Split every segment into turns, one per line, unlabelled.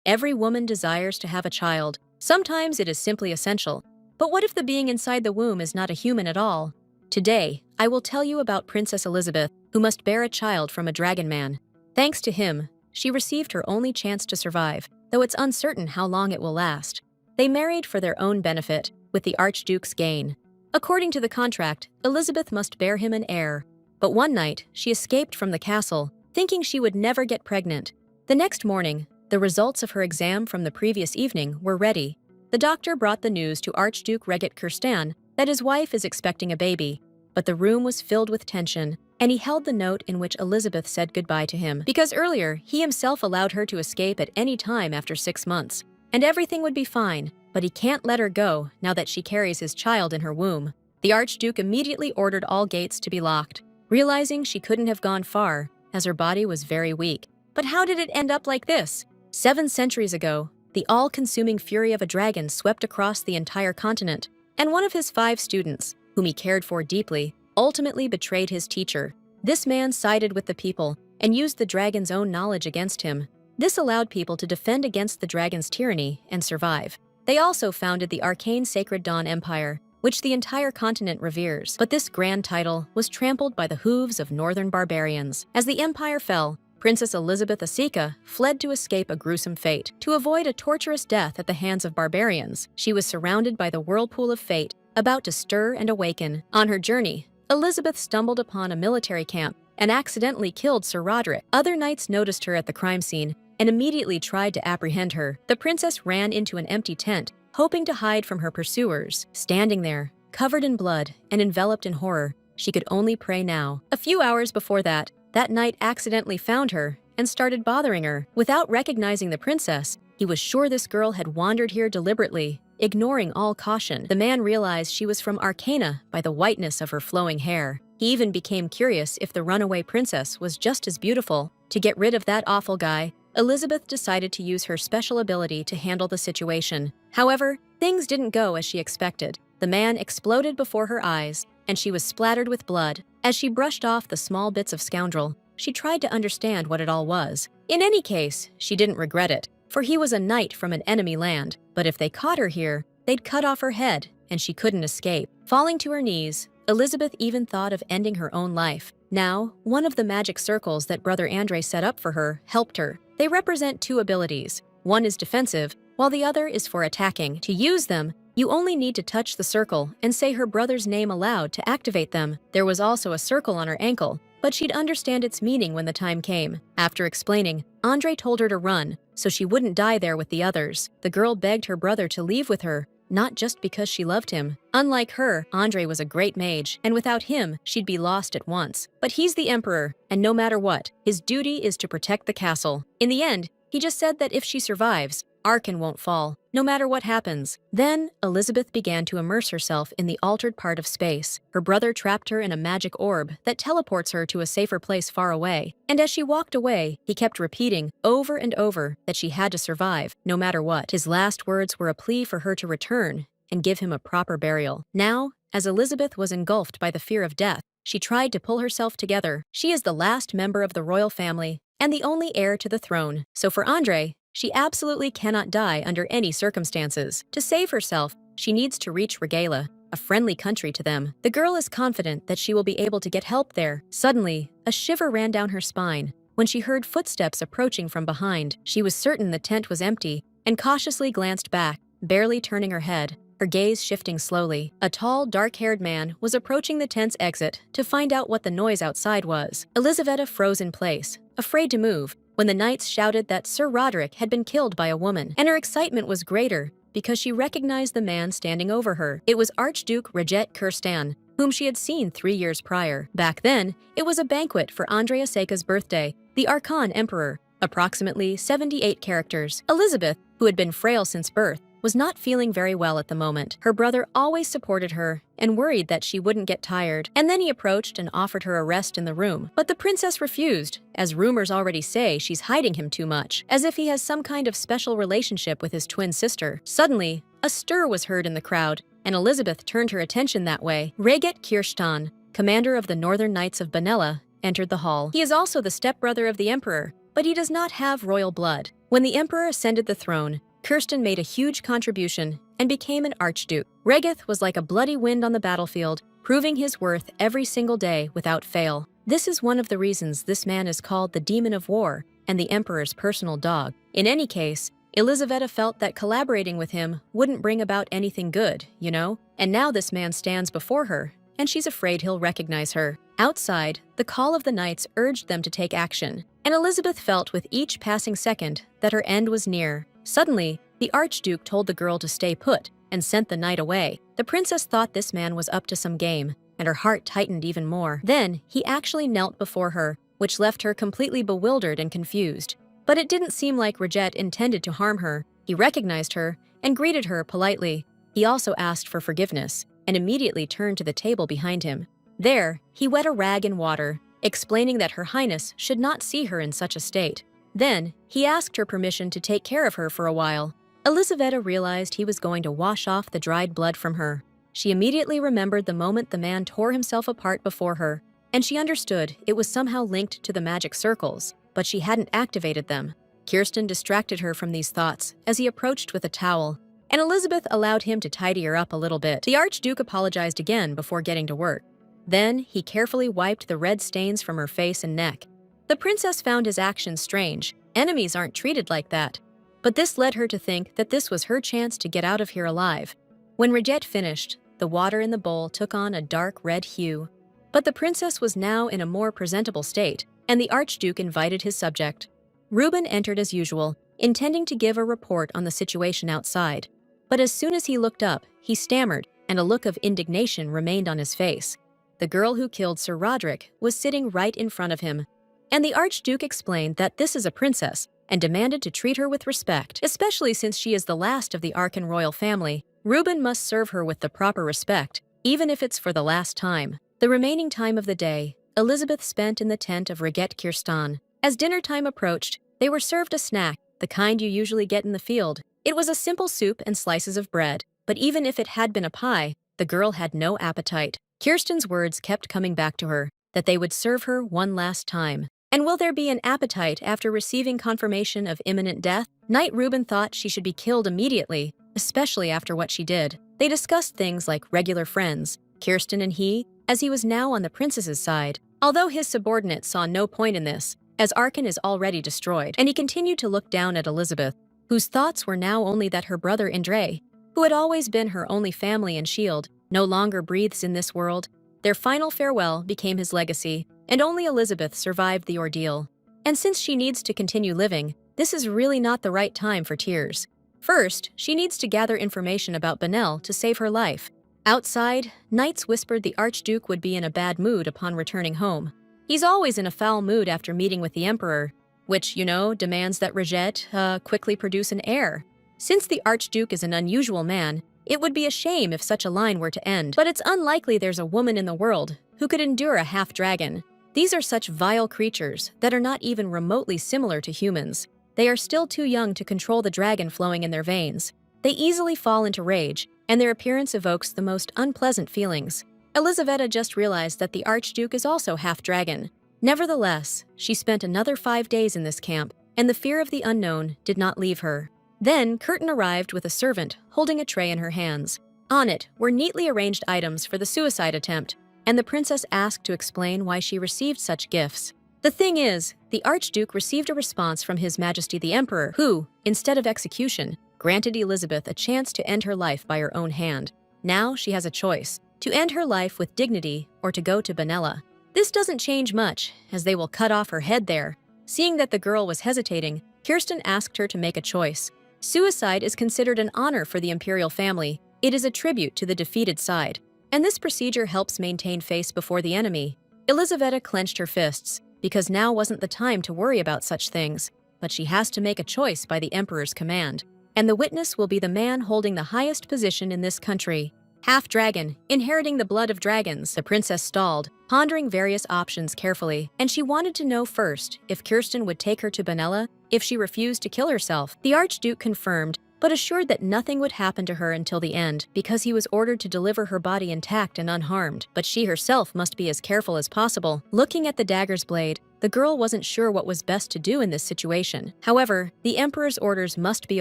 Every woman desires to have a child. Sometimes it is simply essential. But what if the being inside the womb is not a human at all? Today, I will tell you about Princess Elizabeth, who must bear a child from a dragon man. Thanks to him, she received her only chance to survive, though it's uncertain how long it will last. They married for their own benefit, with the Archduke's gain. According to the contract, Elizabeth must bear him an heir. But one night, she escaped from the castle, thinking she would never get pregnant. The next morning, the results of her exam from the previous evening were ready. The doctor brought the news to Archduke Regent Kirstan that his wife is expecting a baby, but the room was filled with tension, and he held the note in which Elizabeth said goodbye to him, because earlier he himself allowed her to escape at any time after 6 months, and everything would be fine, but he can't let her go now that she carries his child in her womb. The Archduke immediately ordered all gates to be locked, realizing she couldn't have gone far, as her body was very weak. But how did it end up like this? 7 centuries ago, the all-consuming fury of a dragon swept across the entire continent, and one of his 5 students, whom he cared for deeply, ultimately betrayed his teacher. This man sided with the people and used the dragon's own knowledge against him. This allowed people to defend against the dragon's tyranny and survive. They also founded the arcane Sacred Dawn Empire, which the entire continent reveres. But this grand title was trampled by the hooves of northern barbarians. As the empire fell, Princess Elizabeth Asika fled to escape a gruesome fate. To avoid a torturous death at the hands of barbarians, she was surrounded by the whirlpool of fate, about to stir and awaken. On her journey, Elizabeth stumbled upon a military camp and accidentally killed Sir Roderick. Other knights noticed her at the crime scene and immediately tried to apprehend her. The princess ran into an empty tent, hoping to hide from her pursuers. Standing there, covered in blood and enveloped in horror, she could only pray now. A few hours before that knight accidentally found her and started bothering her. Without recognizing the princess, he was sure this girl had wandered here deliberately, ignoring all caution. The man realized she was from Arcana by the whiteness of her flowing hair. He even became curious if the runaway princess was just as beautiful. To get rid of that awful guy, Elizabeth decided to use her special ability to handle the situation. However, things didn't go as she expected. The man exploded before her eyes, and she was splattered with blood. As she brushed off the small bits of scoundrel, she tried to understand what it all was. In any case, she didn't regret it, for he was a knight from an enemy land. But if they caught her here, they'd cut off her head, and she couldn't escape. Falling to her knees, Elizabeth even thought of ending her own life. Now, one of the magic circles that Brother Andre set up for her helped her. They represent 2 abilities. One is defensive, while the other is for attacking. To use them, you only need to touch the circle and say her brother's name aloud to activate them. There was also a circle on her ankle, but she'd understand its meaning when the time came. After explaining, Andre told her to run, so she wouldn't die there with the others. The girl begged her brother to leave with her, not just because she loved him. Unlike her, Andre was a great mage, and without him, she'd be lost at once. But he's the emperor, and no matter what, his duty is to protect the castle. In the end, he just said that if she survives, Arkan won't fall, no matter what happens. Then, Elizabeth began to immerse herself in the altered part of space. Her brother trapped her in a magic orb that teleports her to a safer place far away. And as she walked away, he kept repeating over and over that she had to survive, no matter what. His last words were a plea for her to return and give him a proper burial. Now, as Elizabeth was engulfed by the fear of death, she tried to pull herself together. She is the last member of the royal family and the only heir to the throne. So for Andre, she absolutely cannot die under any circumstances. To save herself, she needs to reach Regala, a friendly country to them. The girl is confident that she will be able to get help there. Suddenly, a shiver ran down her spine when she heard footsteps approaching from behind. She was certain the tent was empty and cautiously glanced back, barely turning her head, her gaze shifting slowly. A tall, dark-haired man was approaching the tent's exit to find out what the noise outside was. Elizabeth froze in place, afraid to move, when the knights shouted that Sir Roderick had been killed by a woman, and her excitement was greater because she recognized the man standing over her. It was Archduke Regent Kirstan, whom she had seen 3 years prior. Back then, it was a banquet for Andre Aseka's birthday, the Archon Emperor, approximately 78 characters. Elizabeth, who had been frail since birth, was not feeling very well at the moment. Her brother always supported her and worried that she wouldn't get tired. And then he approached and offered her a rest in the room. But the princess refused, as rumors already say she's hiding him too much, as if he has some kind of special relationship with his twin sister. Suddenly, a stir was heard in the crowd, and Elizabeth turned her attention that way. Regent Kirstan, commander of the Northern Knights of Benella, entered the hall. He is also the stepbrother of the emperor, but he does not have royal blood. When the emperor ascended the throne, Kirsten made a huge contribution and became an archduke. Regith was like a bloody wind on the battlefield, proving his worth every single day without fail. This is one of the reasons this man is called the Demon of War and the emperor's personal dog. In any case, Elizaveta felt that collaborating with him wouldn't bring about anything good, you know? And now this man stands before her, and she's afraid he'll recognize her. Outside, the call of the knights urged them to take action, and Elizabeth felt with each passing second that her end was near. Suddenly, the Archduke told the girl to stay put and sent the knight away. The princess thought this man was up to some game, and her heart tightened even more. Then, he actually knelt before her, which left her completely bewildered and confused. But it didn't seem like Regett intended to harm her. He recognized her and greeted her politely. He also asked for forgiveness and immediately turned to the table behind him. There, he wet a rag in water, explaining that Her Highness should not see her in such a state. Then, he asked her permission to take care of her for a while. Elizaveta realized he was going to wash off the dried blood from her. She immediately remembered the moment the man tore himself apart before her, and she understood it was somehow linked to the magic circles, but she hadn't activated them. Kirsten distracted her from these thoughts as he approached with a towel, and Elizabeth allowed him to tidy her up a little bit. The Archduke apologized again before getting to work. Then, he carefully wiped the red stains from her face and neck. The princess found his actions strange. Enemies aren't treated like that. But this led her to think that this was her chance to get out of here alive. When Regett finished, the water in the bowl took on a dark red hue. But the princess was now in a more presentable state, and the Archduke invited his subject. Reuben entered as usual, intending to give a report on the situation outside. But as soon as he looked up, he stammered, and a look of indignation remained on his face. The girl who killed Sir Roderick was sitting right in front of him, and the Archduke explained that this is a princess and demanded to treat her with respect, especially since she is the last of the Arkan royal family. Reuben must serve her with the proper respect, even if it's for the last time. The remaining time of the day, Elizabeth spent in the tent of Regett Kirstan. As dinner time approached, they were served a snack, the kind you usually get in the field. It was a simple soup and slices of bread, but even if it had been a pie, the girl had no appetite. Kirsten's words kept coming back to her, that they would serve her one last time. And will there be an appetite after receiving confirmation of imminent death? Knight Reuben thought she should be killed immediately, especially after what she did. They discussed things like regular friends, Kirsten and he, as he was now on the princess's side. Although his subordinates saw no point in this, as Arkan is already destroyed, and he continued to look down at Elizabeth, whose thoughts were now only that her brother Indre, who had always been her only family and shield, no longer breathes in this world. Their final farewell became his legacy, and only Elizabeth survived the ordeal. And since she needs to continue living, this is really not the right time for tears. First, she needs to gather information about Benel to save her life. Outside, knights whispered the Archduke would be in a bad mood upon returning home. He's always in a foul mood after meeting with the Emperor, which, demands that Regett quickly produce an heir. Since the Archduke is an unusual man, it would be a shame if such a line were to end. But it's unlikely there's a woman in the world who could endure a half-dragon. These are such vile creatures that are not even remotely similar to humans. They are still too young to control the dragon flowing in their veins. They easily fall into rage, and their appearance evokes the most unpleasant feelings. Elizaveta just realized that the Archduke is also half-dragon. Nevertheless, she spent another 5 days in this camp, and the fear of the unknown did not leave her. Then, Curtin arrived with a servant holding a tray in her hands. On it were neatly arranged items for the suicide attempt, and the princess asked to explain why she received such gifts. The thing is, the Archduke received a response from His Majesty the Emperor, who, instead of execution, granted Elizabeth a chance to end her life by her own hand. Now she has a choice, to end her life with dignity or to go to Benella. This doesn't change much, as they will cut off her head there. Seeing that the girl was hesitating, Kirsten asked her to make a choice. Suicide is considered an honor for the imperial family. It is a tribute to the defeated side, and this procedure helps maintain face before the enemy. Elizaveta clenched her fists, because now wasn't the time to worry about such things, but she has to make a choice by the Emperor's command. And the witness will be the man holding the highest position in this country. Half-dragon, inheriting the blood of dragons. The princess stalled, pondering various options carefully, and she wanted to know first if Kirsten would take her to Benella if she refused to kill herself. The Archduke confirmed but assured that nothing would happen to her until the end because he was ordered to deliver her body intact and unharmed. But she herself must be as careful as possible. Looking at the dagger's blade, the girl wasn't sure what was best to do in this situation. However, the Emperor's orders must be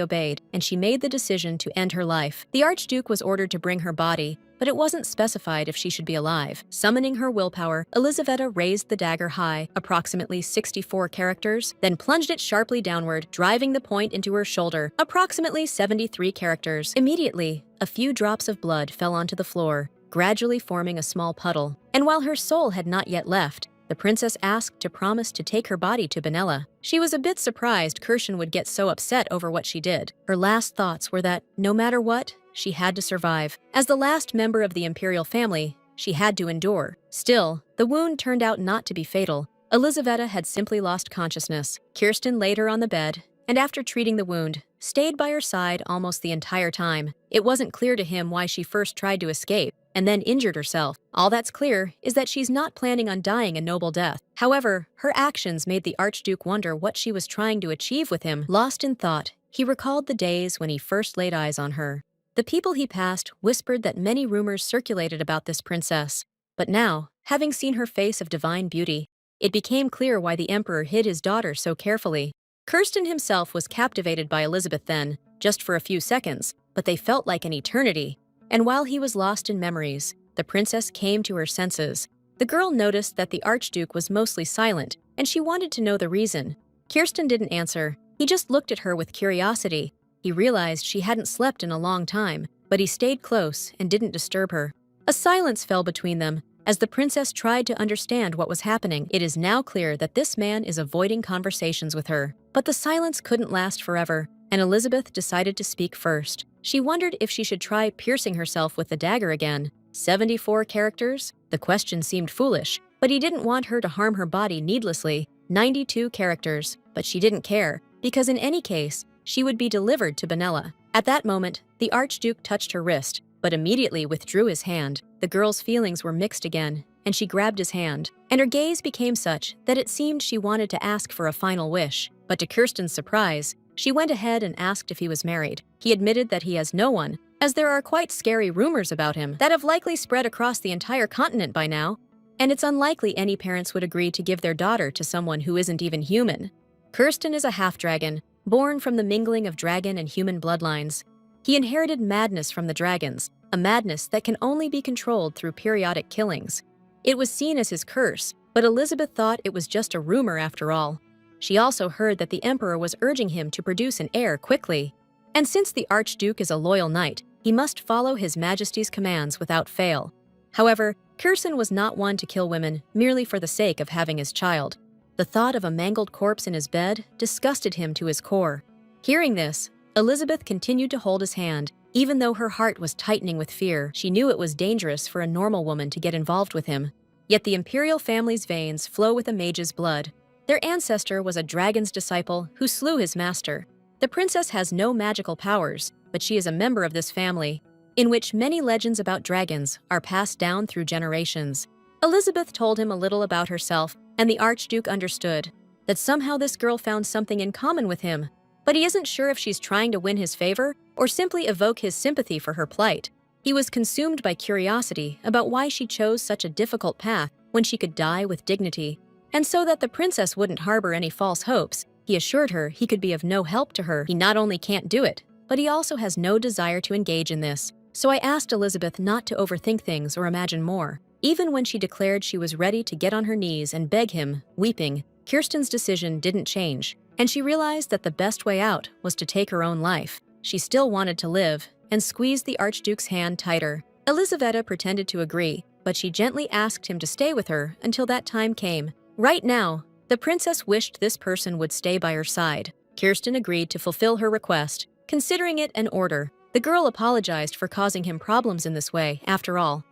obeyed, and she made the decision to end her life. The Archduke was ordered to bring her body, but it wasn't specified if she should be alive. Summoning her willpower, Elizaveta raised the dagger high, approximately 64 characters, then plunged it sharply downward, driving the point into her shoulder, approximately 73 characters. Immediately, a few drops of blood fell onto the floor, gradually forming a small puddle. And while her soul had not yet left, the princess asked to promise to take her body to Benella. She was a bit surprised Kirshen would get so upset over what she did. Her last thoughts were that, no matter what, she had to survive. As the last member of the imperial family, she had to endure. Still, the wound turned out not to be fatal. Elizaveta had simply lost consciousness. Kirsten laid her on the bed, and after treating the wound, stayed by her side almost the entire time. It wasn't clear to him why she first tried to escape and then injured herself. All that's clear is that she's not planning on dying a noble death. However, her actions made the Archduke wonder what she was trying to achieve with him. Lost in thought, he recalled the days when he first laid eyes on her. The people he passed whispered that many rumors circulated about this princess. But now, having seen her face of divine beauty, it became clear why the Emperor hid his daughter so carefully. Kirsten himself was captivated by Elizabeth then, just for a few seconds, but they felt like an eternity. And while he was lost in memories, the princess came to her senses. The girl noticed that the Archduke was mostly silent, and she wanted to know the reason. Kirsten didn't answer. He just looked at her with curiosity. He realized she hadn't slept in a long time, but he stayed close and didn't disturb her. A silence fell between them as the princess tried to understand what was happening. It is now clear that this man is avoiding conversations with her. But the silence couldn't last forever, and Elizabeth decided to speak first. She wondered if she should try piercing herself with the dagger again. 74 characters? The question seemed foolish, but he didn't want her to harm her body needlessly. 92 characters, but she didn't care, because in any case, she would be delivered to Benella. At that moment, the Archduke touched her wrist, but immediately withdrew his hand. The girl's feelings were mixed again, and she grabbed his hand, and her gaze became such that it seemed she wanted to ask for a final wish. But to Kirsten's surprise, she went ahead and asked if he was married. He admitted that he has no one, as there are quite scary rumors about him that have likely spread across the entire continent by now, and it's unlikely any parents would agree to give their daughter to someone who isn't even human. Kirsten is a half-dragon, born from the mingling of dragon and human bloodlines. He inherited madness from the dragons, a madness that can only be controlled through periodic killings. It was seen as his curse, but Elizabeth thought it was just a rumor after all. She also heard that the Emperor was urging him to produce an heir quickly. And since the Archduke is a loyal knight, he must follow His Majesty's commands without fail. However, Kirsten was not one to kill women merely for the sake of having his child. The thought of a mangled corpse in his bed disgusted him to his core. Hearing this, Elizabeth continued to hold his hand. Even though her heart was tightening with fear, she knew it was dangerous for a normal woman to get involved with him. Yet the imperial family's veins flow with a mage's blood. Their ancestor was a dragon's disciple who slew his master. The princess has no magical powers, but she is a member of this family, in which many legends about dragons are passed down through generations. Elizabeth told him a little about herself, and the Archduke understood that somehow this girl found something in common with him, but he isn't sure if she's trying to win his favor or simply evoke his sympathy for her plight. He was consumed by curiosity about why she chose such a difficult path when she could die with dignity. And so that the princess wouldn't harbor any false hopes, he assured her he could be of no help to her. He not only can't do it, but he also has no desire to engage in this. So I asked Elizabeth not to overthink things or imagine more. Even when she declared she was ready to get on her knees and beg him, weeping, Kirsten's decision didn't change, and she realized that the best way out was to take her own life. She still wanted to live, and squeezed the Archduke's hand tighter. Elizaveta pretended to agree, but she gently asked him to stay with her until that time came. Right now, the princess wished this person would stay by her side. Kirsten agreed to fulfill her request, considering it an order. The girl apologized for causing him problems in this way, after all.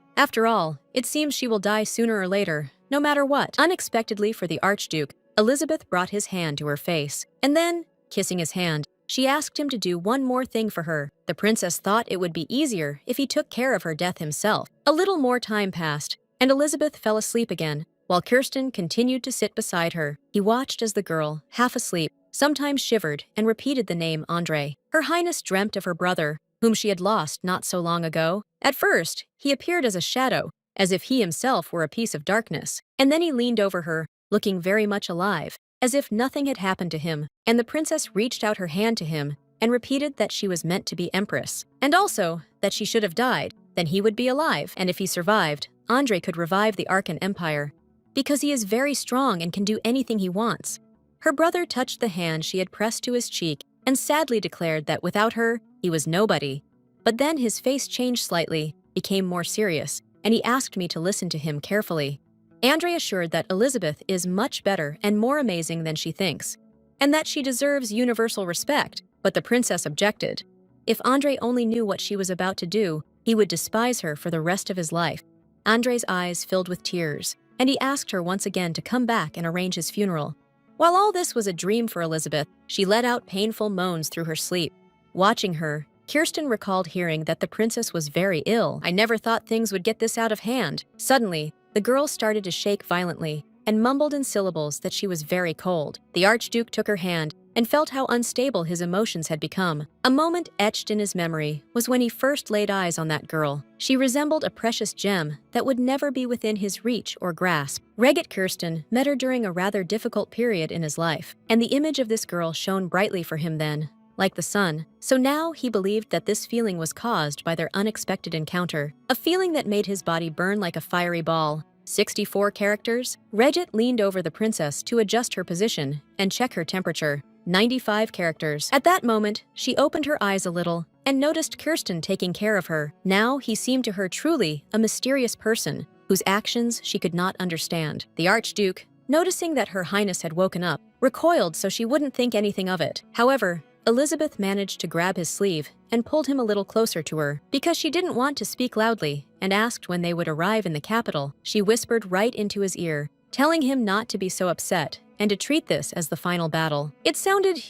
It seems she will die sooner or later, no matter what. Unexpectedly for the Archduke, Elizabeth brought his hand to her face, and then, kissing his hand, she asked him to do one more thing for her. The princess thought it would be easier if he took care of her death himself. A little more time passed, and Elizabeth fell asleep again, while Kirsten continued to sit beside her. He watched as the girl, half asleep, sometimes shivered and repeated the name Andre. Her Highness dreamt of her brother, whom she had lost not so long ago. At first, he appeared as a shadow, as if he himself were a piece of darkness, and then he leaned over her, looking very much alive, as if nothing had happened to him, and the princess reached out her hand to him and repeated that she was meant to be empress, and also that she should have died, then he would be alive, and if he survived, Andre could revive the Arkan Empire, because he is very strong and can do anything he wants. Her brother touched the hand she had pressed to his cheek and sadly declared that without her, he was nobody. But then his face changed slightly, became more serious, and he asked me to listen to him carefully. Andre assured that Elizabeth is much better and more amazing than she thinks, and that she deserves universal respect, but the princess objected. If Andre only knew what she was about to do, he would despise her for the rest of his life. Andre's eyes filled with tears, and he asked her once again to come back and arrange his funeral. While all this was a dream for Elizabeth, she let out painful moans through her sleep. Watching her, Kirsten recalled hearing that the princess was very ill. I never thought things would get this out of hand. Suddenly, the girl started to shake violently and mumbled in syllables that she was very cold. The Archduke took her hand and felt how unstable his emotions had become. A moment etched in his memory was when he first laid eyes on that girl. She resembled a precious gem that would never be within his reach or grasp. Regent Kirsten met her during a rather difficult period in his life, and the image of this girl shone brightly for him then, like the sun. So now he believed that this feeling was caused by their unexpected encounter, a feeling that made his body burn like a fiery ball. 64 characters. Regent leaned over the princess to adjust her position and check her temperature. 95 characters. At that moment, she opened her eyes a little and noticed Kirsten taking care of her. Now he seemed to her truly a mysterious person whose actions she could not understand. The Archduke, noticing that her Highness had woken up, recoiled so she wouldn't think anything of it. However, Elizabeth managed to grab his sleeve and pulled him a little closer to her because she didn't want to speak loudly and asked when they would arrive in the capital. She whispered right into his ear, telling him not to be so upset and to treat this as the final battle. It sounded,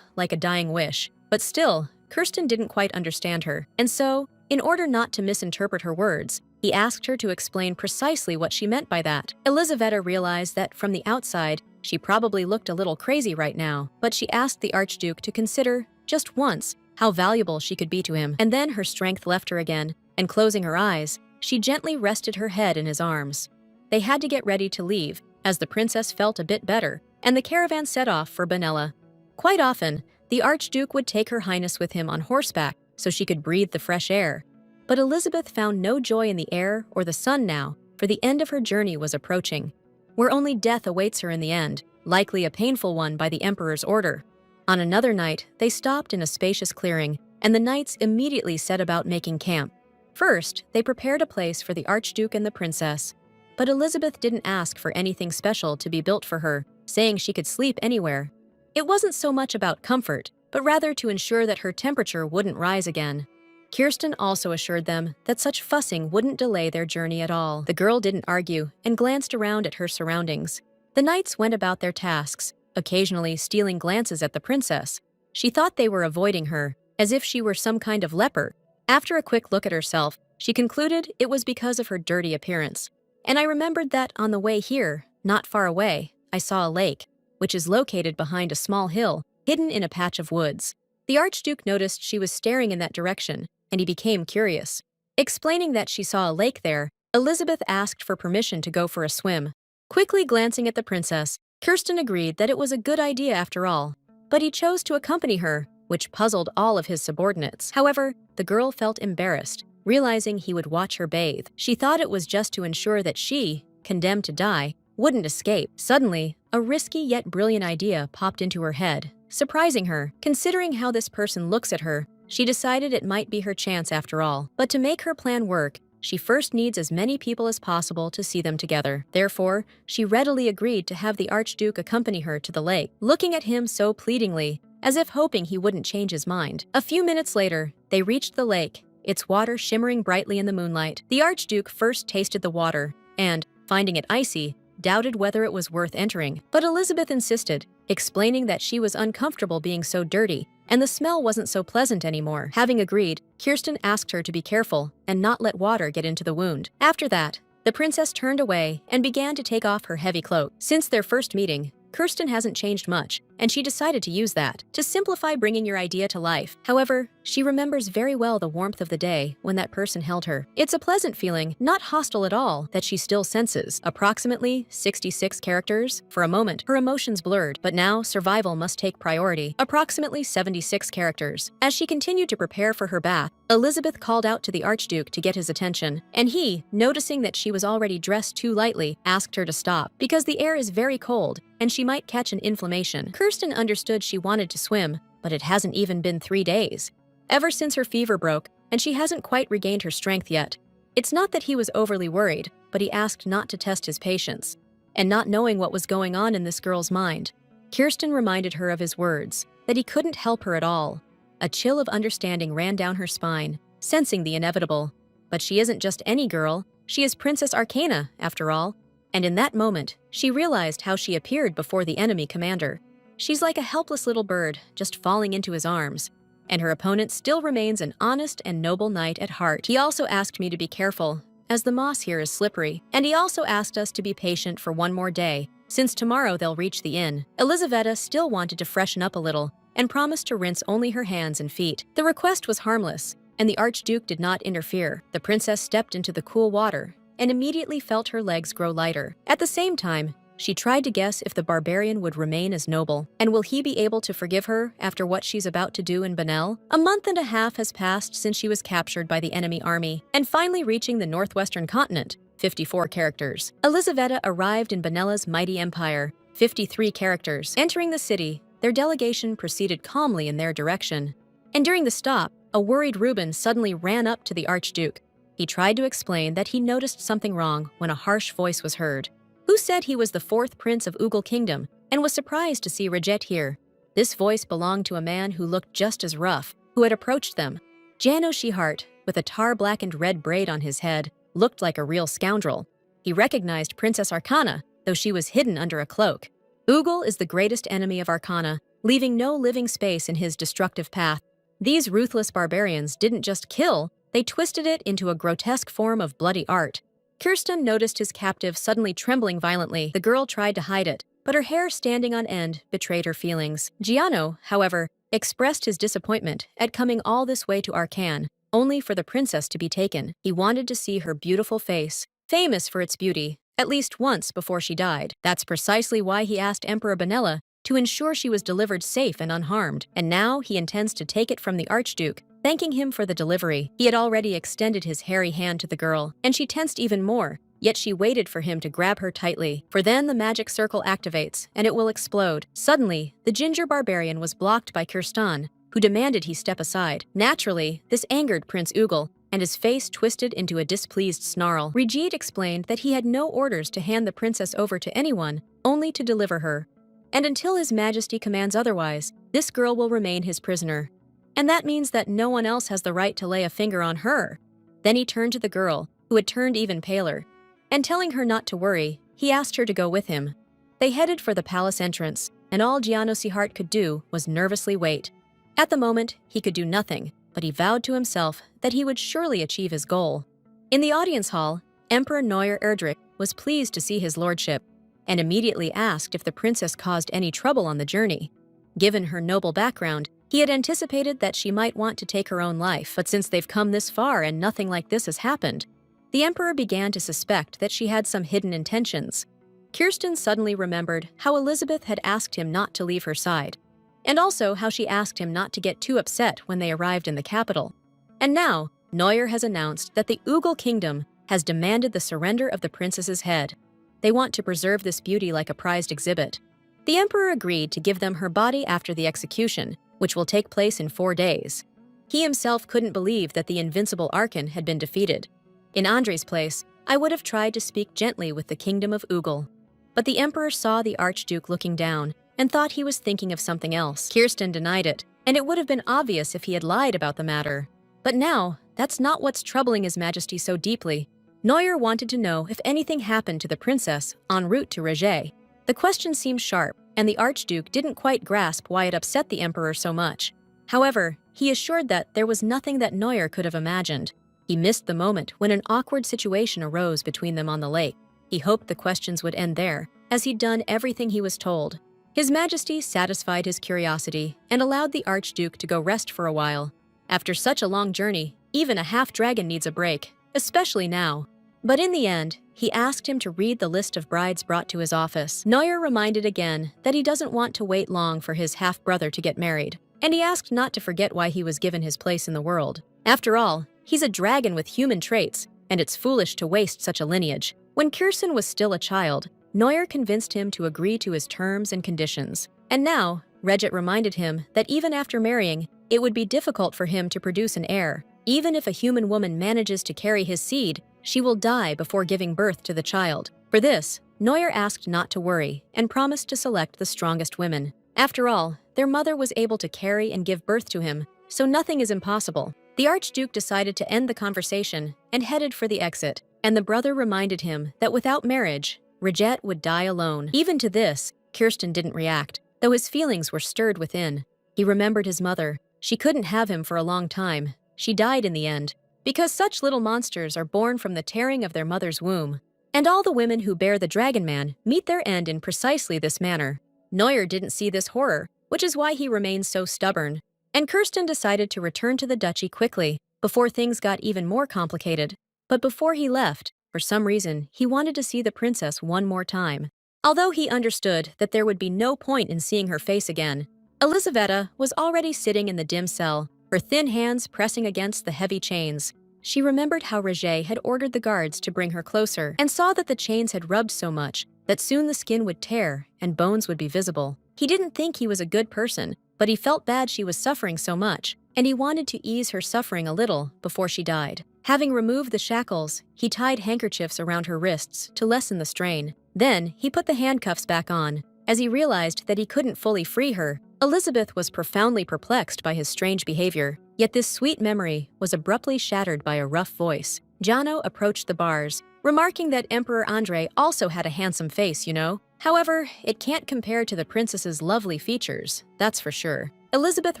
like a dying wish, but still, Kirsten didn't quite understand her, and so, in order not to misinterpret her words, he asked her to explain precisely what she meant by that. Elizaveta realized that from the outside, she probably looked a little crazy right now, but she asked the Archduke to consider, just once, how valuable she could be to him, and then her strength left her again, and closing her eyes, she gently rested her head in his arms. They had to get ready to leave, as the princess felt a bit better, and the caravan set off for Benella. Quite often, the Archduke would take her Highness with him on horseback so she could breathe the fresh air. But Elizabeth found no joy in the air or the sun now, for the end of her journey was approaching, where only death awaits her in the end, likely a painful one by the Emperor's order. On another night, they stopped in a spacious clearing, and the knights immediately set about making camp. First, they prepared a place for the Archduke and the princess, but Elizabeth didn't ask for anything special to be built for her, saying she could sleep anywhere. It wasn't so much about comfort, but rather to ensure that her temperature wouldn't rise again. Kirsten also assured them that such fussing wouldn't delay their journey at all. The girl didn't argue and glanced around at her surroundings. The knights went about their tasks, occasionally stealing glances at the princess. She thought they were avoiding her, as if she were some kind of leper. After a quick look at herself, she concluded it was because of her dirty appearance. And I remembered that on the way here, not far away, I saw a lake, which is located behind a small hill, hidden in a patch of woods. The Archduke noticed she was staring in that direction, and he became curious. Explaining that she saw a lake there, Elizabeth asked for permission to go for a swim. Quickly glancing at the princess, Kirsten agreed that it was a good idea after all, but he chose to accompany her, which puzzled all of his subordinates. However, the girl felt embarrassed, realizing he would watch her bathe. She thought it was just to ensure that she, condemned to die, wouldn't escape. Suddenly, a risky yet brilliant idea popped into her head, surprising her. Considering how this person looks at her, she decided it might be her chance after all. But to make her plan work, she first needs as many people as possible to see them together. Therefore, she readily agreed to have the Archduke accompany her to the lake, looking at him so pleadingly, as if hoping he wouldn't change his mind. A few minutes later, they reached the lake, its water shimmering brightly in the moonlight. The Archduke first tasted the water, and, finding it icy, doubted whether it was worth entering. But Elizabeth insisted, explaining that she was uncomfortable being so dirty, and the smell wasn't so pleasant anymore. Having agreed, Kirsten asked her to be careful and not let water get into the wound. After that, the princess turned away and began to take off her heavy cloak. Since their first meeting, Kirsten hasn't changed much, and she decided to use that to simplify bringing your idea to life. However, she remembers very well the warmth of the day when that person held her. It's a pleasant feeling, not hostile at all, that she still senses. Approximately 66 characters. For a moment, her emotions blurred, but now survival must take priority. Approximately 76 characters. As she continued to prepare for her bath, Elizabeth called out to the Archduke to get his attention, and he, noticing that she was already dressed too lightly, asked her to stop, because the air is very cold, and she might catch an inflammation. Kirsten understood she wanted to swim, but it hasn't even been 3 days. Ever since her fever broke, and she hasn't quite regained her strength yet. It's not that he was overly worried, but he asked not to test his patience. And not knowing what was going on in this girl's mind, Kirsten reminded her of his words, that he couldn't help her at all. A chill of understanding ran down her spine, sensing the inevitable. But she isn't just any girl, she is Princess Arcana, after all. And in that moment, she realized how she appeared before the enemy commander. She's like a helpless little bird, just falling into his arms. And her opponent still remains an honest and noble knight at heart. He also asked me to be careful, as the moss here is slippery. And he also asked us to be patient for one more day, since tomorrow they'll reach the inn. Elizaveta still wanted to freshen up a little, and promised to rinse only her hands and feet. The request was harmless, and the Archduke did not interfere. The princess stepped into the cool water, and immediately felt her legs grow lighter. At the same time, she tried to guess if the barbarian would remain as noble, and will he be able to forgive her after what she's about to do in Benel? A month and a half has passed since she was captured by the enemy army, and finally reaching the northwestern continent, 54 characters. Elizaveta arrived in Benela's mighty empire, 53 characters. Entering the city, their delegation proceeded calmly in their direction. And during the stop, a worried Reuben suddenly ran up to the Archduke. He tried to explain that he noticed something wrong when a harsh voice was heard. Who said he was the 4th prince of Ugal Kingdom and was surprised to see Rajet here? This voice belonged to a man who looked just as rough, who had approached them. Jano Shihart, with a tar-blackened red braid on his head, looked like a real scoundrel. He recognized Princess Arcana, though she was hidden under a cloak. Ugal is the greatest enemy of Arcana, leaving no living space in his destructive path. These ruthless barbarians didn't just kill, they twisted it into a grotesque form of bloody art. Kirsten noticed his captive suddenly trembling violently. The girl tried to hide it, but her hair standing on end betrayed her feelings. Giano, however, expressed his disappointment at coming all this way to Arcan, only for the princess to be taken. He wanted to see her beautiful face, famous for its beauty, at least once before she died. That's precisely why he asked Emperor Benella to ensure she was delivered safe and unharmed, and now he intends to take it from the Archduke, thanking him for the delivery. He had already extended his hairy hand to the girl, and she tensed even more, yet she waited for him to grab her tightly, for then the magic circle activates, and it will explode. Suddenly, the ginger barbarian was blocked by Kirsten, who demanded he step aside. Naturally, this angered Prince Ugal, and his face twisted into a displeased snarl. Rigid explained that he had no orders to hand the princess over to anyone, only to deliver her. And until His Majesty commands otherwise, this girl will remain his prisoner. And that means that no one else has the right to lay a finger on her. Then he turned to the girl, who had turned even paler, and telling her not to worry, he asked her to go with him. They headed for the palace entrance, and all Giano Sihart could do was nervously wait. At the moment, he could do nothing, but he vowed to himself that he would surely achieve his goal. In the audience hall, Emperor Neuer Erdrich was pleased to see his lordship, and immediately asked if the princess caused any trouble on the journey. Given her noble background, he had anticipated that she might want to take her own life, but since they've come this far and nothing like this has happened, the emperor began to suspect that she had some hidden intentions. Kirsten suddenly remembered how Elizabeth had asked him not to leave her side, and also how she asked him not to get too upset when they arrived in the capital. And now, Neuer has announced that the Ugal Kingdom has demanded the surrender of the princess's head. They want to preserve this beauty like a prized exhibit. The emperor agreed to give them her body after the execution, which will take place in 4 days. He himself couldn't believe that the invincible Arkan had been defeated. In Andre's place, I would have tried to speak gently with the kingdom of Ugal. But the emperor saw the Archduke looking down and thought he was thinking of something else. Kirsten denied it, and it would have been obvious if he had lied about the matter. But now, that's not what's troubling His Majesty so deeply. Neuer wanted to know if anything happened to the princess en route to Reget. The question seemed sharp, and the Archduke didn't quite grasp why it upset the emperor so much. However, he assured that there was nothing that Neuer could have imagined. He missed the moment when an awkward situation arose between them on the lake. He hoped the questions would end there, as he'd done everything he was told. His Majesty satisfied his curiosity and allowed the Archduke to go rest for a while. After such a long journey, even a half-dragon needs a break, especially now. But in the end, he asked him to read the list of brides brought to his office. Neuer reminded again that he doesn't want to wait long for his half-brother to get married, and he asked not to forget why he was given his place in the world. After all, he's a dragon with human traits, and it's foolish to waste such a lineage. When Kirsten was still a child, Neuer convinced him to agree to his terms and conditions. And now, Regit reminded him that even after marrying, it would be difficult for him to produce an heir. Even if a human woman manages to carry his seed, she will die before giving birth to the child. For this, Neuer asked not to worry and promised to select the strongest women. After all, their mother was able to carry and give birth to him, so nothing is impossible. The Archduke decided to end the conversation and headed for the exit, and the brother reminded him that without marriage, Regit would die alone. Even to this, Kirsten didn't react, though his feelings were stirred within. He remembered his mother. She couldn't have him for a long time. She died in the end, because such little monsters are born from the tearing of their mother's womb. And all the women who bear the Dragon Man meet their end in precisely this manner. Neuer didn't see this horror, which is why he remained so stubborn. And Kirsten decided to return to the duchy quickly, before things got even more complicated. But before he left, for some reason, he wanted to see the princess one more time. Although he understood that there would be no point in seeing her face again, Elisaveta was already sitting in the dim cell, her thin hands pressing against the heavy chains. She remembered how Regit had ordered the guards to bring her closer, and saw that the chains had rubbed so much that soon the skin would tear and bones would be visible. He didn't think he was a good person, but he felt bad she was suffering so much, and he wanted to ease her suffering a little before she died. Having removed the shackles, he tied handkerchiefs around her wrists to lessen the strain. Then, he put the handcuffs back on. As he realized that he couldn't fully free her, Elizabeth was profoundly perplexed by his strange behavior. Yet this sweet memory was abruptly shattered by a rough voice. Jano approached the bars, remarking that Emperor Andrei also had a handsome face, you know. However, it can't compare to the princess's lovely features, that's for sure. Elizabeth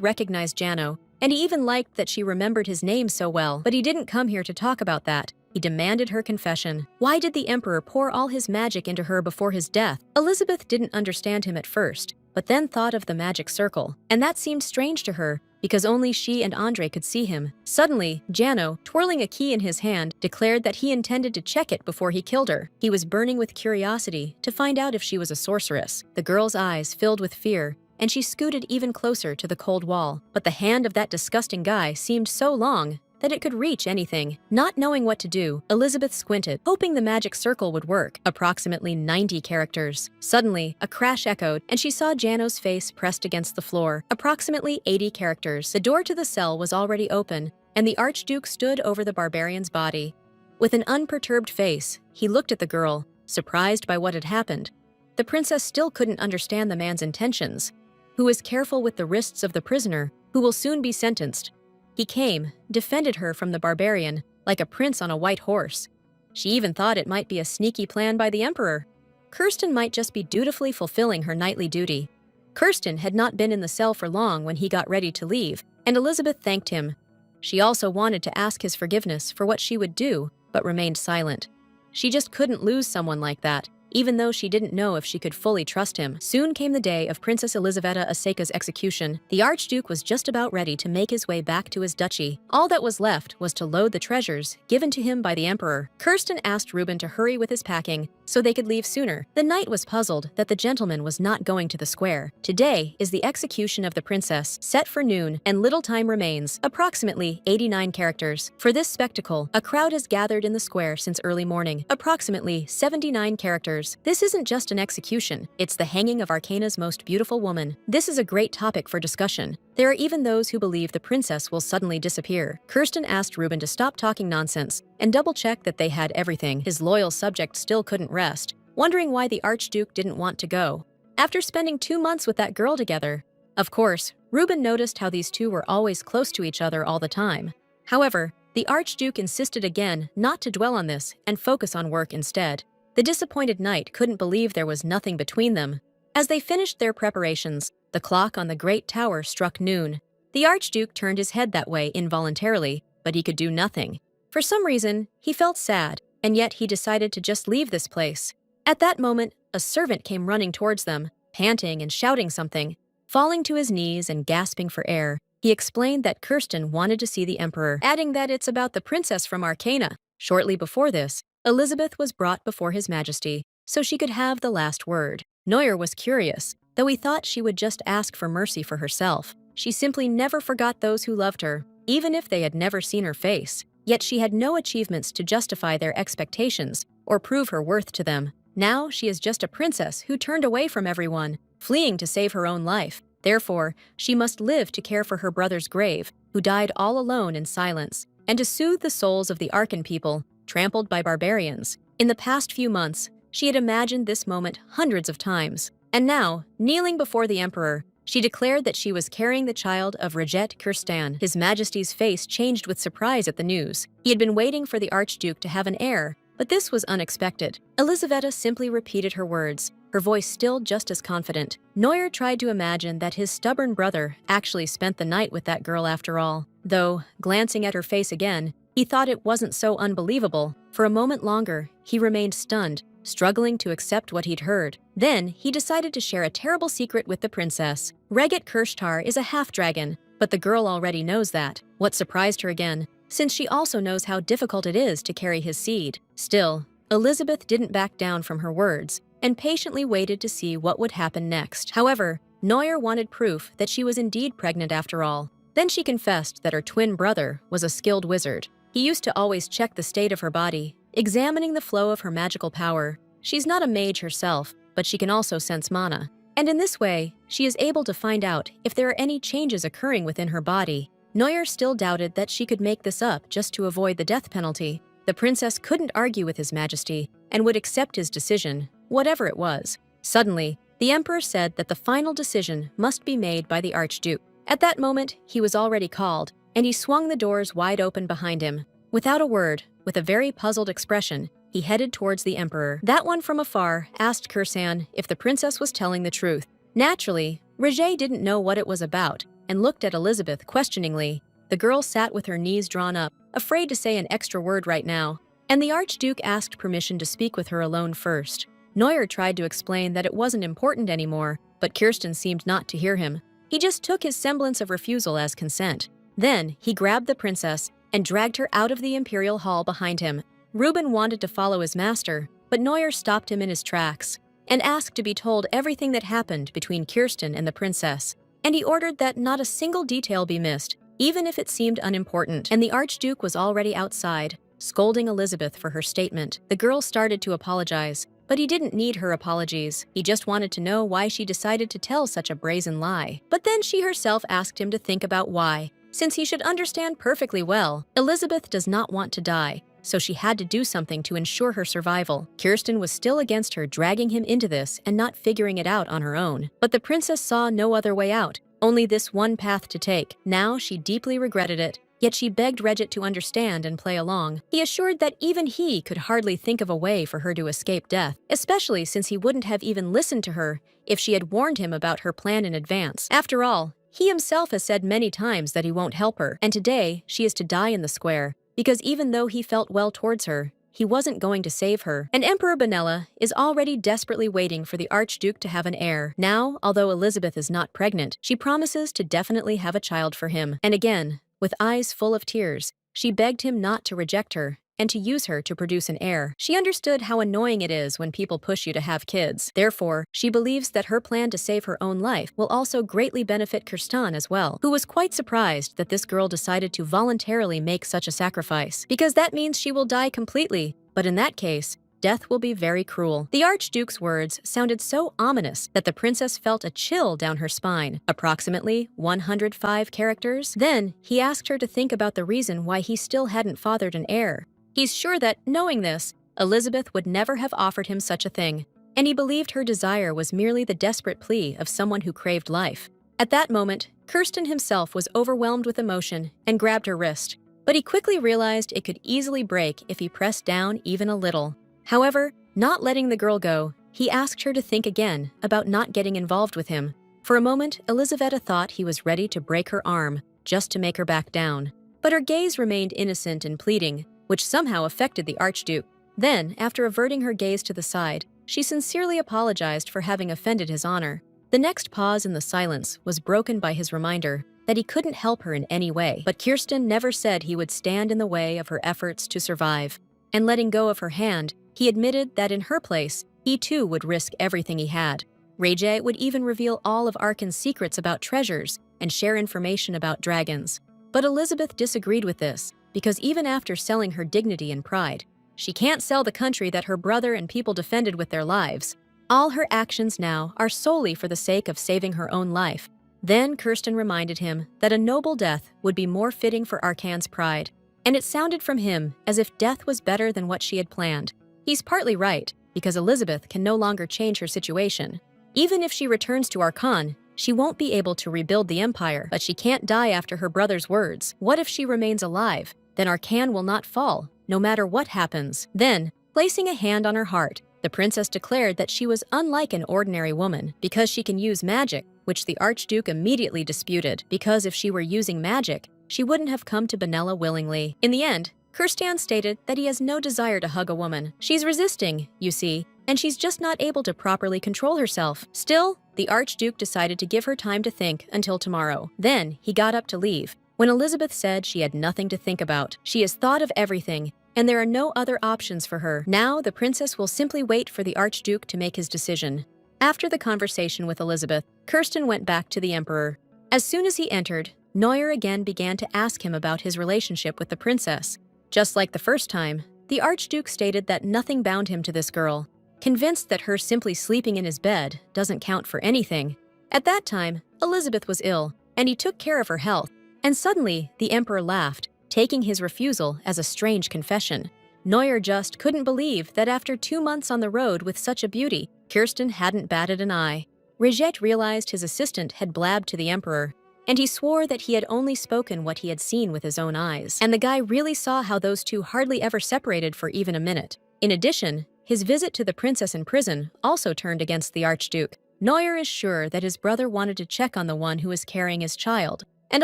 recognized Jano, and he even liked that she remembered his name so well, but he didn't come here to talk about that. He demanded her confession. Why did the Emperor pour all his magic into her before his death? Elizabeth didn't understand him at first, but then thought of the magic circle, and that seemed strange to her, because only she and Andrei could see him. Suddenly, Jano, twirling a key in his hand, declared that he intended to check it before he killed her. He was burning with curiosity to find out if she was a sorceress. The girl's eyes filled with fear, and she scooted even closer to the cold wall. But the hand of that disgusting guy seemed so long that it could reach anything. Not knowing what to do, Elizabeth squinted, hoping the magic circle would work. Approximately 90 characters. Suddenly, a crash echoed, and she saw Jano's face pressed against the floor. Approximately 80 characters. The door to the cell was already open, and the Archduke stood over the barbarian's body. With an unperturbed face, he looked at the girl, surprised by what had happened. The princess still couldn't understand the man's intentions. Who is careful with the wrists of the prisoner, who will soon be sentenced. He came, defended her from the barbarian, like a prince on a white horse. She even thought it might be a sneaky plan by the emperor. Kirsten might just be dutifully fulfilling her knightly duty. Kirsten had not been in the cell for long when he got ready to leave, and Elizabeth thanked him. She also wanted to ask his forgiveness for what she would do, but remained silent. She just couldn't lose someone like that, even though she didn't know if she could fully trust him. Soon came the day of Princess Elisaveta Aseka's execution. The Archduke was just about ready to make his way back to his duchy. All that was left was to load the treasures given to him by the Emperor. Kirsten asked Reuben to hurry with his packing so they could leave sooner. The knight was puzzled that the gentleman was not going to the square. Today is the execution of the princess, set for noon, and little time remains, approximately 89 characters. For this spectacle, a crowd has gathered in the square since early morning, approximately 79 characters. This isn't just an execution, it's the hanging of Arcana's most beautiful woman. This is a great topic for discussion. There are even those who believe the princess will suddenly disappear. Kirsten asked Reuben to stop talking nonsense and double-check that they had everything. His loyal subject still couldn't rest, wondering why the Archduke didn't want to go. After spending 2 months with that girl together, of course, Reuben noticed how these two were always close to each other all the time. However, the Archduke insisted again not to dwell on this and focus on work instead. The disappointed knight couldn't believe there was nothing between them. As they finished their preparations, the clock on the great tower struck noon. The Archduke turned his head that way involuntarily, but he could do nothing. For some reason, he felt sad, and yet he decided to just leave this place. At that moment, a servant came running towards them. panting and shouting something. Falling to his knees and gasping for air, he explained that Kirsten wanted to see the Emperor, adding that it's about the princess from Arcana. Shortly before this, Elizabeth was brought before His Majesty so she could have the last word. Neuer was curious, though he thought she would just ask for mercy for herself. She simply never forgot those who loved her, even if they had never seen her face. Yet she had no achievements to justify their expectations or prove her worth to them. Now she is just a princess who turned away from everyone, fleeing to save her own life. Therefore, she must live to care for her brother's grave, who died all alone in silence, and to soothe the souls of the Arkan people, trampled by barbarians. In the past few months, she had imagined this moment hundreds of times. And now, kneeling before the Emperor, she declared that she was carrying the child of Rajet Kirstan. His Majesty's face changed with surprise at the news. He had been waiting for the Archduke to have an heir, but this was unexpected. Elisaveta simply repeated her words, her voice still just as confident. Neuer tried to imagine that his stubborn brother actually spent the night with that girl after all. Though, glancing at her face again, he thought it wasn't so unbelievable. For a moment longer, he remained stunned, struggling to accept what he'd heard. Then, he decided to share a terrible secret with the princess. Reget Kirshtar is a half-dragon, but the girl already knows that. What surprised her again, since she also knows how difficult it is to carry his seed. Still, Elizabeth didn't back down from her words, and patiently waited to see what would happen next. However, Neuer wanted proof that she was indeed pregnant after all. Then she confessed that her twin brother was a skilled wizard. He used to always check the state of her body, examining the flow of her magical power. She's not a mage herself, but she can also sense mana. And in this way, she is able to find out if there are any changes occurring within her body. Neuer still doubted that she could make this up just to avoid the death penalty. The princess couldn't argue with His Majesty and would accept his decision, whatever it was. Suddenly, the Emperor said that the final decision must be made by the Archduke. At that moment, he was already called, and he swung the doors wide open behind him. Without a word, with a very puzzled expression, he headed towards the Emperor. That one from afar asked Kirsan if the princess was telling the truth. Naturally, Roger didn't know what it was about, and looked at Elizabeth questioningly. The girl sat with her knees drawn up, afraid to say an extra word right now, and the Archduke asked permission to speak with her alone first. Neuer tried to explain that it wasn't important anymore, but Kirsten seemed not to hear him. He just took his semblance of refusal as consent. Then, he grabbed the princess and dragged her out of the imperial hall behind him. Reuben wanted to follow his master, but Neuer stopped him in his tracks and asked to be told everything that happened between Kirsten and the princess. And he ordered that not a single detail be missed, even if it seemed unimportant. And the Archduke was already outside, scolding Elizabeth for her statement. The girl started to apologize, but he didn't need her apologies. He just wanted to know why she decided to tell such a brazen lie. But then she herself asked him to think about why, since he should understand perfectly well. Elizabeth does not want to die, so she had to do something to ensure her survival. Kirsten was still against her dragging him into this and not figuring it out on her own. But the princess saw no other way out, only this one path to take. Now she deeply regretted it, yet she begged Reget to understand and play along. He assured that even he could hardly think of a way for her to escape death, especially since he wouldn't have even listened to her if she had warned him about her plan in advance. After all, he himself has said many times that he won't help her, and today she is to die in the square, because even though he felt well towards her, he wasn't going to save her. And Emperor Benella is already desperately waiting for the Archduke to have an heir. Now, although Elizabeth is not pregnant, she promises to definitely have a child for him. And again, with eyes full of tears, she begged him not to reject her and to use her to produce an heir. She understood how annoying it is when people push you to have kids. Therefore, she believes that her plan to save her own life will also greatly benefit Kirstan as well, who was quite surprised that this girl decided to voluntarily make such a sacrifice, because that means she will die completely, but in that case, death will be very cruel. The Archduke's words sounded so ominous that the princess felt a chill down her spine. Approximately 105 characters. Then, he asked her to think about the reason why he still hadn't fathered an heir. He's sure that, knowing this, Elizabeth would never have offered him such a thing, and he believed her desire was merely the desperate plea of someone who craved life. At that moment, Kirsten himself was overwhelmed with emotion and grabbed her wrist, but he quickly realized it could easily break if he pressed down even a little. However, not letting the girl go, he asked her to think again about not getting involved with him. For a moment, Elisaveta thought he was ready to break her arm, just to make her back down. But her gaze remained innocent and pleading, which somehow affected the Archduke. Then, after averting her gaze to the side, she sincerely apologized for having offended his honor. The next pause in the silence was broken by his reminder that he couldn't help her in any way. But Kirsten never said he would stand in the way of her efforts to survive. And letting go of her hand, he admitted that in her place, he too would risk everything he had. Reje would even reveal all of Arkan's secrets about treasures and share information about dragons. But Elizabeth disagreed with this, because even after selling her dignity and pride, she can't sell the country that her brother and people defended with their lives. All her actions now are solely for the sake of saving her own life. Then Kirsten reminded him that a noble death would be more fitting for Arkan's pride, and it sounded from him as if death was better than what she had planned. He's partly right, because Elizabeth can no longer change her situation. Even if she returns to Arkan, she won't be able to rebuild the empire, but she can't die after her brother's words. What if she remains alive? Then Arkan will not fall, no matter what happens. Then, placing a hand on her heart, the princess declared that she was unlike an ordinary woman because she can use magic, which the Archduke immediately disputed, because if she were using magic, she wouldn't have come to Benella willingly. In the end, Kirsten stated that he has no desire to hug a woman. She's resisting, you see, and she's just not able to properly control herself. Still, the Archduke decided to give her time to think until tomorrow. Then, he got up to leave, when Elizabeth said she had nothing to think about. She has thought of everything, and there are no other options for her. Now, the princess will simply wait for the Archduke to make his decision. After the conversation with Elizabeth, Kirsten went back to the Emperor. As soon as he entered, Neuer again began to ask him about his relationship with the princess. Just like the first time, the Archduke stated that nothing bound him to this girl, convinced that her simply sleeping in his bed doesn't count for anything. At that time, Elizabeth was ill, and he took care of her health. And suddenly, the Emperor laughed, taking his refusal as a strange confession. Neuer just couldn't believe that after 2 months on the road with such a beauty, Kirsten hadn't batted an eye. Rejet realized his assistant had blabbed to the Emperor, and he swore that he had only spoken what he had seen with his own eyes. And the guy really saw how those two hardly ever separated for even a minute. In addition, his visit to the princess in prison also turned against the Archduke. Neuer is sure that his brother wanted to check on the one who was carrying his child. And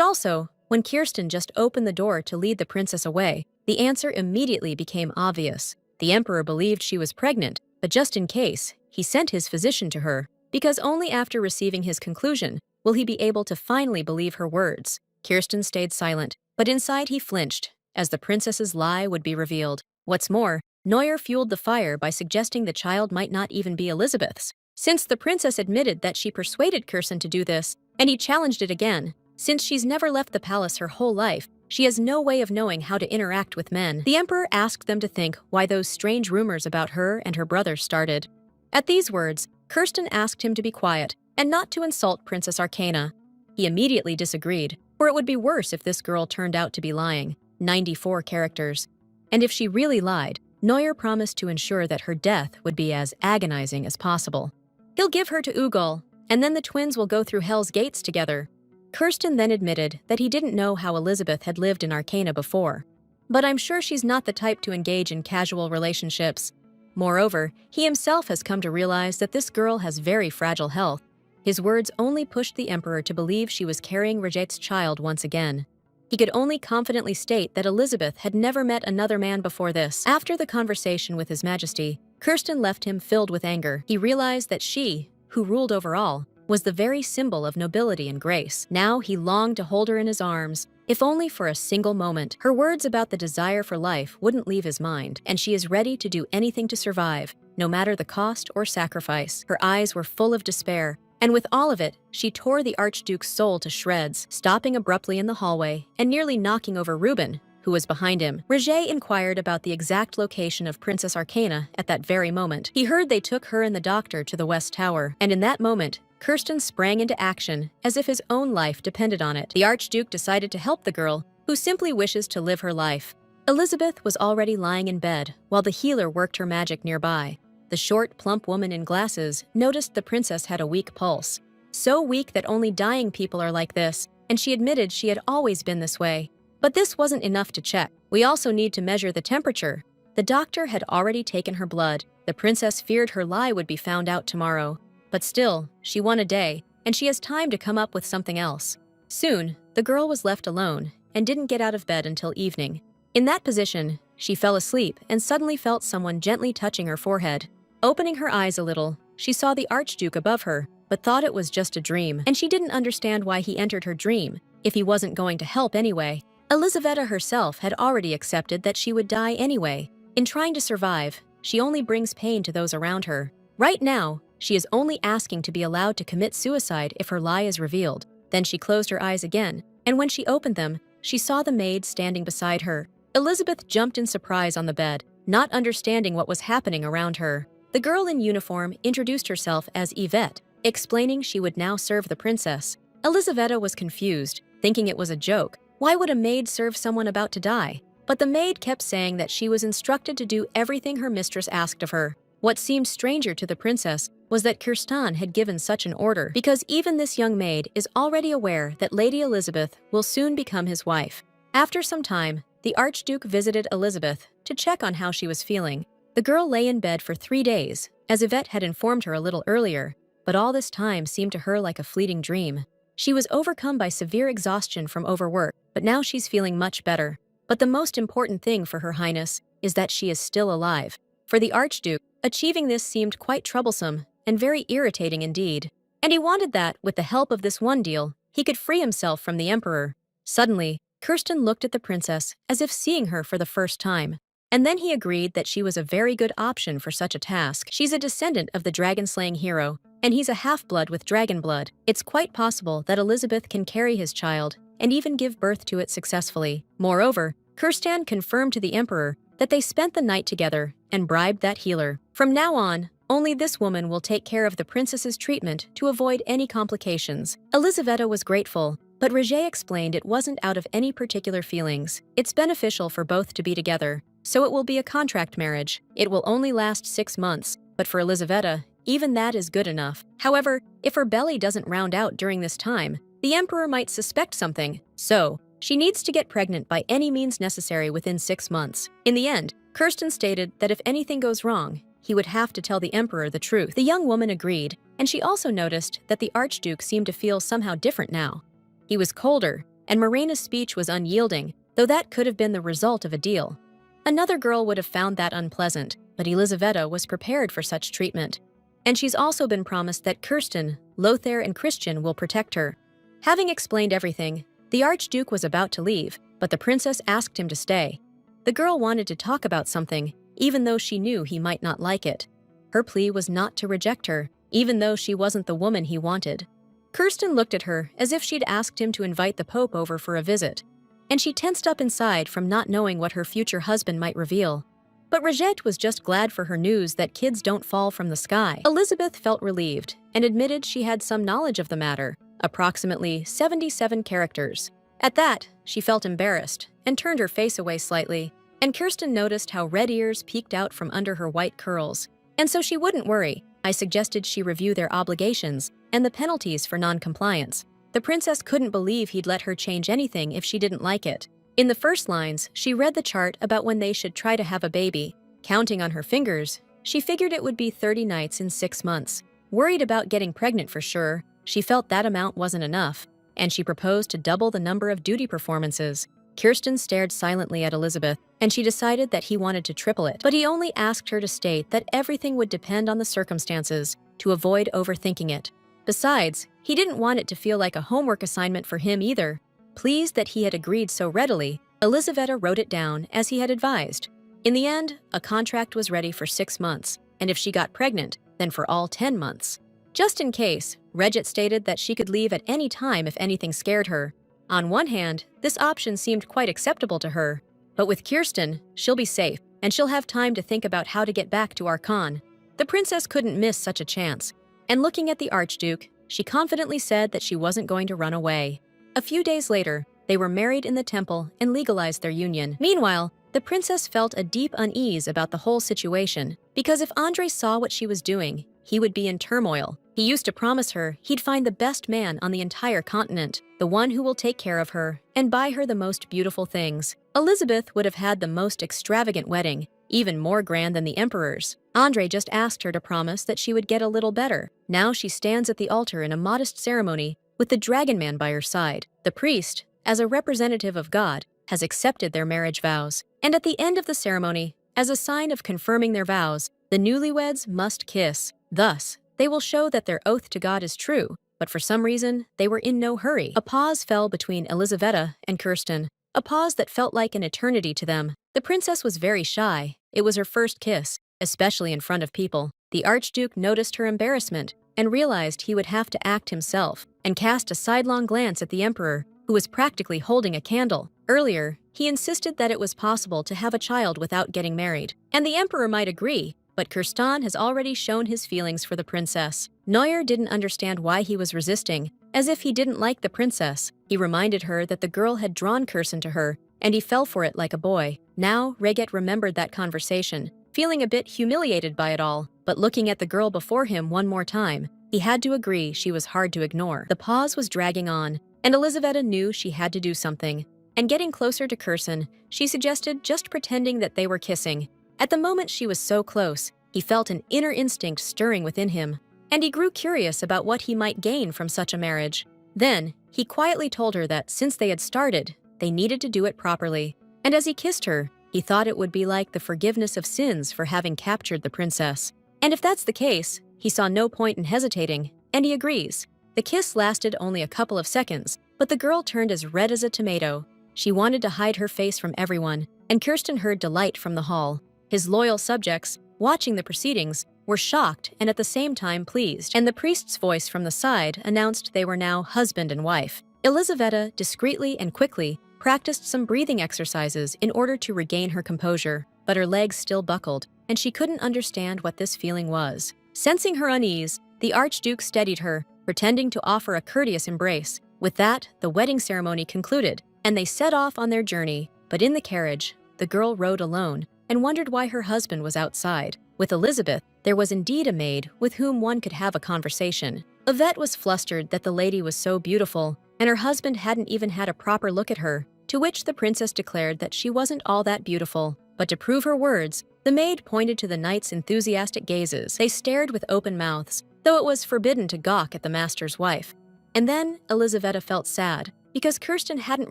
also, when Kirsten just opened the door to lead the princess away, the answer immediately became obvious. The Emperor believed she was pregnant, but just in case, he sent his physician to her, because only after receiving his conclusion will he be able to finally believe her words. Kirsten stayed silent, but inside he flinched, as the princess's lie would be revealed. What's more, Neuer fueled the fire by suggesting the child might not even be Elizabeth's. Since the princess admitted that she persuaded Kirsten to do this, and he challenged it again, since she's never left the palace her whole life, she has no way of knowing how to interact with men. The Emperor asked them to think why those strange rumors about her and her brother started. At these words, Kirsten asked him to be quiet and not to insult Princess Arcana. He immediately disagreed, for it would be worse if this girl turned out to be lying. 94 characters. And if she really lied, Neuer promised to ensure that her death would be as agonizing as possible. He'll give her to Ugol, and then the twins will go through Hell's Gates together. Kirsten then admitted that he didn't know how Elizabeth had lived in Arcana before. But I'm sure she's not the type to engage in casual relationships. Moreover, he himself has come to realize that this girl has very fragile health. His words only pushed the Emperor to believe she was carrying Rejet's child once again. He could only confidently state that Elizabeth had never met another man before this. After the conversation with His Majesty, Kirsten left him filled with anger. He realized that she, who ruled over all, was the very symbol of nobility and grace. Now he longed to hold her in his arms, if only for a single moment. Her words about the desire for life wouldn't leave his mind, and she is ready to do anything to survive, no matter the cost or sacrifice. Her eyes were full of despair, and with all of it, she tore the Archduke's soul to shreds, stopping abruptly in the hallway and nearly knocking over Reuben, who was behind him. Rejet inquired about the exact location of Princess Arcana at that very moment. He heard they took her and the doctor to the West Tower, and in that moment, Kirsten sprang into action as if his own life depended on it. The Archduke decided to help the girl, who simply wishes to live her life. Elizabeth was already lying in bed while the healer worked her magic nearby. The short, plump woman in glasses noticed the princess had a weak pulse. So weak that only dying people are like this, and she admitted she had always been this way. But this wasn't enough to check. We also need to measure the temperature. The doctor had already taken her blood. The princess feared her lie would be found out tomorrow. But still, she won a day, and she has time to come up with something else. Soon, the girl was left alone and didn't get out of bed until evening. In that position, she fell asleep and suddenly felt someone gently touching her forehead. Opening her eyes a little, she saw the Archduke above her, but thought it was just a dream, and she didn't understand why he entered her dream, if he wasn't going to help anyway. Elizaveta herself had already accepted that she would die anyway. In trying to survive, she only brings pain to those around her. Right now, she is only asking to be allowed to commit suicide if her lie is revealed. Then she closed her eyes again, and when she opened them, she saw the maid standing beside her. Elizabeth jumped in surprise on the bed, not understanding what was happening around her. The girl in uniform introduced herself as Yvette, explaining she would now serve the princess. Elizaveta was confused, thinking it was a joke. Why would a maid serve someone about to die? But the maid kept saying that she was instructed to do everything her mistress asked of her. What seemed stranger to the princess was that Kirsten had given such an order, because even this young maid is already aware that Lady Elizabeth will soon become his wife. After some time, the Archduke visited Elizabeth to check on how she was feeling. The girl lay in bed for 3 days, as Yvette had informed her a little earlier, but all this time seemed to her like a fleeting dream. She was overcome by severe exhaustion from overwork, but now she's feeling much better. But the most important thing for Her Highness is that she is still alive. For the Archduke, achieving this seemed quite troublesome and very irritating indeed. And he wanted that, with the help of this one deal, he could free himself from the Emperor. Suddenly, Kirsten looked at the princess as if seeing her for the first time. And then he agreed that she was a very good option for such a task. She's a descendant of the dragon-slaying hero, and he's a half-blood with dragon blood. It's quite possible that Elizabeth can carry his child and even give birth to it successfully. Moreover, Kirsten confirmed to the Emperor that they spent the night together and bribed that healer. From now on, only this woman will take care of the princess's treatment to avoid any complications. Elizaveta was grateful, but Roger explained it wasn't out of any particular feelings. It's beneficial for both to be together, so it will be a contract marriage. It will only last 6 months, but for Elizaveta, even that is good enough. However, if her belly doesn't round out during this time, the Emperor might suspect something, so she needs to get pregnant by any means necessary within 6 months. In the end, Kirsten stated that if anything goes wrong, he would have to tell the Emperor the truth. The young woman agreed, and she also noticed that the Archduke seemed to feel somehow different now. He was colder, and Morena's speech was unyielding, though that could have been the result of a deal. Another girl would have found that unpleasant, but Elizaveta was prepared for such treatment. And she's also been promised that Kirsten, Lothair, and Christian will protect her. Having explained everything, the Archduke was about to leave, but the princess asked him to stay. The girl wanted to talk about something, even though she knew he might not like it. Her plea was not to reject her, even though she wasn't the woman he wanted. Kirsten looked at her as if she'd asked him to invite the Pope over for a visit, and she tensed up inside from not knowing what her future husband might reveal. But Rajette was just glad for her news that kids don't fall from the sky. Elizabeth felt relieved and admitted she had some knowledge of the matter, approximately 77 characters. At that, she felt embarrassed and turned her face away slightly, and Kirsten noticed how red ears peeked out from under her white curls. And so she wouldn't worry, I suggested she review their obligations and the penalties for non-compliance. The princess couldn't believe he'd let her change anything if she didn't like it. In the first lines, she read the chart about when they should try to have a baby. Counting on her fingers, she figured it would be 30 nights in 6 months. Worried about getting pregnant for sure, she felt that amount wasn't enough, and she proposed to double the number of duty performances. Kirsten stared silently at Elizabeth, and she decided that he wanted to triple it. But he only asked her to state that everything would depend on the circumstances, to avoid overthinking it. Besides, he didn't want it to feel like a homework assignment for him either. Pleased that he had agreed so readily, Elizaveta wrote it down as he had advised. In the end, a contract was ready for 6 months, and if she got pregnant, then for all 10 months. Just in case, Regit stated that she could leave at any time if anything scared her. On one hand, this option seemed quite acceptable to her, but with Kirsten, she'll be safe, and she'll have time to think about how to get back to Archon. The princess couldn't miss such a chance, and looking at the Archduke, she confidently said that she wasn't going to run away. A few days later, they were married in the temple and legalized their union. Meanwhile, the princess felt a deep unease about the whole situation, because if Andre saw what she was doing, he would be in turmoil. He used to promise her he'd find the best man on the entire continent, the one who will take care of her and buy her the most beautiful things. Elizabeth would have had the most extravagant wedding, even more grand than the emperor's. Andre just asked her to promise that she would get a little better. Now she stands at the altar in a modest ceremony with the dragon man by her side. The priest, as a representative of God, has accepted their marriage vows. And at the end of the ceremony, as a sign of confirming their vows, The newlyweds must kiss. Thus, they will show that their oath to God is true, but for some reason, they were in no hurry. A pause fell between Elisaveta and Kirsten, a pause that felt like an eternity to them. The princess was very shy. It was her first kiss, especially in front of people. The Archduke noticed her embarrassment and realized he would have to act himself, and cast a sidelong glance at the Emperor, who was practically holding a candle. Earlier, he insisted that it was possible to have a child without getting married, and the Emperor might agree, but Kirsten has already shown his feelings for the princess. Neuer didn't understand why he was resisting, as if he didn't like the princess. He reminded her that the girl had drawn Kirsten to her, and he fell for it like a boy. Now, Reget remembered that conversation, feeling a bit humiliated by it all, but looking at the girl before him one more time, he had to agree she was hard to ignore. The pause was dragging on, and Elisaveta knew she had to do something. And getting closer to Kirsten, she suggested just pretending that they were kissing. At the moment she was so close, he felt an inner instinct stirring within him, and he grew curious about what he might gain from such a marriage. Then, he quietly told her that since they had started, they needed to do it properly. And as he kissed her, he thought it would be like the forgiveness of sins for having captured the princess. And if that's the case, he saw no point in hesitating, and he agrees. The kiss lasted only a couple of seconds, but the girl turned as red as a tomato. She wanted to hide her face from everyone, and Kirsten heard delight from the hall. His loyal subjects, watching the proceedings, were shocked and at the same time pleased, and the priest's voice from the side announced they were now husband and wife. Elisaveta, discreetly and quickly, practiced some breathing exercises in order to regain her composure, but her legs still buckled, and she couldn't understand what this feeling was. Sensing her unease, the Archduke steadied her, pretending to offer a courteous embrace. With that, the wedding ceremony concluded, and they set off on their journey. But in the carriage, the girl rode alone and wondered why her husband was outside. With Elizabeth, there was indeed a maid with whom one could have a conversation. Yvette was flustered that the lady was so beautiful, and her husband hadn't even had a proper look at her, to which the princess declared that she wasn't all that beautiful. But to prove her words, the maid pointed to the knight's enthusiastic gazes. They stared with open mouths, though it was forbidden to gawk at the master's wife. And then Elisaveta felt sad, because Kirsten hadn't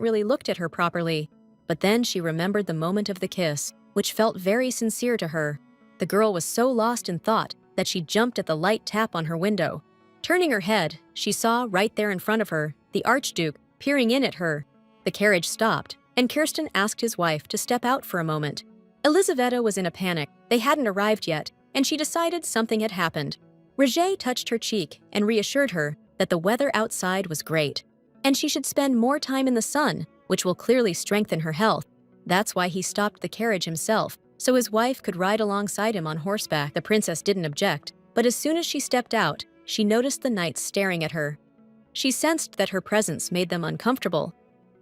really looked at her properly. But then she remembered the moment of the kiss, which felt very sincere to her. The girl was so lost in thought that she jumped at the light tap on her window. Turning her head, she saw right there in front of her the Archduke peering in at her. The carriage stopped, and Kirsten asked his wife to step out for a moment. Elisaveta was in a panic. They hadn't arrived yet, and she decided something had happened. Roger touched her cheek and reassured her that the weather outside was great, and she should spend more time in the sun, which will clearly strengthen her health. That's why he stopped the carriage himself, so his wife could ride alongside him on horseback. The princess didn't object, but as soon as she stepped out, she noticed the knights staring at her. She sensed that her presence made them uncomfortable.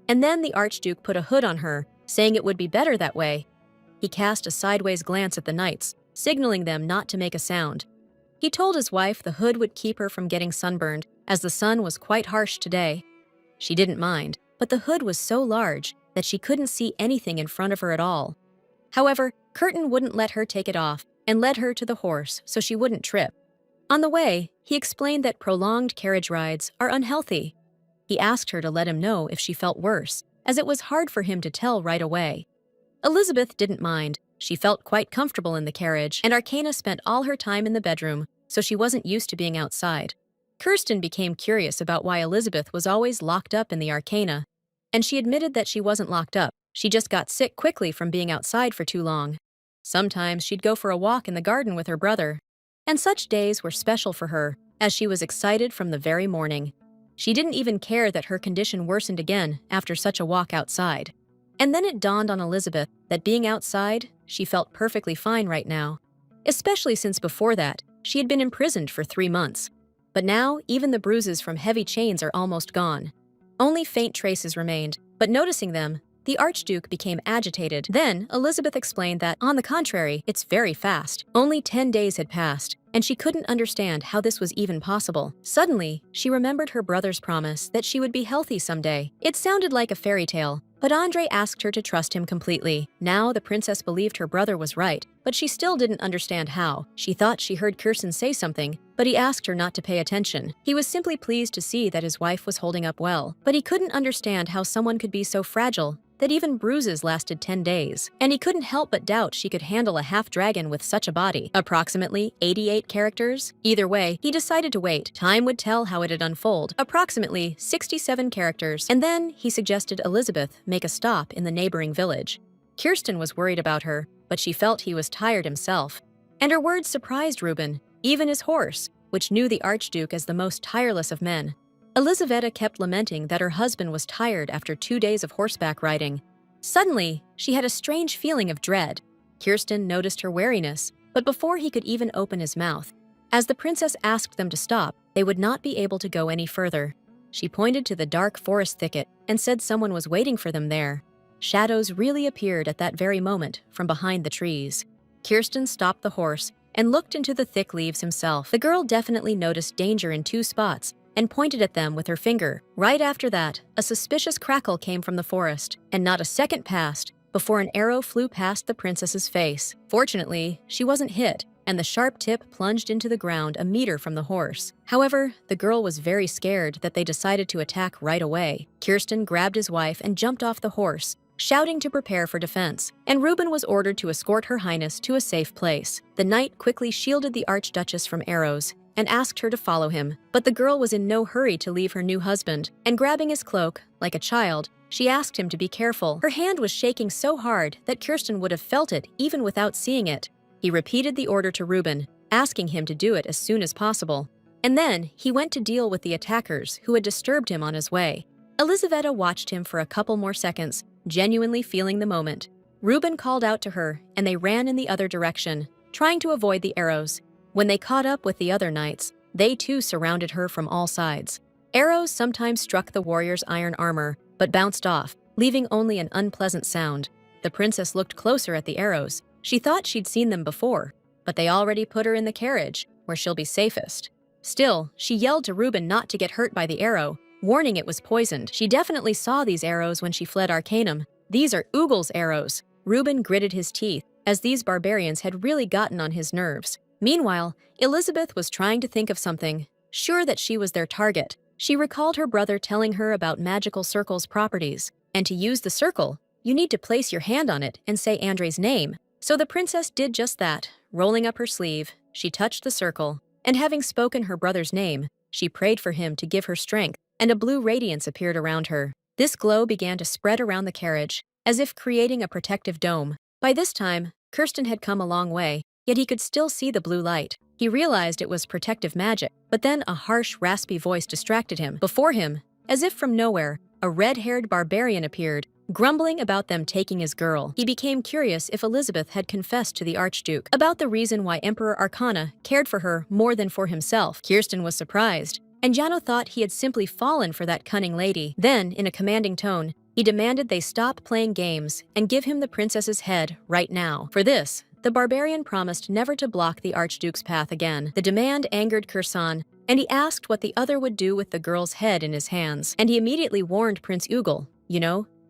And then the Archduke put a hood on her, saying it would be better that way. He cast a sideways glance at the knights, signaling them not to make a sound. He told his wife the hood would keep her from getting sunburned, as the sun was quite harsh today. She didn't mind, but the hood was so large that she couldn't see anything in front of her at all. However, Curtin wouldn't let her take it off and led her to the horse so she wouldn't trip. On the way, he explained that prolonged carriage rides are unhealthy. He asked her to let him know if she felt worse, as it was hard for him to tell right away. Elizabeth didn't mind. She felt quite comfortable in the carriage, and Arcana spent all her time in the bedroom, so she wasn't used to being outside. Kirsten became curious about why Elizabeth was always locked up in the Arcana, and she admitted that she wasn't locked up. She just got sick quickly from being outside for too long. Sometimes she'd go for a walk in the garden with her brother, and such days were special for her, as she was excited from the very morning. She didn't even care that her condition worsened again after such a walk outside. And then it dawned on Elizabeth that being outside, she felt perfectly fine right now, especially since before that, she had been imprisoned for 3 months. But now, even the bruises from heavy chains are almost gone. Only faint traces remained, but noticing them, the Archduke became agitated. Then, Elizabeth explained that, on the contrary, it's very fast. Only 10 days had passed, and she couldn't understand how this was even possible. Suddenly, she remembered her brother's promise that she would be healthy someday. It sounded like a fairy tale, but Andre asked her to trust him completely. Now the princess believed her brother was right, but she still didn't understand how. She thought she heard Kirsten say something, but he asked her not to pay attention. He was simply pleased to see that his wife was holding up well, but he couldn't understand how someone could be so fragile that even bruises lasted 10 days, and he couldn't help but doubt she could handle a half-dragon with such a body. Approximately 88 characters? Either way, he decided to wait. Time would tell how it'd unfold. Approximately 67 characters, and then he suggested Elizabeth make a stop in the neighboring village. Kirsten was worried about her, but she felt he was tired himself. And her words surprised Reuben, even his horse, which knew the Archduke as the most tireless of men. Elizaveta kept lamenting that her husband was tired after 2 days of horseback riding. Suddenly, she had a strange feeling of dread. Kirsten noticed her wariness, but before he could even open his mouth, as the princess asked them to stop, they would not be able to go any further. She pointed to the dark forest thicket and said someone was waiting for them there. Shadows really appeared at that very moment from behind the trees. Kirsten stopped the horse and looked into the thick leaves himself. The girl definitely noticed danger in 2 spots and pointed at them with her finger. Right after that, a suspicious crackle came from the forest, and not a second passed before an arrow flew past the princess's face. Fortunately, she wasn't hit, and the sharp tip plunged into the ground a meter from the horse. However, the girl was very scared that they decided to attack right away. Kirsten grabbed his wife and jumped off the horse, shouting to prepare for defense, and Reuben was ordered to escort Her Highness to a safe place. The knight quickly shielded the Archduchess from arrows and asked her to follow him, but the girl was in no hurry to leave her new husband, and grabbing his cloak, like a child, she asked him to be careful. Her hand was shaking so hard that Kirsten would have felt it even without seeing it. He repeated the order to Reuben, asking him to do it as soon as possible. And then he went to deal with the attackers who had disturbed him on his way. Elizaveta watched him for a couple more seconds, genuinely feeling the moment. Reuben called out to her, and they ran in the other direction, trying to avoid the arrows. When they caught up with the other knights, they too surrounded her from all sides. Arrows sometimes struck the warrior's iron armor, but bounced off, leaving only an unpleasant sound. The princess looked closer at the arrows. She thought she'd seen them before, but they already put her in the carriage, where she'll be safest. Still, she yelled to Reuben not to get hurt by the arrow, warning it was poisoned. She definitely saw these arrows when she fled Arcanum. These are Ugel's arrows. Reuben gritted his teeth, as these barbarians had really gotten on his nerves. Meanwhile, Elizabeth was trying to think of something, sure that she was their target. She recalled her brother telling her about magical circles' properties, and to use the circle, you need to place your hand on it and say Andre's name. So the princess did just that. Rolling up her sleeve, she touched the circle, and having spoken her brother's name, she prayed for him to give her strength, and a blue radiance appeared around her. This glow began to spread around the carriage, as if creating a protective dome. By this time, Kirsten had come a long way, yet he could still see the blue light. He realized it was protective magic, but then a harsh, raspy voice distracted him. Before him, as if from nowhere, a red-haired barbarian appeared, grumbling about them taking his girl. He became curious if Elizabeth had confessed to the Archduke about the reason why Emperor Arcana cared for her more than for himself. Kirsten was surprised, and Jano thought he had simply fallen for that cunning lady. Then, in a commanding tone, he demanded they stop playing games and give him the princess's head right now. For this, the barbarian promised never to block the Archduke's path again. The demand angered Kirsan, and he asked what the other would do with the girl's head in his hands. And he immediately warned Prince Ugel,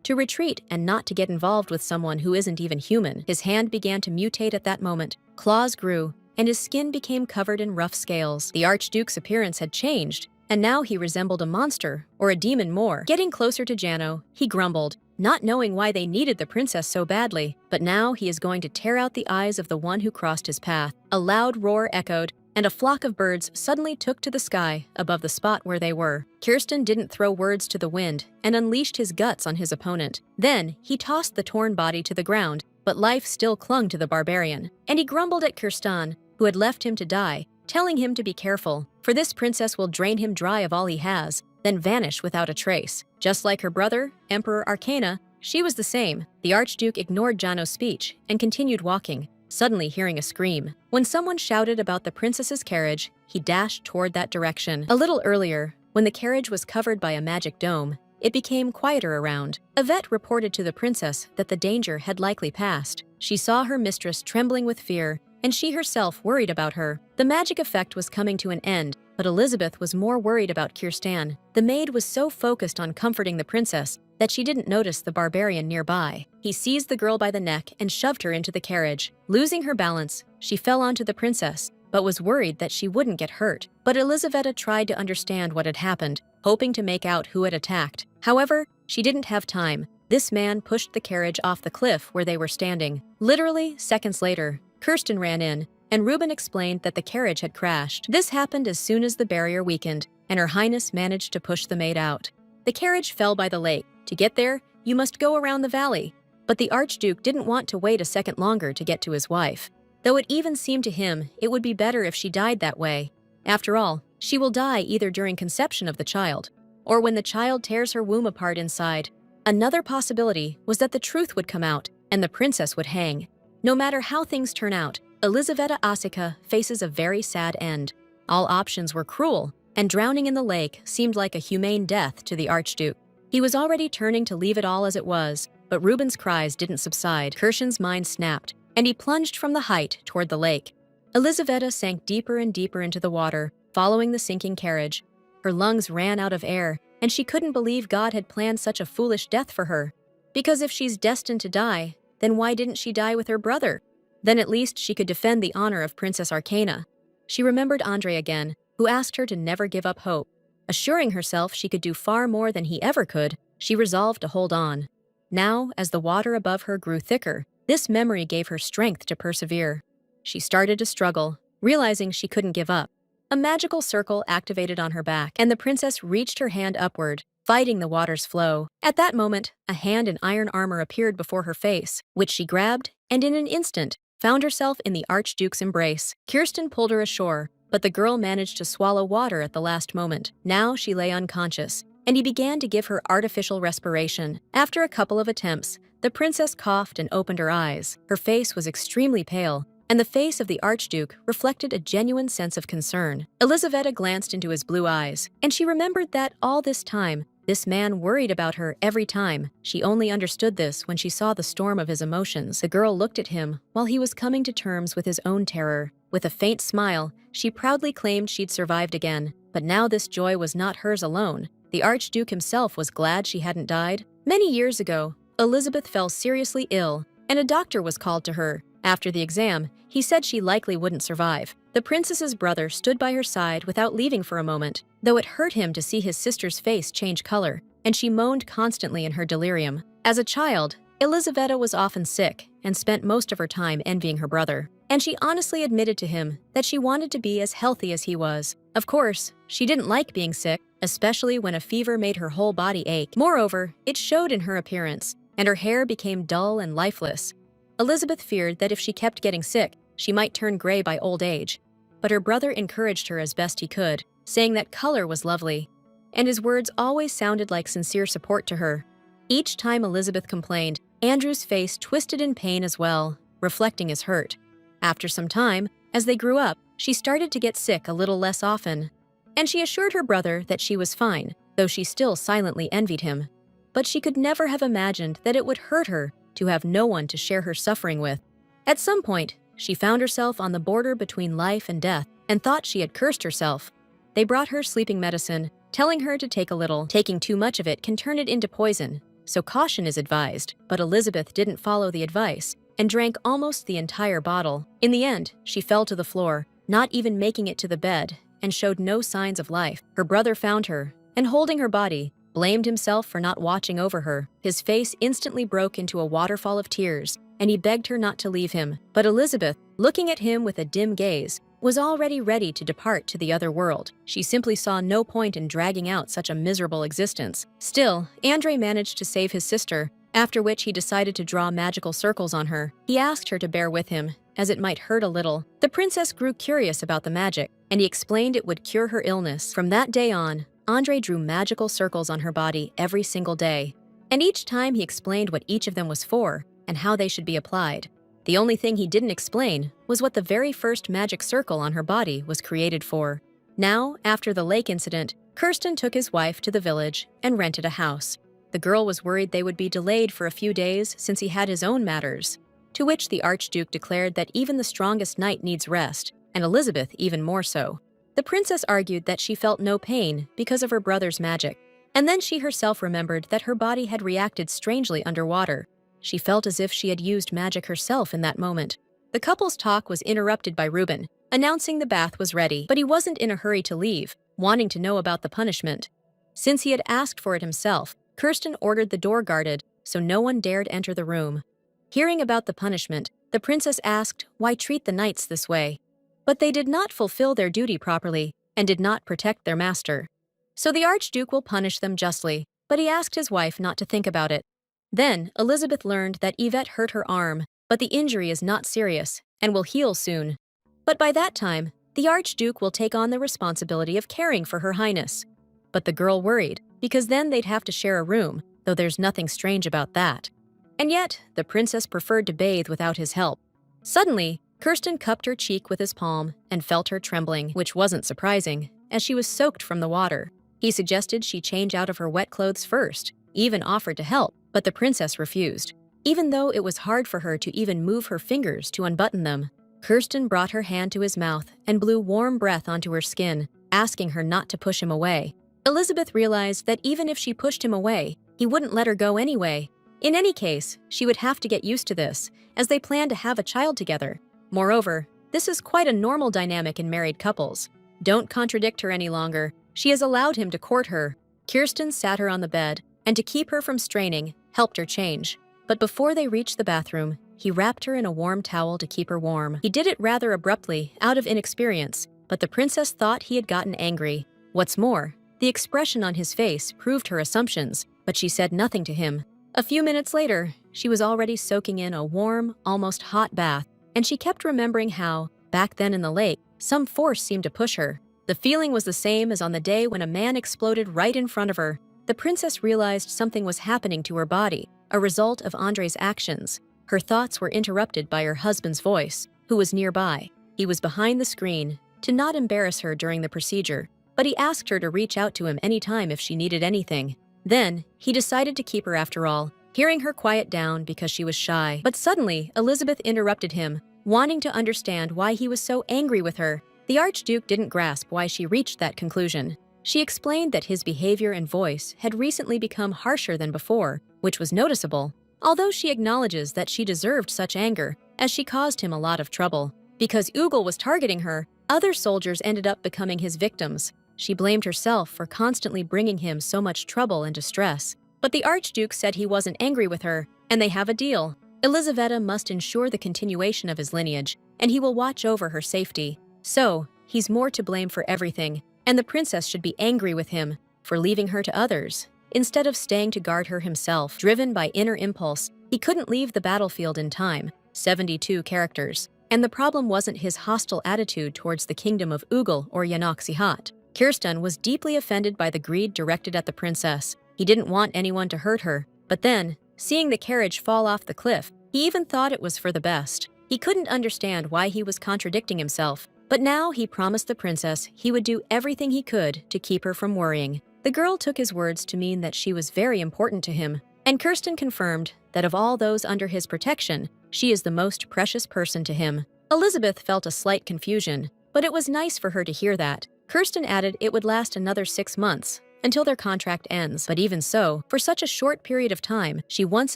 to retreat and not to get involved with someone who isn't even human. His hand began to mutate at that moment. Claws grew, and his skin became covered in rough scales. The Archduke's appearance had changed, and now he resembled a monster, or a demon more. Getting closer to Jano, he grumbled, not knowing why they needed the princess so badly. But now he is going to tear out the eyes of the one who crossed his path. A loud roar echoed, and a flock of birds suddenly took to the sky above the spot where they were. Kirsten didn't throw words to the wind and unleashed his guts on his opponent. Then, he tossed the torn body to the ground, but life still clung to the barbarian. And he grumbled at Kirsten, who had left him to die, telling him to be careful, for this princess will drain him dry of all he has, then vanish without a trace. Just like her brother, Emperor Arcana, she was the same. The Archduke ignored Jano's speech and continued walking, suddenly hearing a scream. When someone shouted about the princess's carriage, he dashed toward that direction. A little earlier, when the carriage was covered by a magic dome, it became quieter around. Yvette reported to the princess that the danger had likely passed. She saw her mistress trembling with fear, and she herself worried about her. The magic effect was coming to an end, but Elizabeth was more worried about Kirsten. The maid was so focused on comforting the princess that she didn't notice the barbarian nearby. He seized the girl by the neck and shoved her into the carriage. Losing her balance, she fell onto the princess, but was worried that she wouldn't get hurt. But Elizaveta tried to understand what had happened, hoping to make out who had attacked. However, she didn't have time. This man pushed the carriage off the cliff where they were standing. Literally, seconds later, Kirsten ran in, and Reuben explained that the carriage had crashed. This happened as soon as the barrier weakened, and Her Highness managed to push the maid out. The carriage fell by the lake. To get there, you must go around the valley. But the Archduke didn't want to wait a second longer to get to his wife. Though it even seemed to him it would be better if she died that way. After all, she will die either during conception of the child, or when the child tears her womb apart inside. Another possibility was that the truth would come out, and the princess would hang. No matter how things turn out, Elizaveta Osica faces a very sad end. All options were cruel, and drowning in the lake seemed like a humane death to the Archduke. He was already turning to leave it all as it was, but Reuben's cries didn't subside. Kirsten's mind snapped, and he plunged from the height toward the lake. Elizaveta sank deeper and deeper into the water, following the sinking carriage. Her lungs ran out of air, and she couldn't believe God had planned such a foolish death for her. Because if she's destined to die, then why didn't she die with her brother? Then at least she could defend the honor of Princess Arcana. She remembered Andre again, who asked her to never give up hope. Assuring herself she could do far more than he ever could, she resolved to hold on. Now, as the water above her grew thicker, this memory gave her strength to persevere. She started to struggle, realizing she couldn't give up. A magical circle activated on her back, and the princess reached her hand upward, fighting the water's flow. At that moment, a hand in iron armor appeared before her face, which she grabbed, and in an instant, found herself in the Archduke's embrace. Kirsten pulled her ashore, but the girl managed to swallow water at the last moment. Now she lay unconscious, and he began to give her artificial respiration. After a couple of attempts, the princess coughed and opened her eyes. Her face was extremely pale, and the face of the Archduke reflected a genuine sense of concern. Elizaveta glanced into his blue eyes, and she remembered that all this time, this man worried about her every time. She only understood this when she saw the storm of his emotions. The girl looked at him while he was coming to terms with his own terror. With a faint smile, she proudly claimed she'd survived again. But now this joy was not hers alone. The Archduke himself was glad she hadn't died. Many years ago, Elizabeth fell seriously ill, and a doctor was called to her. After the exam, he said she likely wouldn't survive. The princess's brother stood by her side without leaving for a moment, though it hurt him to see his sister's face change color, and she moaned constantly in her delirium. As a child, Elizaveta was often sick and spent most of her time envying her brother, and she honestly admitted to him that she wanted to be as healthy as he was. Of course, she didn't like being sick, especially when a fever made her whole body ache. Moreover, it showed in her appearance, and her hair became dull and lifeless. Elizabeth feared that if she kept getting sick, she might turn gray by old age. But her brother encouraged her as best he could, saying that color was lovely, and his words always sounded like sincere support to her. Each time Elizabeth complained, Andrew's face twisted in pain as well, reflecting his hurt. After some time, as they grew up, she started to get sick a little less often, and she assured her brother that she was fine, though she still silently envied him. But she could never have imagined that it would hurt her to have no one to share her suffering with. At some point, she found herself on the border between life and death and thought she had cursed herself. They brought her sleeping medicine, telling her to take a little. Taking too much of it can turn it into poison, so caution is advised. But Elizabeth didn't follow the advice and drank almost the entire bottle. In the end, she fell to the floor, not even making it to the bed, and showed no signs of life. Her brother found her, and holding her body, blamed himself for not watching over her. His face instantly broke into a waterfall of tears, and he begged her not to leave him. But Elizabeth, looking at him with a dim gaze, was already ready to depart to the other world. She simply saw no point in dragging out such a miserable existence. Still, Andre managed to save his sister, after which he decided to draw magical circles on her. He asked her to bear with him, as it might hurt a little. The princess grew curious about the magic, and he explained it would cure her illness. From that day on, Andre drew magical circles on her body every single day, and each time he explained what each of them was for and how they should be applied. The only thing he didn't explain was what the very first magic circle on her body was created for. Now, after the lake incident, Kirsten took his wife to the village and rented a house. The girl was worried they would be delayed for a few days since he had his own matters, to which the Archduke declared that even the strongest knight needs rest, and Elizabeth even more so. The princess argued that she felt no pain because of her brother's magic, and then she herself remembered that her body had reacted strangely underwater. She felt as if she had used magic herself in that moment. The couple's talk was interrupted by Reuben, announcing the bath was ready, but he wasn't in a hurry to leave, wanting to know about the punishment. Since he had asked for it himself, Kirsten ordered the door guarded so no one dared enter the room. Hearing about the punishment, the princess asked why treat the knights this way. But they did not fulfill their duty properly and did not protect their master. So the Archduke will punish them justly, but he asked his wife not to think about it. Then, Elizabeth learned that Yvette hurt her arm, but the injury is not serious and will heal soon. But by that time, the Archduke will take on the responsibility of caring for Her Highness. But the girl worried, because then they'd have to share a room, though there's nothing strange about that. And yet, the princess preferred to bathe without his help. Suddenly, Kirsten cupped her cheek with his palm and felt her trembling, which wasn't surprising, as she was soaked from the water. He suggested she change out of her wet clothes first, even offered to help, but the princess refused. Even though it was hard for her to even move her fingers to unbutton them, Kirsten brought her hand to his mouth and blew warm breath onto her skin, asking her not to push him away. Elizabeth realized that even if she pushed him away, he wouldn't let her go anyway. In any case, she would have to get used to this, as they planned to have a child together. Moreover, this is quite a normal dynamic in married couples. Don't contradict her any longer. She has allowed him to court her. Kirsten sat her on the bed, and to keep her from straining, helped her change. But before they reached the bathroom, he wrapped her in a warm towel to keep her warm. He did it rather abruptly, out of inexperience, but the princess thought he had gotten angry. What's more, the expression on his face proved her assumptions, but she said nothing to him. A few minutes later, she was already soaking in a warm, almost hot bath, and she kept remembering how, back then in the lake, some force seemed to push her. The feeling was the same as on the day when a man exploded right in front of her. The princess realized something was happening to her body, a result of Andre's actions. Her thoughts were interrupted by her husband's voice, who was nearby. He was behind the screen, to not embarrass her during the procedure, but he asked her to reach out to him anytime if she needed anything. Then, he decided to keep her after all, hearing her quiet down because she was shy. But suddenly, Elizabeth interrupted him, wanting to understand why he was so angry with her. The Archduke didn't grasp why she reached that conclusion. She explained that his behavior and voice had recently become harsher than before, which was noticeable, although she acknowledges that she deserved such anger, as she caused him a lot of trouble. Because Ugel was targeting her, other soldiers ended up becoming his victims. She blamed herself for constantly bringing him so much trouble and distress. But the Archduke said he wasn't angry with her, and they have a deal. Elisaveta must ensure the continuation of his lineage, and he will watch over her safety. So, he's more to blame for everything, and the princess should be angry with him for leaving her to others, instead of staying to guard her himself. Driven by inner impulse, he couldn't leave the battlefield in time, 72 characters. And the problem wasn't his hostile attitude towards the kingdom of Ugel or Yanaxihat. Kirsten was deeply offended by the greed directed at the princess. He didn't want anyone to hurt her, but then, seeing the carriage fall off the cliff, he even thought it was for the best. He couldn't understand why he was contradicting himself, but now he promised the princess he would do everything he could to keep her from worrying. The girl took his words to mean that she was very important to him, and Kirsten confirmed that of all those under his protection, she is the most precious person to him. Elizabeth felt a slight confusion, but it was nice for her to hear that. Kirsten added it would last another 6 months, until their contract ends. But even so, for such a short period of time, she once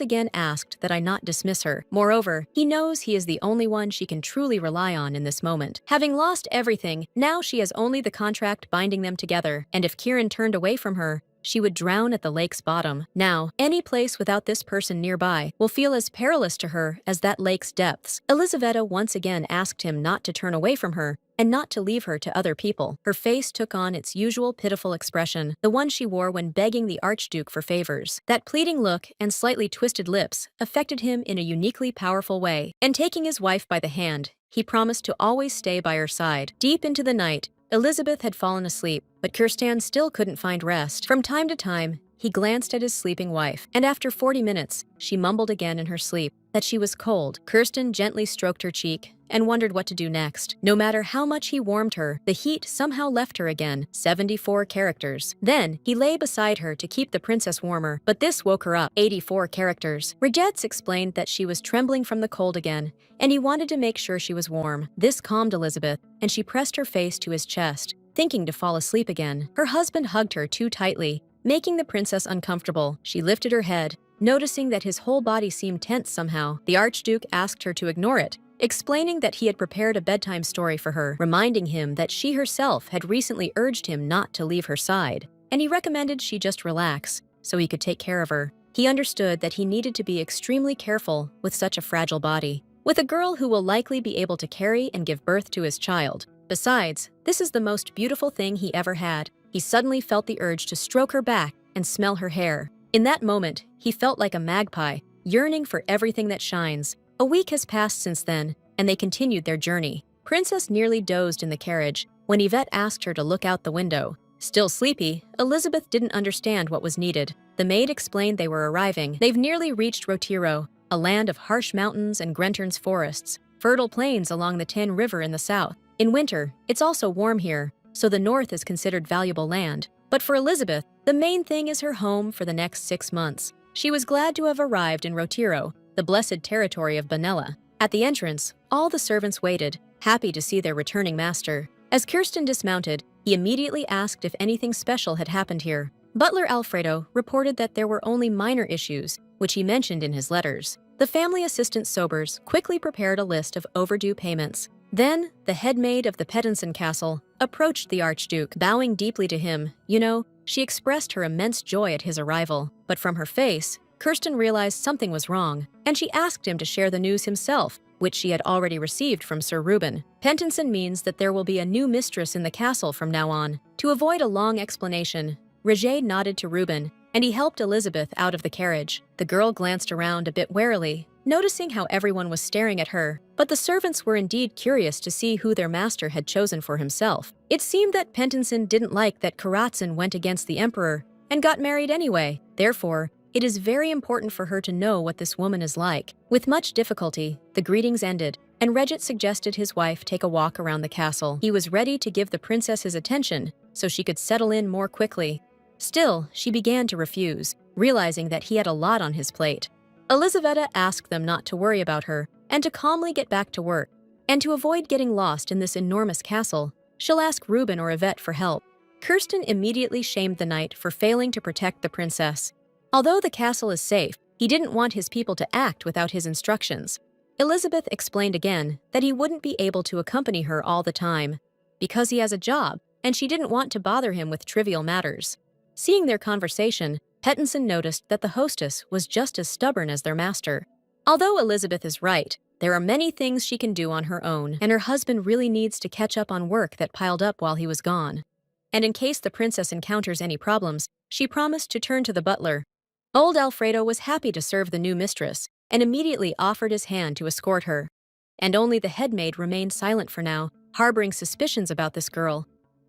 again asked that I not dismiss her. Moreover, he knows he is the only one she can truly rely on in this moment. Having lost everything, now she has only the contract binding them together, and if Kieran turned away from her, she would drown at the lake's bottom. Now, any place without this person nearby will feel as perilous to her as that lake's depths. Elisaveta once again asked him not to turn away from her, and not to leave her to other people. Her face took on its usual pitiful expression, the one she wore when begging the Archduke for favors. That pleading look and slightly twisted lips affected him in a uniquely powerful way, and taking his wife by the hand, he promised to always stay by her side. Deep into the night, Elizabeth had fallen asleep, but Kirsten still couldn't find rest. From time to time, he glanced at his sleeping wife, and after 40 minutes, she mumbled again in her sleep that she was cold. Kirsten gently stroked her cheek and wondered what to do next. No matter how much he warmed her, the heat somehow left her again. 74 characters. Then, he lay beside her to keep the princess warmer, but this woke her up. 84 characters. Regets explained that she was trembling from the cold again, and he wanted to make sure she was warm. This calmed Elizabeth, and she pressed her face to his chest, thinking to fall asleep again. Her husband hugged her too tightly, making the princess uncomfortable. She lifted her head, noticing that his whole body seemed tense somehow. The Archduke asked her to ignore it, explaining that he had prepared a bedtime story for her, reminding him that she herself had recently urged him not to leave her side, and he recommended she just relax, so he could take care of her. He understood that he needed to be extremely careful with such a fragile body, with a girl who will likely be able to carry and give birth to his child. Besides, this is the most beautiful thing he ever had. He suddenly felt the urge to stroke her back and smell her hair. In that moment, he felt like a magpie, yearning for everything that shines. A week has passed since then, and they continued their journey. Princess nearly dozed in the carriage when Yvette asked her to look out the window. Still sleepy, Elizabeth didn't understand what was needed. The maid explained they were arriving. They've nearly reached Rotiro, a land of harsh mountains and Grenterns forests, fertile plains along the Tin River in the south. In winter, it's also warm here, so the north is considered valuable land. But for Elizabeth, the main thing is her home for the next 6 months. She was glad to have arrived in Rotiro, the blessed territory of Benella. At the entrance, all the servants waited, happy to see their returning master. As Kirsten dismounted, he immediately asked if anything special had happened here. Butler Alfredo reported that there were only minor issues, which he mentioned in his letters. The family assistant Sobers quickly prepared a list of overdue payments. Then, the head maid of the Pettinson Castle approached the Archduke, bowing deeply to him. She expressed her immense joy at his arrival, but from her face, Kirsten realized something was wrong, and she asked him to share the news himself, which she had already received from Sir Reuben. Pettinson means that there will be a new mistress in the castle from now on. To avoid a long explanation, Roger nodded to Reuben, and he helped Elizabeth out of the carriage. The girl glanced around a bit warily, noticing how everyone was staring at her, but the servants were indeed curious to see who their master had chosen for himself. It seemed that Pettinson didn't like that Karatsin went against the emperor and got married anyway. Therefore, it is very important for her to know what this woman is like. With much difficulty, the greetings ended, and Regit suggested his wife take a walk around the castle. He was ready to give the princess his attention so she could settle in more quickly. Still, she began to refuse, realizing that he had a lot on his plate. Elizaveta asked them not to worry about her and to calmly get back to work. And to avoid getting lost in this enormous castle, she'll ask Reuben or Yvette for help. Kirsten immediately shamed the knight for failing to protect the princess. Although the castle is safe, he didn't want his people to act without his instructions. Elizabeth explained again that he wouldn't be able to accompany her all the time, because he has a job, and she didn't want to bother him with trivial matters. Seeing their conversation, Pettinson noticed that the hostess was just as stubborn as their master. Although Elizabeth is right, there are many things she can do on her own, and her husband really needs to catch up on work that piled up while he was gone. And in case the princess encounters any problems, she promised to turn to the butler. Old Alfredo was happy to serve the new mistress and immediately offered his hand to escort her. And only the head maid remained silent for now, harboring suspicions about this girl.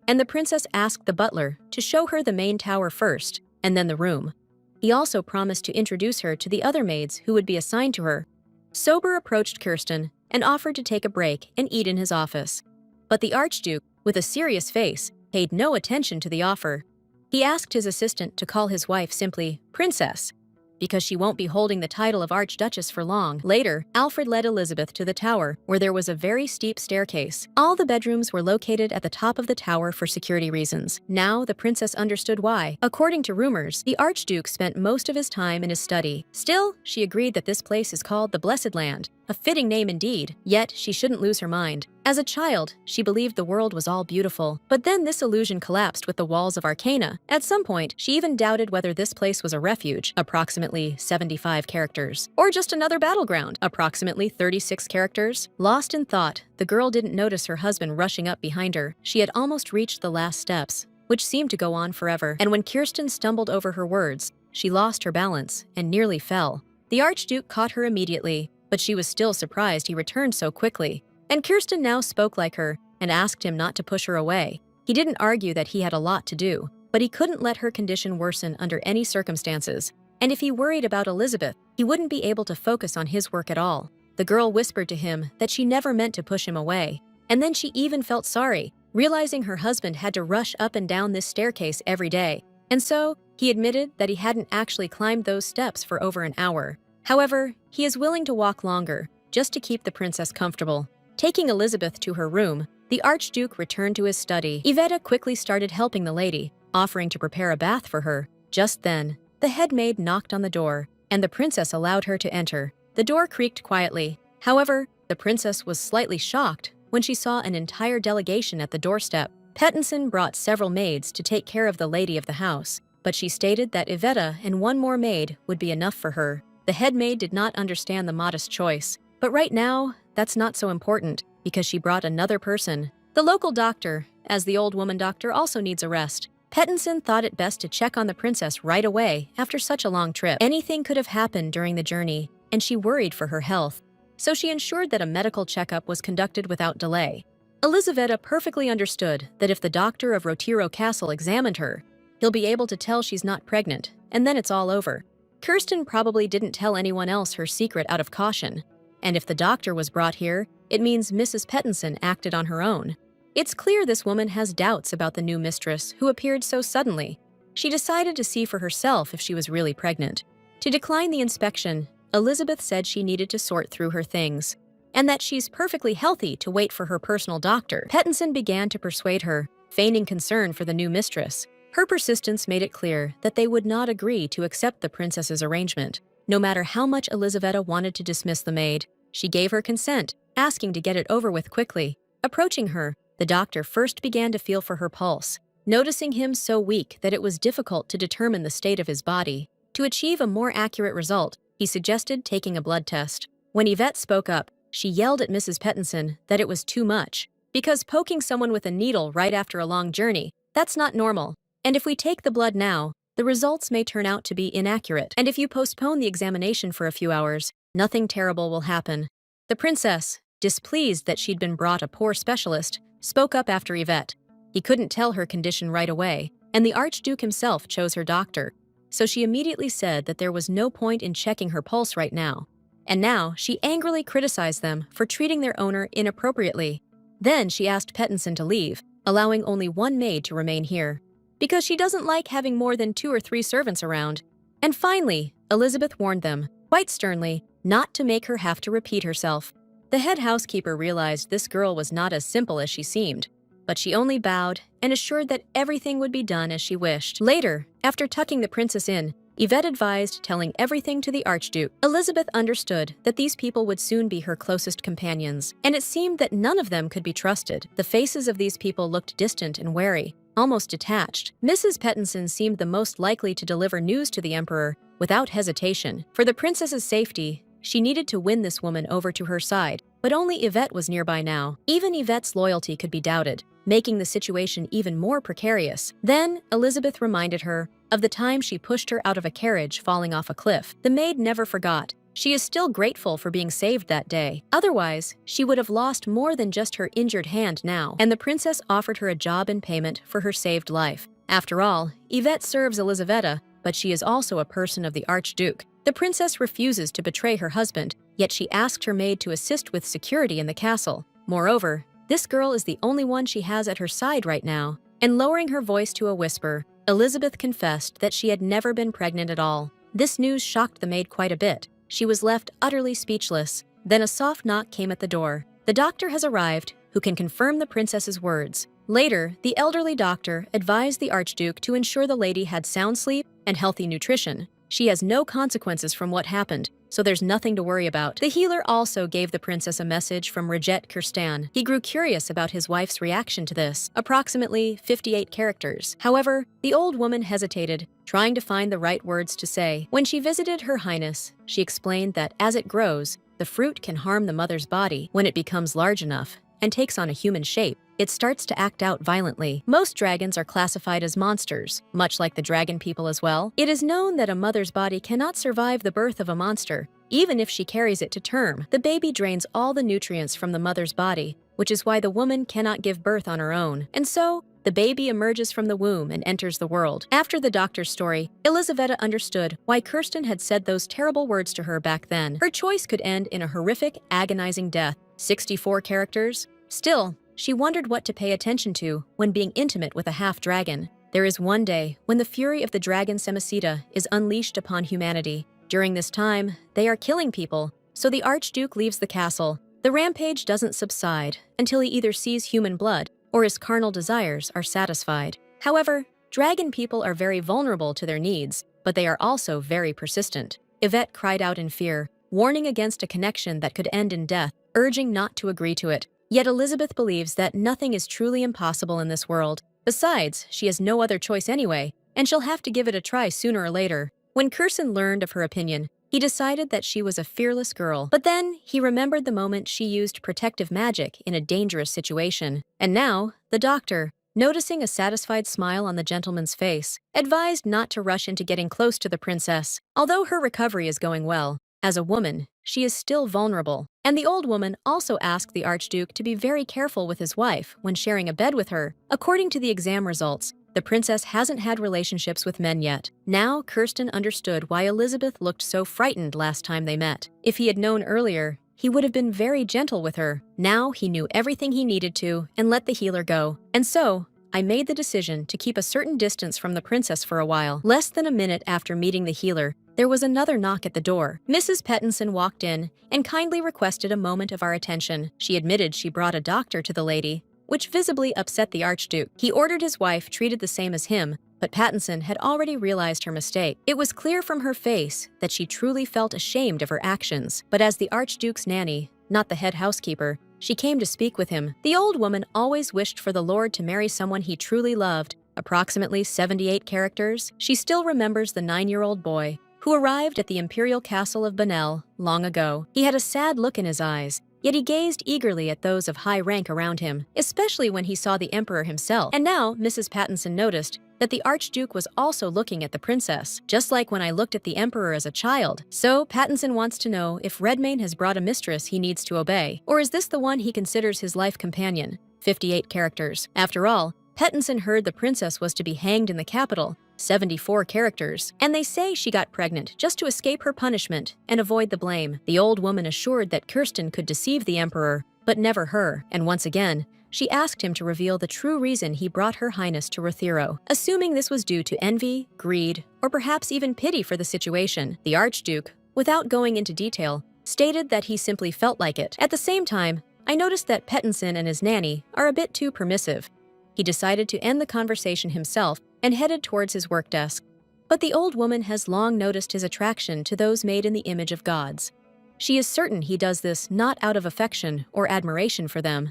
And the princess asked the butler to show her the main tower first, and then the room. He also promised to introduce her to the other maids who would be assigned to her. Sober approached Kirsten and offered to take a break and eat in his office. But the Archduke, with a serious face, paid no attention to the offer. He asked his assistant to call his wife simply Princess, because she won't be holding the title of Archduchess for long. Later, Alfred led Elizabeth to the tower, where there was a very steep staircase. All the bedrooms were located at the top of the tower for security reasons. Now, the princess understood why. According to rumors, the Archduke spent most of his time in his study. Still, she agreed that this place is called the Blessed Land, a fitting name indeed, yet she shouldn't lose her mind. As a child, she believed the world was all beautiful, but then this illusion collapsed with the walls of Arcana. At some point, she even doubted whether this place was a refuge, approximately 75 characters, or just another battleground, approximately 36 characters. Lost in thought, the girl didn't notice her husband rushing up behind her. She had almost reached the last steps, which seemed to go on forever, and when Kirsten stumbled over her words, she lost her balance and nearly fell. The Archduke caught her immediately, but she was still surprised he returned so quickly. And Kirsten now spoke like her and asked him not to push her away. He didn't argue that he had a lot to do, but he couldn't let her condition worsen under any circumstances. And if he worried about Elizabeth, he wouldn't be able to focus on his work at all. The girl whispered to him that she never meant to push him away. And then she even felt sorry, realizing her husband had to rush up and down this staircase every day. And so, he admitted that he hadn't actually climbed those steps for over an hour. However, he is willing to walk longer, just to keep the princess comfortable. Taking Elizabeth to her room, the Archduke returned to his study. Yvette quickly started helping the lady, offering to prepare a bath for her. Just then, the head maid knocked on the door, and the princess allowed her to enter. The door creaked quietly. However, the princess was slightly shocked when she saw an entire delegation at the doorstep. Pettinson brought several maids to take care of the lady of the house, but she stated that Iveta and one more maid would be enough for her. The head maid did not understand the modest choice. But right now, that's not so important, because she brought another person. The local doctor, as the old woman doctor also needs a rest. Pattinson thought it best to check on the princess right away after such a long trip. Anything could have happened during the journey, and she worried for her health. So she ensured that a medical checkup was conducted without delay. Elizaveta perfectly understood that if the doctor of Rotiro Castle examined her, he'll be able to tell she's not pregnant, and then it's all over. Kirsten probably didn't tell anyone else her secret out of caution. And if the doctor was brought here, it means Mrs. Pattinson acted on her own. It's clear this woman has doubts about the new mistress who appeared so suddenly. She decided to see for herself if she was really pregnant. To decline the inspection, Elizabeth said she needed to sort through her things, and that she's perfectly healthy to wait for her personal doctor. Pattinson began to persuade her, feigning concern for the new mistress. Her persistence made it clear that they would not agree to accept the princess's arrangement. No matter how much Elizaveta wanted to dismiss the maid, she gave her consent, asking to get it over with quickly. Approaching her, the doctor first began to feel for her pulse, noticing him so weak that it was difficult to determine the state of his body. To achieve a more accurate result, he suggested taking a blood test. When Yvette spoke up, she yelled at Mrs. Pattinson that it was too much, because poking someone with a needle right after a long journey, that's not normal. And if we take the blood now, the results may turn out to be inaccurate. And if you postpone the examination for a few hours, nothing terrible will happen. The princess, displeased that she'd been brought a poor specialist, spoke up after Yvette. He couldn't tell her condition right away, and the Archduke himself chose her doctor. So she immediately said that there was no point in checking her pulse right now. And now she angrily criticized them for treating their owner inappropriately. Then she asked Pattinson to leave, allowing only one maid to remain here, because she doesn't like having more than 2 or 3 servants around. And finally, Elizabeth warned them, quite sternly, not to make her have to repeat herself. The head housekeeper realized this girl was not as simple as she seemed, but she only bowed and assured that everything would be done as she wished. Later, after tucking the princess in, Yvette advised telling everything to the Archduke. Elizabeth understood that these people would soon be her closest companions, and it seemed that none of them could be trusted. The faces of these people looked distant and wary, almost detached. Mrs. Pattinson seemed the most likely to deliver news to the Emperor without hesitation. For the princess's safety, she needed to win this woman over to her side, but only Yvette was nearby now. Even Yvette's loyalty could be doubted, making the situation even more precarious. Then, Elizabeth reminded her of the time she pushed her out of a carriage falling off a cliff. The maid never forgot. She is still grateful for being saved that day. Otherwise, she would have lost more than just her injured hand now, and the princess offered her a job in payment for her saved life. After all, Yvette serves Elizaveta, but she is also a person of the Archduke. The princess refuses to betray her husband, yet she asked her maid to assist with security in the castle. Moreover, this girl is the only one she has at her side right now. And lowering her voice to a whisper, Elizabeth confessed that she had never been pregnant at all. This news shocked the maid quite a bit. She was left utterly speechless. Then a soft knock came at the door. The doctor has arrived, who can confirm the princess's words. Later, the elderly doctor advised the Archduke to ensure the lady had sound sleep and healthy nutrition. She has no consequences from what happened, so there's nothing to worry about. The healer also gave the princess a message from Rajet Kirstan. He grew curious about his wife's reaction to this, approximately 58 characters. However, the old woman hesitated, trying to find the right words to say. When she visited Her Highness, she explained that as it grows, the fruit can harm the mother's body. When it becomes large enough and takes on a human shape, it starts to act out violently. Most dragons are classified as monsters, much like the dragon people as well. It is known that a mother's body cannot survive the birth of a monster, even if she carries it to term. The baby drains all the nutrients from the mother's body, which is why the woman cannot give birth on her own. And so, the baby emerges from the womb and enters the world. After the doctor's story, Elizaveta understood why Kirsten had said those terrible words to her back then. Her choice could end in a horrific, agonizing death. 64 characters? Still, she wondered what to pay attention to when being intimate with a half-dragon. There is one day when the fury of the dragon Semiceta is unleashed upon humanity. During this time, they are killing people, so the Archduke leaves the castle. The rampage doesn't subside until he either sees human blood or his carnal desires are satisfied. However, dragon people are very vulnerable to their needs, but they are also very persistent. Yvette cried out in fear, warning against a connection that could end in death, urging not to agree to it. Yet Elizabeth believes that nothing is truly impossible in this world. Besides, she has no other choice anyway. and she'll have to give it a try sooner or later. When Kirsten learned of her opinion, he decided that she was a fearless girl. But then, he remembered the moment she used protective magic in a dangerous situation. And now, the doctor, noticing a satisfied smile on the gentleman's face, advised not to rush into getting close to the princess. Although her recovery is going well, as a woman, she is still vulnerable. And the old woman also asked the Archduke to be very careful with his wife when sharing a bed with her. According to the exam results, the princess hasn't had relationships with men yet. Now, Kirsten understood why Elizabeth looked so frightened last time they met. If he had known earlier, he would have been very gentle with her. Now he knew everything he needed to and let the healer go. And so, I made the decision to keep a certain distance from the princess for a while. Less than a minute after meeting the healer, there was another knock at the door. Mrs. Pettinson walked in and kindly requested a moment of our attention. She admitted she brought a doctor to the lady, which visibly upset the Archduke. He ordered his wife treated the same as him, but Pattinson had already realized her mistake. It was clear from her face that she truly felt ashamed of her actions. But as the Archduke's nanny, not the head housekeeper, she came to speak with him. The old woman always wished for the Lord to marry someone he truly loved. Approximately 78 characters, she still remembers the 9-year-old boy who arrived at the imperial castle of Benel long ago. He had a sad look in his eyes, yet he gazed eagerly at those of high rank around him, especially when he saw the emperor himself. And now, Mrs. Pattinson noticed that the Archduke was also looking at the princess, just like when I looked at the emperor as a child. So, Pattinson wants to know if Redmayne has brought a mistress he needs to obey, or is this the one he considers his life companion? 58 characters. After all, Pattinson heard the princess was to be hanged in the capital, 74 characters, and they say she got pregnant just to escape her punishment and avoid the blame. The old woman assured that Kirsten could deceive the emperor, but never her, and once again, she asked him to reveal the true reason he brought Her Highness to Rothero, assuming this was due to envy, greed, or perhaps even pity for the situation. The Archduke, without going into detail, stated that he simply felt like it. At the same time, I noticed that Pattinson and his nanny are a bit too permissive. He decided to end the conversation himself and headed towards his work desk. But the old woman has long noticed his attraction to those made in the image of gods. She is certain he does this not out of affection or admiration for them.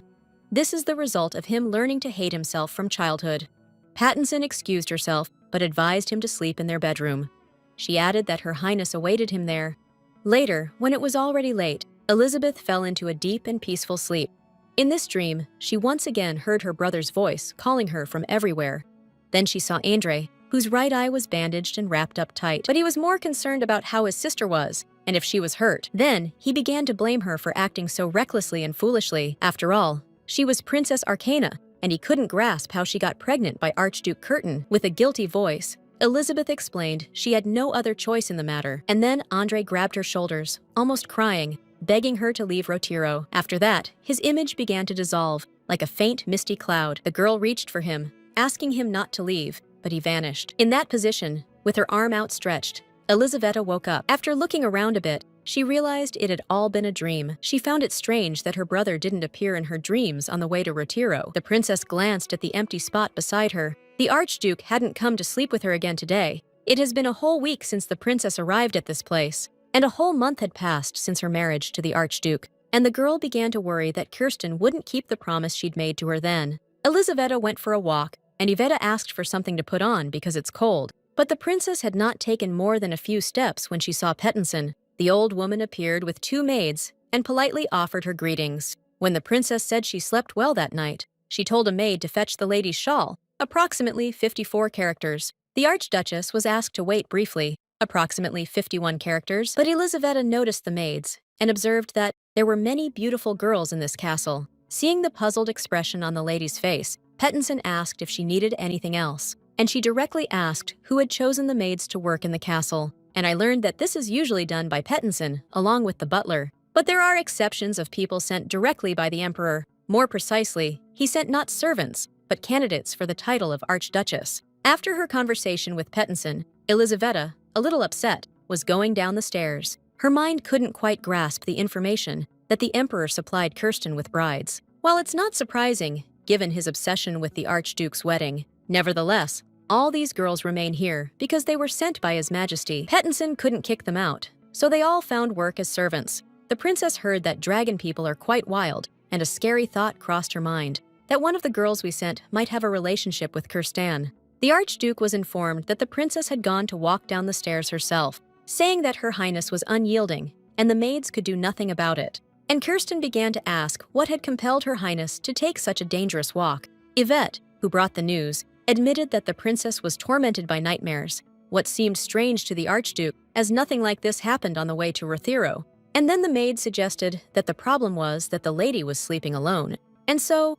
This is the result of him learning to hate himself from childhood. Pattinson excused herself, but advised him to sleep in their bedroom. She added that Her Highness awaited him there. Later, when it was already late, Elizabeth fell into a deep and peaceful sleep. In this dream, she once again heard her brother's voice calling her from everywhere. Then she saw Andre, whose right eye was bandaged and wrapped up tight. But he was more concerned about how his sister was, and if she was hurt. Then, he began to blame her for acting so recklessly and foolishly. After all, she was Princess Arcana, and he couldn't grasp how she got pregnant by Archduke Curtin. With a guilty voice, Elizabeth explained she had no other choice in the matter. And then Andre grabbed her shoulders, almost crying, begging her to leave Rothero. After that, his image began to dissolve, like a faint, misty cloud. The girl reached for him, asking him not to leave, but he vanished. In that position, with her arm outstretched, Elizaveta woke up. After looking around a bit, she realized it had all been a dream. She found it strange that her brother didn't appear in her dreams on the way to Rothero. The princess glanced at the empty spot beside her. The Archduke hadn't come to sleep with her again today. It has been a whole week since the princess arrived at this place, and a whole month had passed since her marriage to the Archduke, and the girl began to worry that Kirsten wouldn't keep the promise she'd made to her then. Elizaveta went for a walk, and Iveta asked for something to put on because it's cold. But the princess had not taken more than a few steps when she saw Pattinson. The old woman appeared with 2 maids and politely offered her greetings. When the princess said she slept well that night, she told a maid to fetch the lady's shawl, approximately 54 characters. The Archduchess was asked to wait briefly, approximately 51 characters, but Elizaveta noticed the maids and observed that there were many beautiful girls in this castle. Seeing the puzzled expression on the lady's face, Pattinson asked if she needed anything else, and she directly asked who had chosen the maids to work in the castle. And I learned that this is usually done by Pattinson, along with the butler. But there are exceptions of people sent directly by the emperor. More precisely, he sent not servants, but candidates for the title of Archduchess. After her conversation with Pattinson, Elizaveta, a little upset, was going down the stairs. Her mind couldn't quite grasp the information that the emperor supplied Kirsten with brides. While it's not surprising, given his obsession with the Archduke's wedding, nevertheless, all these girls remain here because they were sent by His Majesty. Pattinson couldn't kick them out, so they all found work as servants. The princess heard that dragon people are quite wild, and a scary thought crossed her mind, that one of the girls we sent might have a relationship with Kirsten. The Archduke was informed that the princess had gone to walk down the stairs herself, saying that Her Highness was unyielding, and the maids could do nothing about it. And Kirsten began to ask what had compelled Her Highness to take such a dangerous walk. Yvette, who brought the news, admitted that the princess was tormented by nightmares, what seemed strange to the Archduke, as nothing like this happened on the way to Rothero. And then the maid suggested that the problem was that the lady was sleeping alone. And so,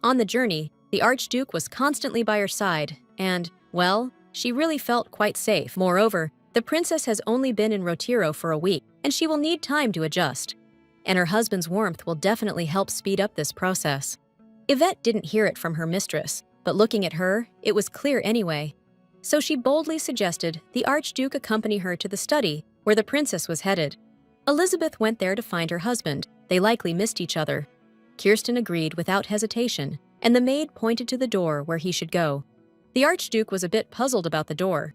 on the journey, the Archduke was constantly by her side, and, well, she really felt quite safe. Moreover, the princess has only been in Rothero for a week, and she will need time to adjust. And her husband's warmth will definitely help speed up this process. Yvette didn't hear it from her mistress, but looking at her, it was clear anyway. So she boldly suggested the Archduke accompany her to the study where the princess was headed. Elizabeth went there to find her husband. They likely missed each other. Kirsten agreed without hesitation, and the maid pointed to the door where he should go. The Archduke was a bit puzzled about the door.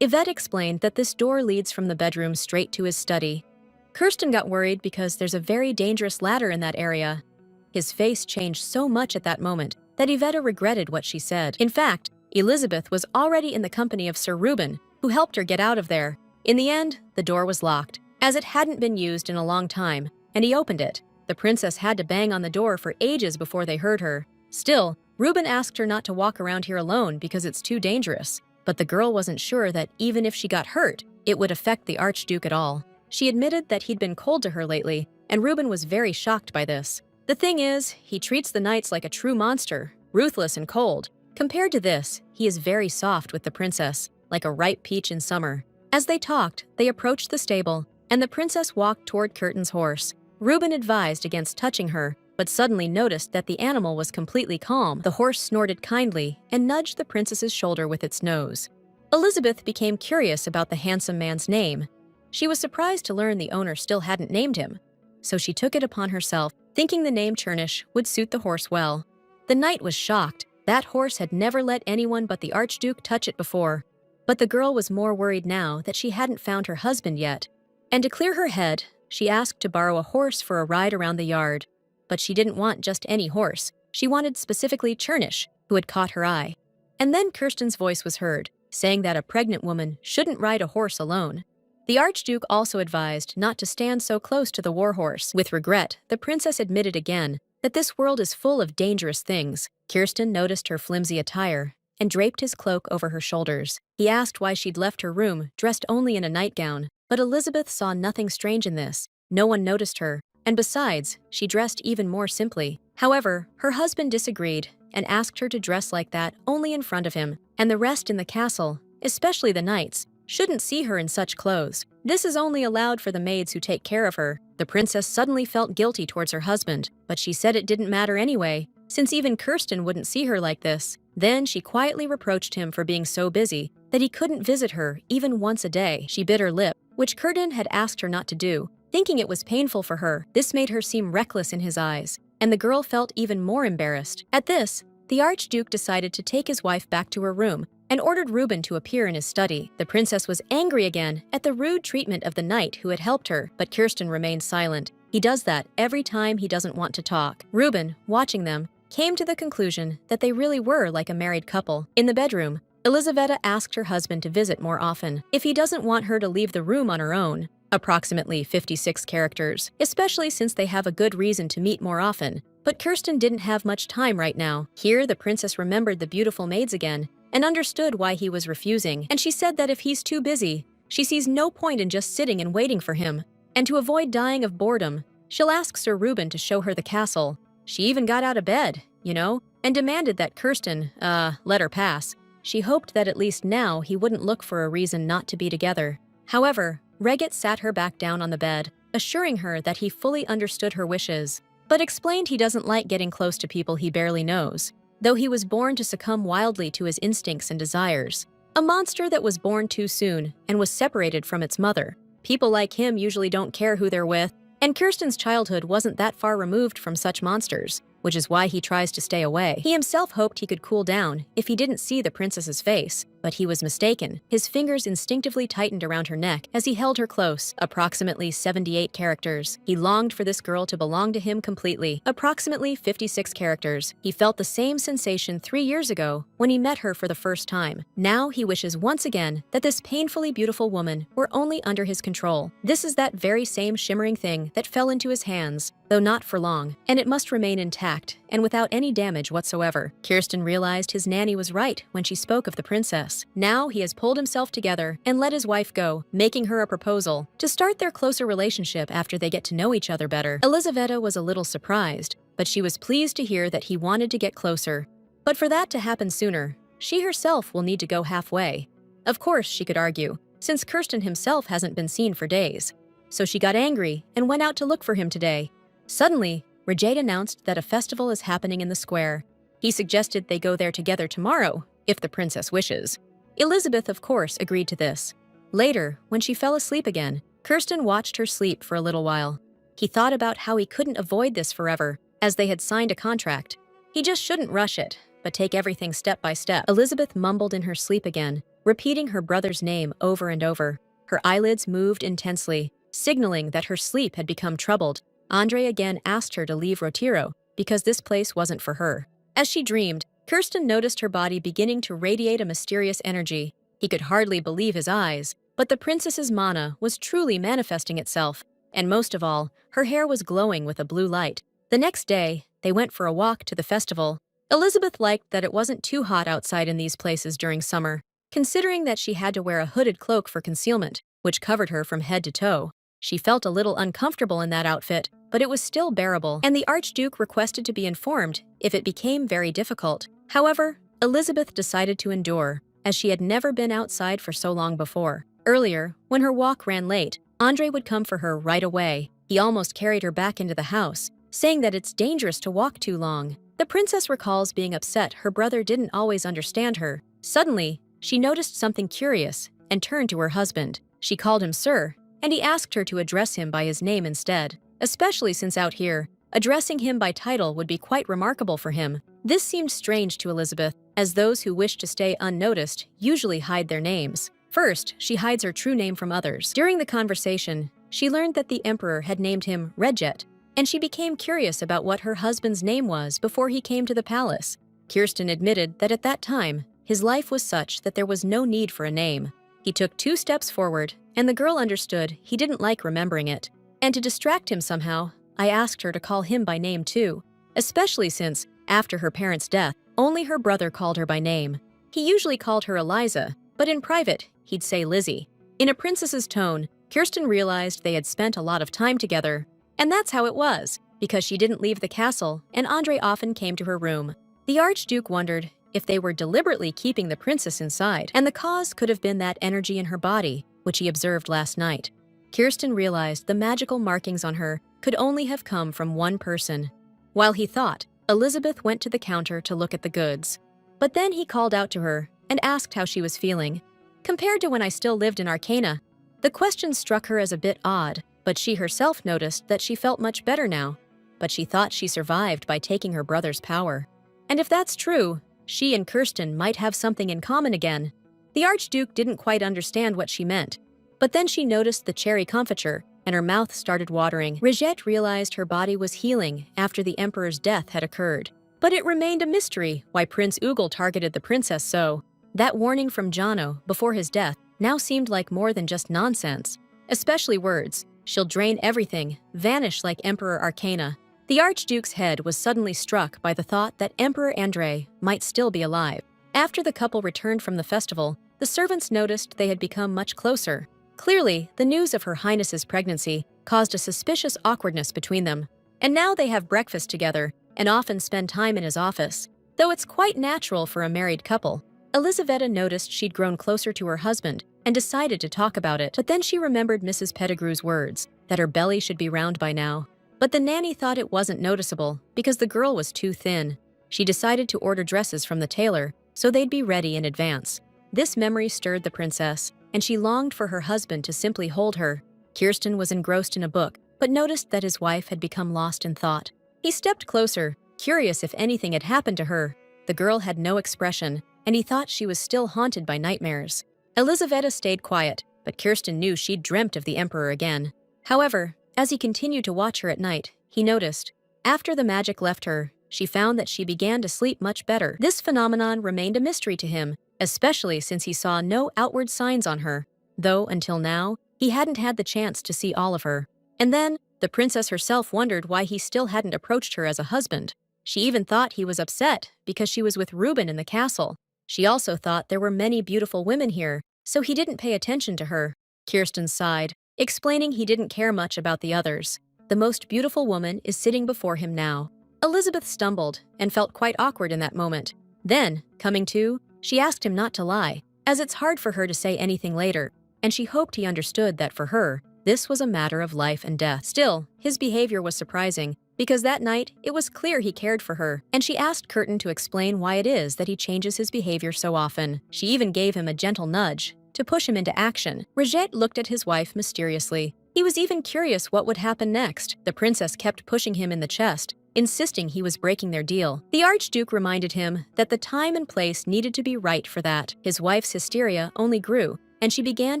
Yvette explained that this door leads from the bedroom straight to his study. Kirsten got worried because there's a very dangerous ladder in that area. His face changed so much at that moment that Yvette regretted what she said. In fact, Elizabeth was already in the company of Sir Reuben, who helped her get out of there. In the end, the door was locked, as it hadn't been used in a long time, and he opened it. The princess had to bang on the door for ages before they heard her. Still, Reuben asked her not to walk around here alone because it's too dangerous. But the girl wasn't sure that even if she got hurt, it would affect the Archduke at all. She admitted that he'd been cold to her lately, and Reuben was very shocked by this. The thing is, he treats the knights like a true monster, ruthless and cold. Compared to this, he is very soft with the princess, like a ripe peach in summer. As they talked, they approached the stable, and the princess walked toward Curtin's horse. Reuben advised against touching her, but suddenly noticed that the animal was completely calm. The horse snorted kindly and nudged the princess's shoulder with its nose. Elizabeth became curious about the handsome man's name. She was surprised to learn the owner still hadn't named him, so she took it upon herself, thinking the name Chernish would suit the horse well. The knight was shocked. That horse had never let anyone but the Archduke touch it before. But the girl was more worried now that she hadn't found her husband yet. And to clear her head, she asked to borrow a horse for a ride around the yard. But she didn't want just any horse. She wanted specifically Chernish, who had caught her eye. And then Kirsten's voice was heard, saying that a pregnant woman shouldn't ride a horse alone. The Archduke also advised not to stand so close to the warhorse. With regret, the princess admitted again that this world is full of dangerous things. Kirsten noticed her flimsy attire and draped his cloak over her shoulders. He asked why she'd left her room dressed only in a nightgown, but Elizabeth saw nothing strange in this. No one noticed her, and besides, she dressed even more simply. However, her husband disagreed and asked her to dress like that only in front of him, and the rest in the castle, especially the knights, shouldn't see her in such clothes. This is only allowed for the maids who take care of her. The princess suddenly felt guilty towards her husband, but she said it didn't matter anyway, since even Kirsten wouldn't see her like this. Then she quietly reproached him for being so busy that he couldn't visit her even once a day. She bit her lip, which Curtin had asked her not to do, thinking it was painful for her. This made her seem reckless in his eyes, and the girl felt even more embarrassed. At this, the Archduke decided to take his wife back to her room and ordered Reuben to appear in his study. The princess was angry again at the rude treatment of the knight who had helped her, but Kirsten remained silent. He does that every time he doesn't want to talk. Reuben, watching them, came to the conclusion that they really were like a married couple. In the bedroom, Elizaveta asked her husband to visit more often, if he doesn't want her to leave the room on her own. Approximately 56 characters, especially since they have a good reason to meet more often. But Kirsten didn't have much time right now. Here, the princess remembered the beautiful maids again and understood why he was refusing, and she said that if he's too busy, she sees no point in just sitting and waiting for him. And to avoid dying of boredom, she'll ask Sir Reuben to show her the castle. She even got out of bed, and demanded that Kirsten, let her pass. She hoped that at least now he wouldn't look for a reason not to be together. However, Reget sat her back down on the bed, assuring her that he fully understood her wishes, but explained he doesn't like getting close to people he barely knows, though he was born to succumb wildly to his instincts and desires. A monster that was born too soon and was separated from its mother. People like him usually don't care who they're with, and Kirsten's childhood wasn't that far removed from such monsters. which is why he tries to stay away. He himself hoped he could cool down if he didn't see the princess's face, but he was mistaken. His fingers instinctively tightened around her neck as he held her close. Approximately 78 characters. He longed for this girl to belong to him completely. Approximately 56 characters. He felt the same sensation 3 years ago when he met her for the first time. Now he wishes once again that this painfully beautiful woman were only under his control. This is that very same shimmering thing that fell into his hands, though not for long, and it must remain intact and without any damage whatsoever. Kirsten realized his nanny was right when she spoke of the princess. Now he has pulled himself together and let his wife go, making her a proposal to start their closer relationship after they get to know each other better. Elizaveta was a little surprised, but she was pleased to hear that he wanted to get closer. But for that to happen sooner, she herself will need to go halfway. Of course, she could argue, since Kirsten himself hasn't been seen for days. So she got angry and went out to look for him today. Suddenly, Rajade announced that a festival is happening in the square. He suggested they go there together tomorrow, if the princess wishes. Elizabeth, of course, agreed to this. Later, when she fell asleep again, Kirsten watched her sleep for a little while. He thought about how he couldn't avoid this forever, as they had signed a contract. He just shouldn't rush it, but take everything step by step. Elizabeth mumbled in her sleep again, repeating her brother's name over and over. Her eyelids moved intensely, signaling that her sleep had become troubled. Andre again asked her to leave Rotiro, because this place wasn't for her. As she dreamed, Kirsten noticed her body beginning to radiate a mysterious energy. He could hardly believe his eyes, but the princess's mana was truly manifesting itself, and most of all, her hair was glowing with a blue light. The next day, they went for a walk to the festival. Elizabeth liked that it wasn't too hot outside in these places during summer, considering that she had to wear a hooded cloak for concealment, which covered her from head to toe. She felt a little uncomfortable in that outfit, but it was still bearable, and the Archduke requested to be informed if it became very difficult. However, Elizabeth decided to endure, as she had never been outside for so long before. Earlier, when her walk ran late, Andre would come for her right away. He almost carried her back into the house, saying that it's dangerous to walk too long. The princess recalls being upset her brother didn't always understand her. Suddenly, she noticed something curious and turned to her husband. She called him Sir, and he asked her to address him by his name instead, especially since out here, addressing him by title would be quite remarkable for him. This seemed strange to Elizabeth, as those who wish to stay unnoticed usually hide their names. First, she hides her true name from others. During the conversation, she learned that the emperor had named him Redjet, and she became curious about what her husband's name was before he came to the palace. Kirsten admitted that at that time, his life was such that there was no need for a name. He took 2 steps forward, and the girl understood he didn't like remembering it. And to distract him somehow, I asked her to call him by name too, especially since, after her parents' death, only her brother called her by name. He usually called her Eliza, but in private, he'd say Lizzie. In a princess's tone, Kirsten realized they had spent a lot of time together. And that's how it was, because she didn't leave the castle, and Andre often came to her room. The Archduke wondered if they were deliberately keeping the princess inside, and the cause could have been that energy in her body, which he observed last night. Kirsten realized the magical markings on her could only have come from one person. While he thought, Elizabeth went to the counter to look at the goods. But then he called out to her and asked how she was feeling. Compared to when I still lived in Arcana, the question struck her as a bit odd, but she herself noticed that she felt much better now. But she thought she survived by taking her brother's power. And if that's true, she and Kirsten might have something in common again. The Archduke didn't quite understand what she meant, but then she noticed the cherry confiture, and her mouth started watering. Rajette realized her body was healing after the Emperor's death had occurred. But it remained a mystery why Prince Ugal targeted the princess so. That warning from Jano before his death now seemed like more than just nonsense, especially words. She'll drain everything, vanish like Emperor Arcana. The Archduke's head was suddenly struck by the thought that Emperor Andre might still be alive. After the couple returned from the festival, the servants noticed they had become much closer. Clearly, the news of Her Highness's pregnancy caused a suspicious awkwardness between them, and now they have breakfast together and often spend time in his office, though it's quite natural for a married couple. Elizaveta noticed she'd grown closer to her husband and decided to talk about it, but then she remembered Mrs. Pettigrew's words, that her belly should be round by now. But the nanny thought it wasn't noticeable because the girl was too thin. She decided to order dresses from the tailor so they'd be ready in advance. This memory stirred the princess, and she longed for her husband to simply hold her. Kirsten was engrossed in a book, but noticed that his wife had become lost in thought. He stepped closer, curious if anything had happened to her. The girl had no expression, and he thought she was still haunted by nightmares. Elizaveta stayed quiet, but Kirsten knew she'd dreamt of the Emperor again. However, as he continued to watch her at night, he noticed, after the magic left her, she found that she began to sleep much better. This phenomenon remained a mystery to him, especially since he saw no outward signs on her, though until now, he hadn't had the chance to see all of her. And then, the princess herself wondered why he still hadn't approached her as a husband. She even thought he was upset because she was with Reuben in the castle. She also thought there were many beautiful women here, so he didn't pay attention to her. Kirsten sighed, explaining he didn't care much about the others. The most beautiful woman is sitting before him now. Elizabeth stumbled and felt quite awkward in that moment. Then, coming to, she asked him not to lie, as it's hard for her to say anything later, and she hoped he understood that for her, this was a matter of life and death. Still, his behavior was surprising, because that night, it was clear he cared for her, and she asked Curtin to explain why it is that he changes his behavior so often. She even gave him a gentle nudge to push him into action. Rajette looked at his wife mysteriously. He was even curious what would happen next. The princess kept pushing him in the chest, insisting he was breaking their deal. The Archduke reminded him that the time and place needed to be right for that. His wife's hysteria only grew, and she began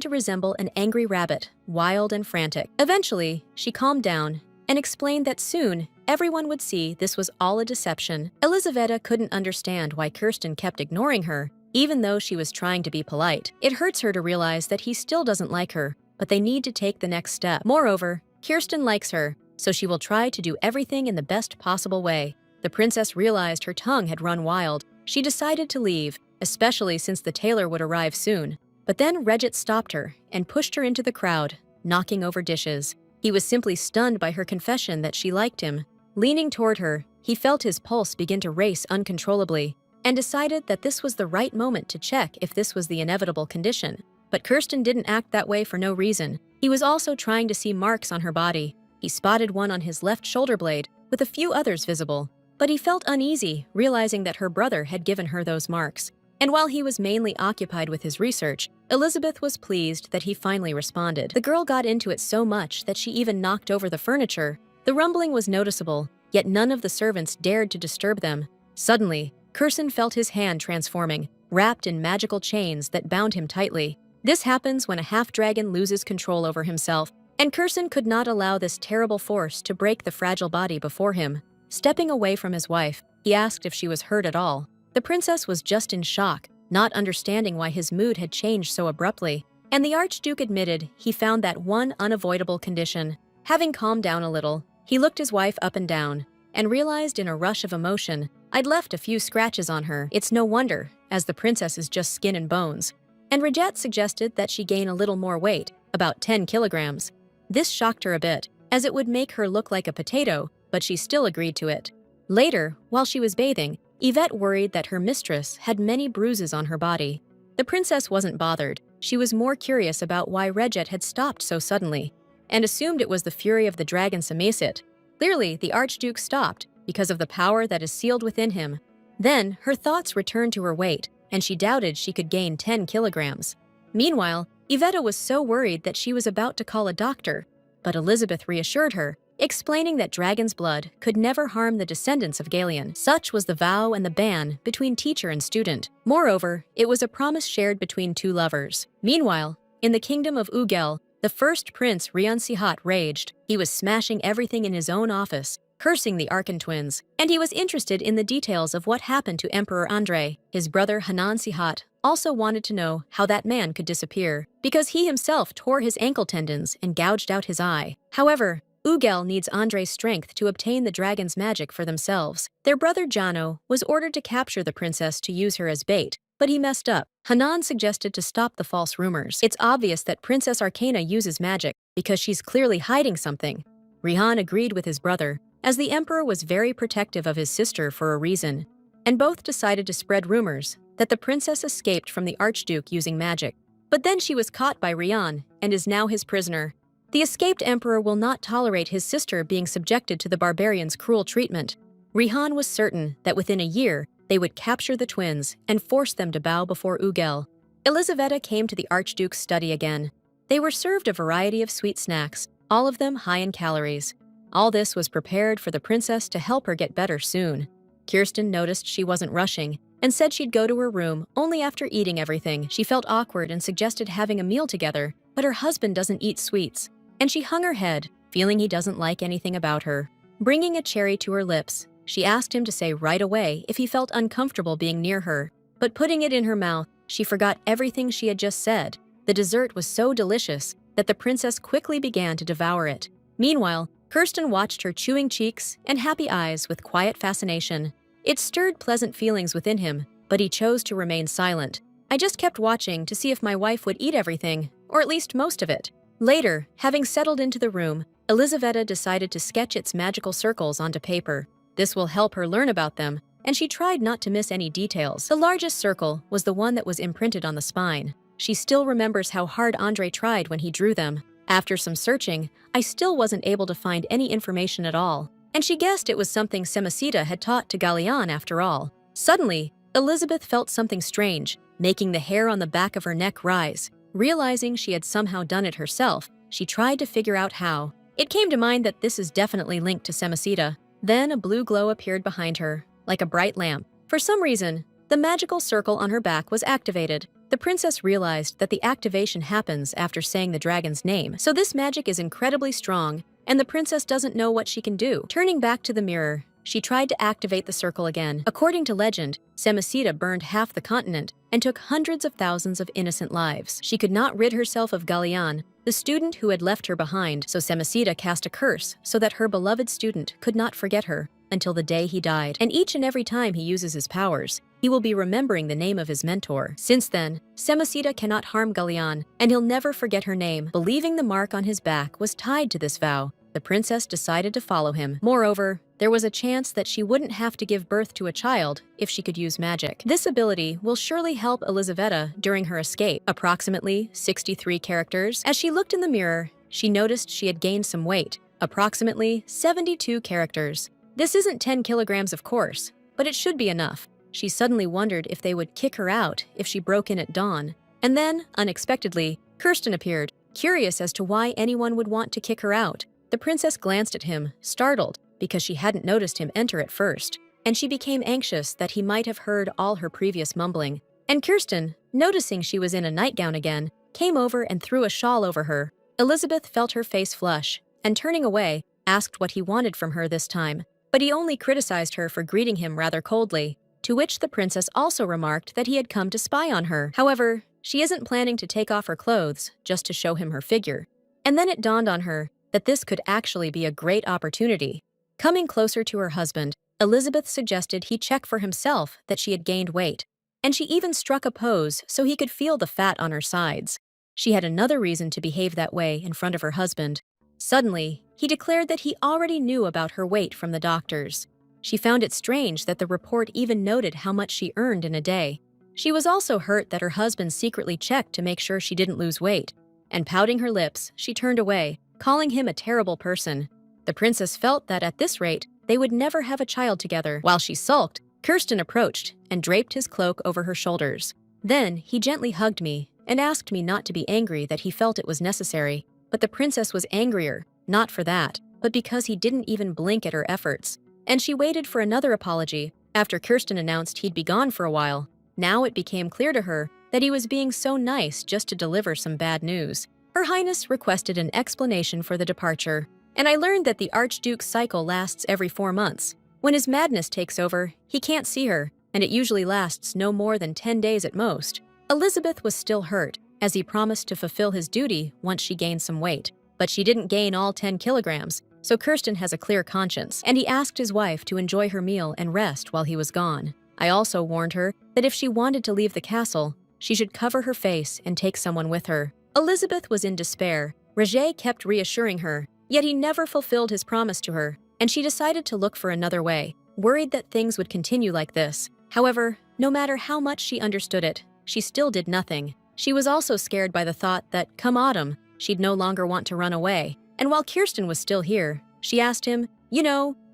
to resemble an angry rabbit, wild and frantic. Eventually, she calmed down and explained that soon everyone would see this was all a deception. Elizaveta couldn't understand why Kirsten kept ignoring her, even though she was trying to be polite. It hurts her to realize that he still doesn't like her, but they need to take the next step. Moreover, Kirsten likes her, so she will try to do everything in the best possible way. The princess realized her tongue had run wild. She decided to leave, especially since the tailor would arrive soon. But then Regit stopped her and pushed her into the crowd, knocking over dishes. He was simply stunned by her confession that she liked him. Leaning toward her, he felt his pulse begin to race uncontrollably, and decided that this was the right moment to check if this was the inevitable condition. But Kirsten didn't act that way for no reason. He was also trying to see marks on her body. He spotted one on his left shoulder blade, with a few others visible. But he felt uneasy, realizing that her brother had given her those marks. And while he was mainly occupied with his research, Elizabeth was pleased that he finally responded. The girl got into it so much that she even knocked over the furniture. The rumbling was noticeable, yet none of the servants dared to disturb them. Suddenly, Kirsten felt his hand transforming, wrapped in magical chains that bound him tightly. This happens when a half-dragon loses control over himself, and Kirsten could not allow this terrible force to break the fragile body before him. Stepping away from his wife, he asked if she was hurt at all. The princess was just in shock, not understanding why his mood had changed so abruptly, and the Archduke admitted he found that one unavoidable condition. Having calmed down a little, he looked his wife up and down, and realized in a rush of emotion, I'd left a few scratches on her. It's no wonder, as the princess is just skin and bones. And Rajette suggested that she gain a little more weight, about 10 kilograms. This shocked her a bit, as it would make her look like a potato, but she still agreed to it. Later, while she was bathing, Yvette worried that her mistress had many bruises on her body. The princess wasn't bothered. She was more curious about why Rajette had stopped so suddenly, and assumed it was the fury of the dragon Samesit. Clearly, the Archduke stopped because of the power that is sealed within him. Then, her thoughts returned to her weight, and she doubted she could gain 10 kilograms. Meanwhile, Yvette was so worried that she was about to call a doctor, but Elizabeth reassured her, explaining that dragon's blood could never harm the descendants of Galeon. Such was the vow and the ban between teacher and student. Moreover, it was a promise shared between two lovers. Meanwhile, in the kingdom of Ugel, the first prince Rian Sihat raged. He was smashing everything in his own office, cursing the Arkan twins, and he was interested in the details of what happened to Emperor Andre. His brother Hanan Sihat also wanted to know how that man could disappear, because he himself tore his ankle tendons and gouged out his eye. However, Ugel needs Andre's strength to obtain the dragon's magic for themselves. Their brother Jano was ordered to capture the princess to use her as bait, but he messed up. Hanan suggested to stop the false rumors. It's obvious that Princess Arcana uses magic because she's clearly hiding something. Rihan agreed with his brother, as the emperor was very protective of his sister for a reason, and both decided to spread rumors that the princess escaped from the Archduke using magic. But then she was caught by Rihan and is now his prisoner. The escaped emperor will not tolerate his sister being subjected to the barbarians' cruel treatment. Rihan was certain that within a year, they would capture the twins and force them to bow before Ugel. Elizaveta came to the Archduke's study again. They were served a variety of sweet snacks, all of them high in calories. All this was prepared for the princess to help her get better soon. Kirsten noticed she wasn't rushing and said she'd go to her room only after eating everything. She felt awkward and suggested having a meal together, but her husband doesn't eat sweets, and she hung her head, feeling he doesn't like anything about her. Bringing a cherry to her lips, she asked him to say right away if he felt uncomfortable being near her, but putting it in her mouth, she forgot everything she had just said. The dessert was so delicious that the princess quickly began to devour it. Meanwhile, Kirsten watched her chewing cheeks and happy eyes with quiet fascination. It stirred pleasant feelings within him, but he chose to remain silent. I just kept watching to see if my wife would eat everything, or at least most of it. Later, having settled into the room, Elizaveta decided to sketch its magical circles onto paper. This will help her learn about them, and she tried not to miss any details. The largest circle was the one that was imprinted on the spine. She still remembers how hard Andre tried when he drew them. After some searching, I still wasn't able to find any information at all, and she guessed it was something Semacita had taught to Gallian after all. Suddenly, Elizabeth felt something strange, making the hair on the back of her neck rise. Realizing she had somehow done it herself, she tried to figure out how. It came to mind that this is definitely linked to Semacita. Then a blue glow appeared behind her, like a bright lamp. For some reason, the magical circle on her back was activated. The princess realized that the activation happens after saying the dragon's name, so this magic is incredibly strong, and the princess doesn't know what she can do. Turning back to the mirror, she tried to activate the circle again. According to legend, Semacita burned half the continent and took hundreds of thousands of innocent lives. She could not rid herself of Gallian, the student who had left her behind, so Semacita cast a curse so that her beloved student could not forget her until the day he died. And each and every time he uses his powers, he will be remembering the name of his mentor. Since then, Semacita cannot harm Gallian, and he'll never forget her name. Believing the mark on his back was tied to this vow, the princess decided to follow him. Moreover, there was a chance that she wouldn't have to give birth to a child if she could use magic. This ability will surely help Elizaveta during her escape. Approximately 63 characters. As she looked in the mirror, she noticed she had gained some weight. Approximately 72 characters. This isn't 10 kilograms, of course, but it should be enough. She suddenly wondered if they would kick her out if she broke in at dawn. And then, unexpectedly, Kirsten appeared, curious as to why anyone would want to kick her out. The princess glanced at him, startled, because she hadn't noticed him enter at first, and she became anxious that he might have heard all her previous mumbling. And Kirsten, noticing she was in a nightgown again, came over and threw a shawl over her. Elizabeth felt her face flush, and turning away, asked what he wanted from her this time, but he only criticized her for greeting him rather coldly, to which the princess also remarked that he had come to spy on her. However, she isn't planning to take off her clothes just to show him her figure. And then it dawned on her that this could actually be a great opportunity. Coming closer to her husband, Elizabeth suggested he check for himself that she had gained weight, and she even struck a pose so he could feel the fat on her sides. She had another reason to behave that way in front of her husband. Suddenly, he declared that he already knew about her weight from the doctors. She found it strange that the report even noted how much she earned in a day. She was also hurt that her husband secretly checked to make sure she didn't lose weight, and pouting her lips, she turned away, calling him a terrible person. The princess felt that at this rate, they would never have a child together. While she sulked, Kirsten approached and draped his cloak over her shoulders. Then he gently hugged me and asked me not to be angry that he felt it was necessary. But the princess was angrier, not for that, but because he didn't even blink at her efforts. And she waited for another apology after Kirsten announced he'd be gone for a while. Now it became clear to her that he was being so nice just to deliver some bad news. Her Highness requested an explanation for the departure, and I learned that the Archduke's cycle lasts every 4 months. When his madness takes over, he can't see her, and it usually lasts no more than 10 days at most. Elizabeth was still hurt, as he promised to fulfill his duty once she gained some weight. But she didn't gain all 10 kilograms, so Kirsten has a clear conscience, and he asked his wife to enjoy her meal and rest while he was gone. I also warned her that if she wanted to leave the castle, she should cover her face and take someone with her. Elizabeth was in despair. Roger kept reassuring her, yet he never fulfilled his promise to her, and she decided to look for another way, worried that things would continue like this. However, no matter how much she understood it, she still did nothing. She was also scared by the thought that, come autumn, she'd no longer want to run away. And while Kirsten was still here, she asked him,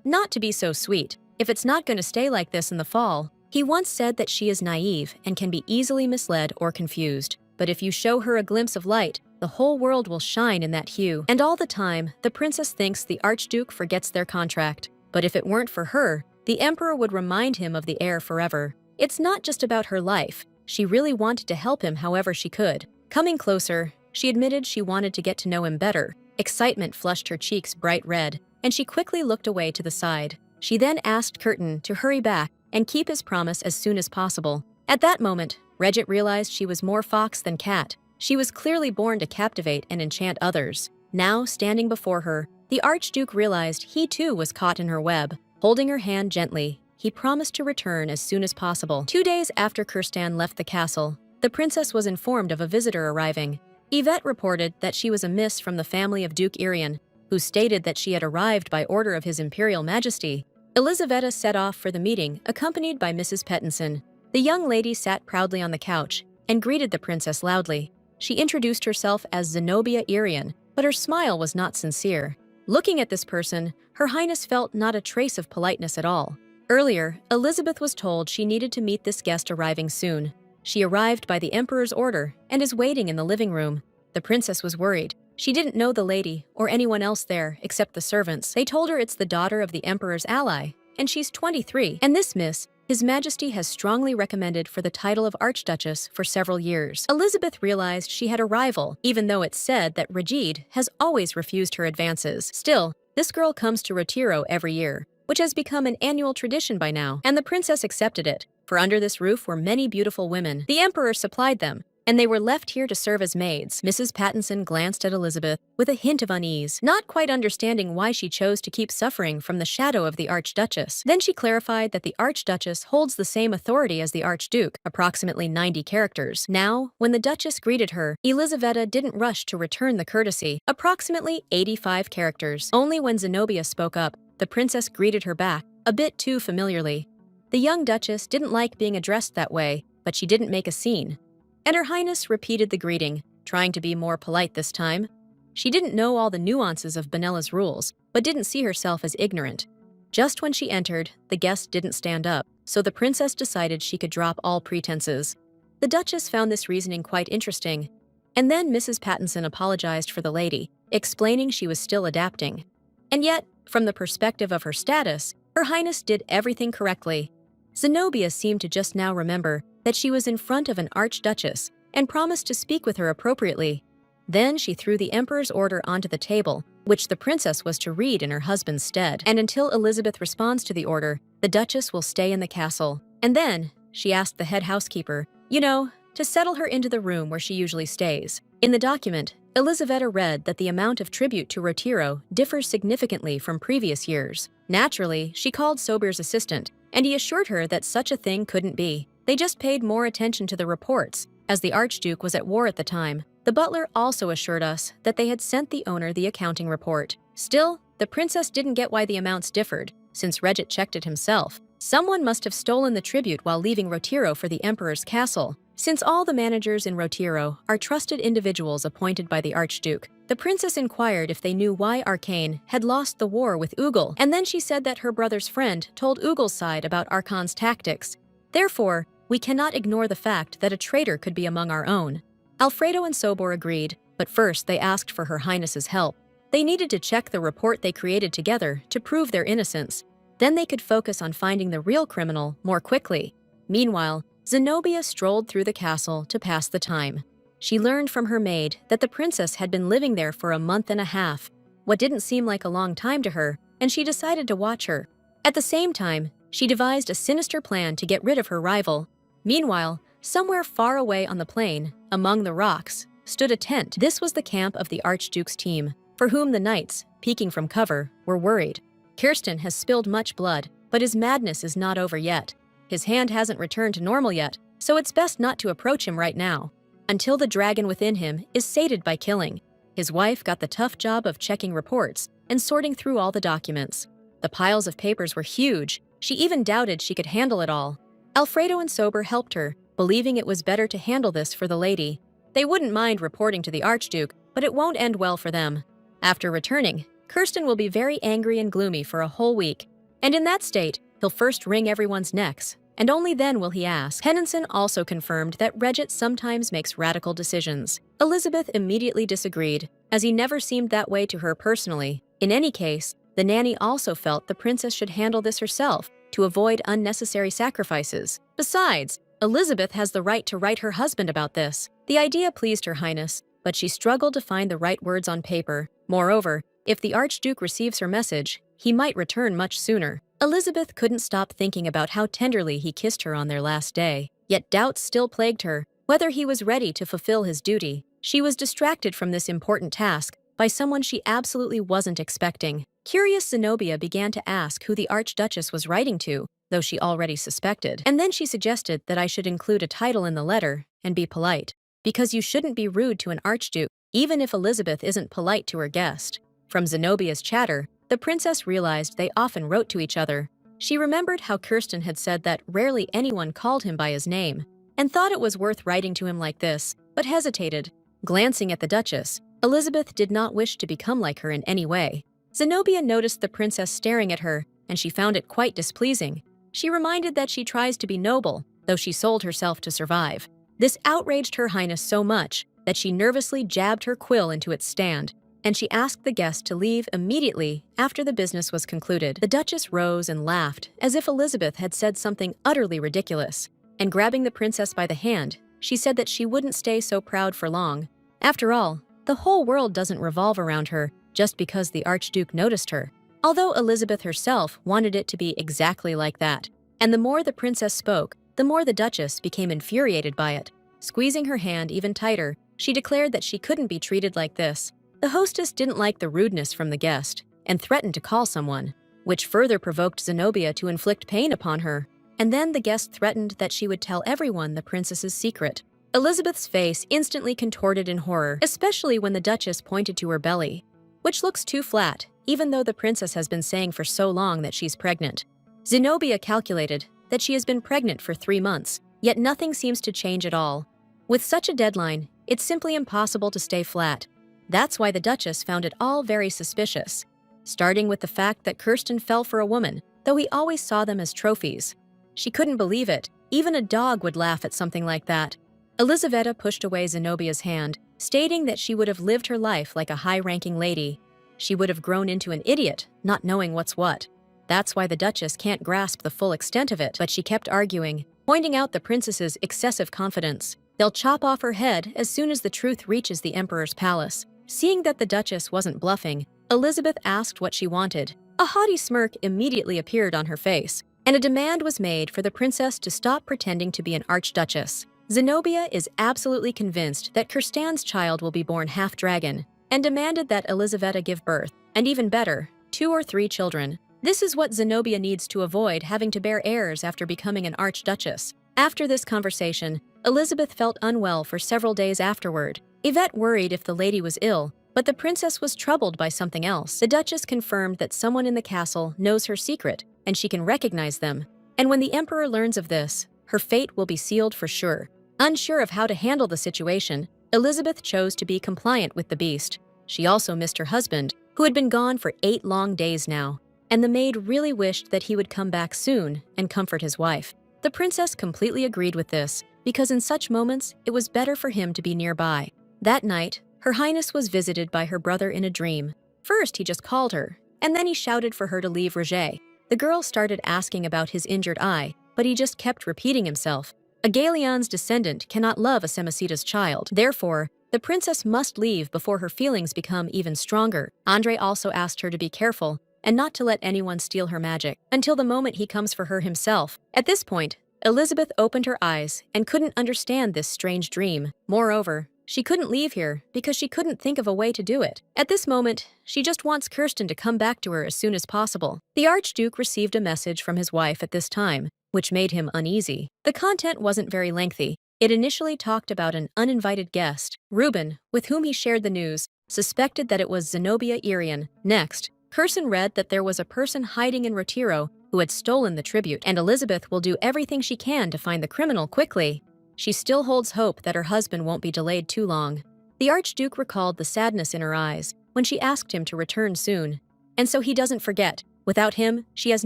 not to be so sweet, if it's not going to stay like this in the fall. He once said that she is naive and can be easily misled or confused. but if you show her a glimpse of light, the whole world will shine in that hue. And all the time, the princess thinks the Archduke forgets their contract. But if it weren't for her, the emperor would remind him of the heir forever. It's not just about her life. She really wanted to help him however she could. Coming closer, she admitted she wanted to get to know him better. Excitement flushed her cheeks bright red, and she quickly looked away to the side. She then asked Curtin to hurry back and keep his promise as soon as possible. At that moment, Regit realized she was more fox than cat. She was clearly born to captivate and enchant others. Now, standing before her, the Archduke realized he too was caught in her web. Holding her hand gently, he promised to return as soon as possible. 2 days after Kirsten left the castle, the princess was informed of a visitor arriving. Yvette reported that she was a miss from the family of Duke Irian, who stated that she had arrived by order of His Imperial Majesty. Elisaveta set off for the meeting, accompanied by Mrs. Pettinson. The young lady sat proudly on the couch and greeted the princess loudly. She introduced herself as Zenobia Irian, but her smile was not sincere. Looking at this person, Her Highness felt not a trace of politeness at all. Earlier, Elizabeth was told she needed to meet this guest arriving soon. She arrived by the Emperor's order and is waiting in the living room. The princess was worried. She didn't know the lady or anyone else there except the servants. They told her it's the daughter of the Emperor's ally, and she's 23. And this miss, His Majesty has strongly recommended for the title of Archduchess for several years. Elizabeth realized she had a rival, even though it's said that Regid has always refused her advances. Still, this girl comes to Retiro every year, which has become an annual tradition by now, and the princess accepted it, for under this roof were many beautiful women. The Emperor supplied them, and they were left here to serve as maids. Mrs. Pattinson glanced at Elizabeth with a hint of unease, not quite understanding why she chose to keep suffering from the shadow of the Archduchess. Then she clarified that the Archduchess holds the same authority as the Archduke, approximately 90 characters. Now, when the Duchess greeted her, Elisaveta didn't rush to return the courtesy, approximately 85 characters. Only when Zenobia spoke up, the princess greeted her back, a bit too familiarly. The young Duchess didn't like being addressed that way, but she didn't make a scene. And Her Highness repeated the greeting, trying to be more polite this time. She didn't know all the nuances of Benella's rules, but didn't see herself as ignorant. Just when she entered, the guest didn't stand up, so the princess decided she could drop all pretenses. The Duchess found this reasoning quite interesting. And then Mrs. Pattinson apologized for the lady, explaining she was still adapting. And yet, from the perspective of her status, Her Highness did everything correctly. Zenobia seemed to just now remember that she was in front of an Archduchess and promised to speak with her appropriately. Then she threw the Emperor's order onto the table, which the princess was to read in her husband's stead. And until Elizabeth responds to the order, the Duchess will stay in the castle. And then, she asked the head housekeeper, to settle her into the room where she usually stays. In the document, Elisaveta read that the amount of tribute to Retiro differs significantly from previous years. Naturally, she called Sobir's assistant, and he assured her that such a thing couldn't be. They just paid more attention to the reports, as the Archduke was at war at the time. The butler also assured us that they had sent the owner the accounting report. Still, the princess didn't get why the amounts differed, since Regit checked it himself. Someone must have stolen the tribute while leaving Retiro for the Emperor's castle. Since all the managers in Retiro are trusted individuals appointed by the Archduke, the princess inquired if they knew why Arcane had lost the war with Ugel, and then she said that her brother's friend told Ugel's side about Archon's tactics. Therefore, we cannot ignore the fact that a traitor could be among our own. Alfredo and Sobor agreed, but first they asked for Her Highness's help. They needed to check the report they created together to prove their innocence. Then they could focus on finding the real criminal more quickly. Meanwhile, Zenobia strolled through the castle to pass the time. She learned from her maid that the princess had been living there for a month and a half, what didn't seem like a long time to her, and she decided to watch her. At the same time, she devised a sinister plan to get rid of her rival. Meanwhile, somewhere far away on the plain, among the rocks, stood a tent. This was the camp of the Archduke's team, for whom the knights, peeking from cover, were worried. Kirsten has spilled much blood, but his madness is not over yet. His hand hasn't returned to normal yet, so it's best not to approach him right now, until the dragon within him is sated by killing. His wife got the tough job of checking reports and sorting through all the documents. The piles of papers were huge. She even doubted she could handle it all. Alfredo and Sobor helped her, believing it was better to handle this for the lady. They wouldn't mind reporting to the Archduke, but it won't end well for them. After returning, Kirsten will be very angry and gloomy for a whole week, and in that state, he'll first wring everyone's necks, and only then will he ask. Henningsen also confirmed that Regit sometimes makes radical decisions. Elizabeth immediately disagreed, as he never seemed that way to her personally. In any case, the nanny also felt the princess should handle this herself to avoid unnecessary sacrifices. Besides, Elizabeth has the right to write her husband about this. The idea pleased Her Highness, but she struggled to find the right words on paper. Moreover, if the Archduke receives her message, he might return much sooner. Elizabeth couldn't stop thinking about how tenderly he kissed her on their last day. Yet doubts still plagued her, whether he was ready to fulfill his duty. She was distracted from this important task by someone she absolutely wasn't expecting. Curious, Zenobia began to ask who the Archduchess was writing to, though she already suspected. And then she suggested that I should include a title in the letter and be polite. Because you shouldn't be rude to an Archduke, even if Elizabeth isn't polite to her guest. From Zenobia's chatter, the princess realized they often wrote to each other. She remembered how Kirsten had said that rarely anyone called him by his name, and thought it was worth writing to him like this, but hesitated. Glancing at the Duchess, Elizabeth did not wish to become like her in any way. Zenobia noticed the princess staring at her, and she found it quite displeasing. She reminded that she tries to be noble, though she sold herself to survive. This outraged Her Highness so much that she nervously jabbed her quill into its stand, and she asked the guest to leave immediately after the business was concluded. The Duchess rose and laughed, as if Elizabeth had said something utterly ridiculous, and grabbing the princess by the hand, she said that she wouldn't stay so proud for long. After all, the whole world doesn't revolve around her just because the Archduke noticed her, although Elizabeth herself wanted it to be exactly like that. And the more the princess spoke, the more the Duchess became infuriated by it. Squeezing her hand even tighter, she declared that she couldn't be treated like this. The hostess didn't like the rudeness from the guest and threatened to call someone, which further provoked Zenobia to inflict pain upon her. And then the guest threatened that she would tell everyone the princess's secret. Elizabeth's face instantly contorted in horror, especially when the Duchess pointed to her belly, which looks too flat, even though the princess has been saying for so long that she's pregnant. Zenobia calculated that she has been pregnant for 3 months, yet nothing seems to change at all. With such a deadline, it's simply impossible to stay flat. That's why the Duchess found it all very suspicious, starting with the fact that Kirsten fell for a woman, though he always saw them as trophies. She couldn't believe it. Even a dog would laugh at something like that. Elizaveta pushed away Zenobia's hand, stating that she would have lived her life like a high-ranking lady. She would have grown into an idiot, not knowing what's what. That's why the Duchess can't grasp the full extent of it, but she kept arguing, pointing out the princess's excessive confidence. They'll chop off her head as soon as the truth reaches the Emperor's palace. Seeing that the Duchess wasn't bluffing, Elizabeth asked what she wanted. A haughty smirk immediately appeared on her face, and a demand was made for the princess to stop pretending to be an archduchess. Zenobia is absolutely convinced that Kirstan's child will be born half-dragon, and demanded that Elizaveta give birth, and even better, 2 or 3 children. This is what Zenobia needs to avoid having to bear heirs after becoming an archduchess. After this conversation, Elizabeth felt unwell for several days afterward. Yvette worried if the lady was ill, but the princess was troubled by something else. The Duchess confirmed that someone in the castle knows her secret, and she can recognize them. And when the Emperor learns of this, her fate will be sealed for sure. Unsure of how to handle the situation, Elizabeth chose to be compliant with the beast. She also missed her husband, who had been gone for 8 long days now, and the maid really wished that he would come back soon and comfort his wife. The princess completely agreed with this, because in such moments, it was better for him to be nearby. That night, Her Highness was visited by her brother in a dream. First, he just called her, and then he shouted for her to leave Roger. The girl started asking about his injured eye, but he just kept repeating himself. A Galeon's descendant cannot love a Samosita's child. Therefore, the princess must leave before her feelings become even stronger. Andre also asked her to be careful and not to let anyone steal her magic until the moment he comes for her himself. At this point, Elizabeth opened her eyes and couldn't understand this strange dream. Moreover, she couldn't leave here because she couldn't think of a way to do it. At this moment, she just wants Kirsten to come back to her as soon as possible. The Archduke received a message from his wife at this time, which made him uneasy. The content wasn't very lengthy. It initially talked about an uninvited guest. Reuben, with whom he shared the news, suspected that it was Zenobia Irian. Next, Kirsten read that there was a person hiding in Retiro who had stolen the tribute, and Elizabeth will do everything she can to find the criminal quickly. She still holds hope that her husband won't be delayed too long. The Archduke recalled the sadness in her eyes when she asked him to return soon. And so he doesn't forget. Without him, she has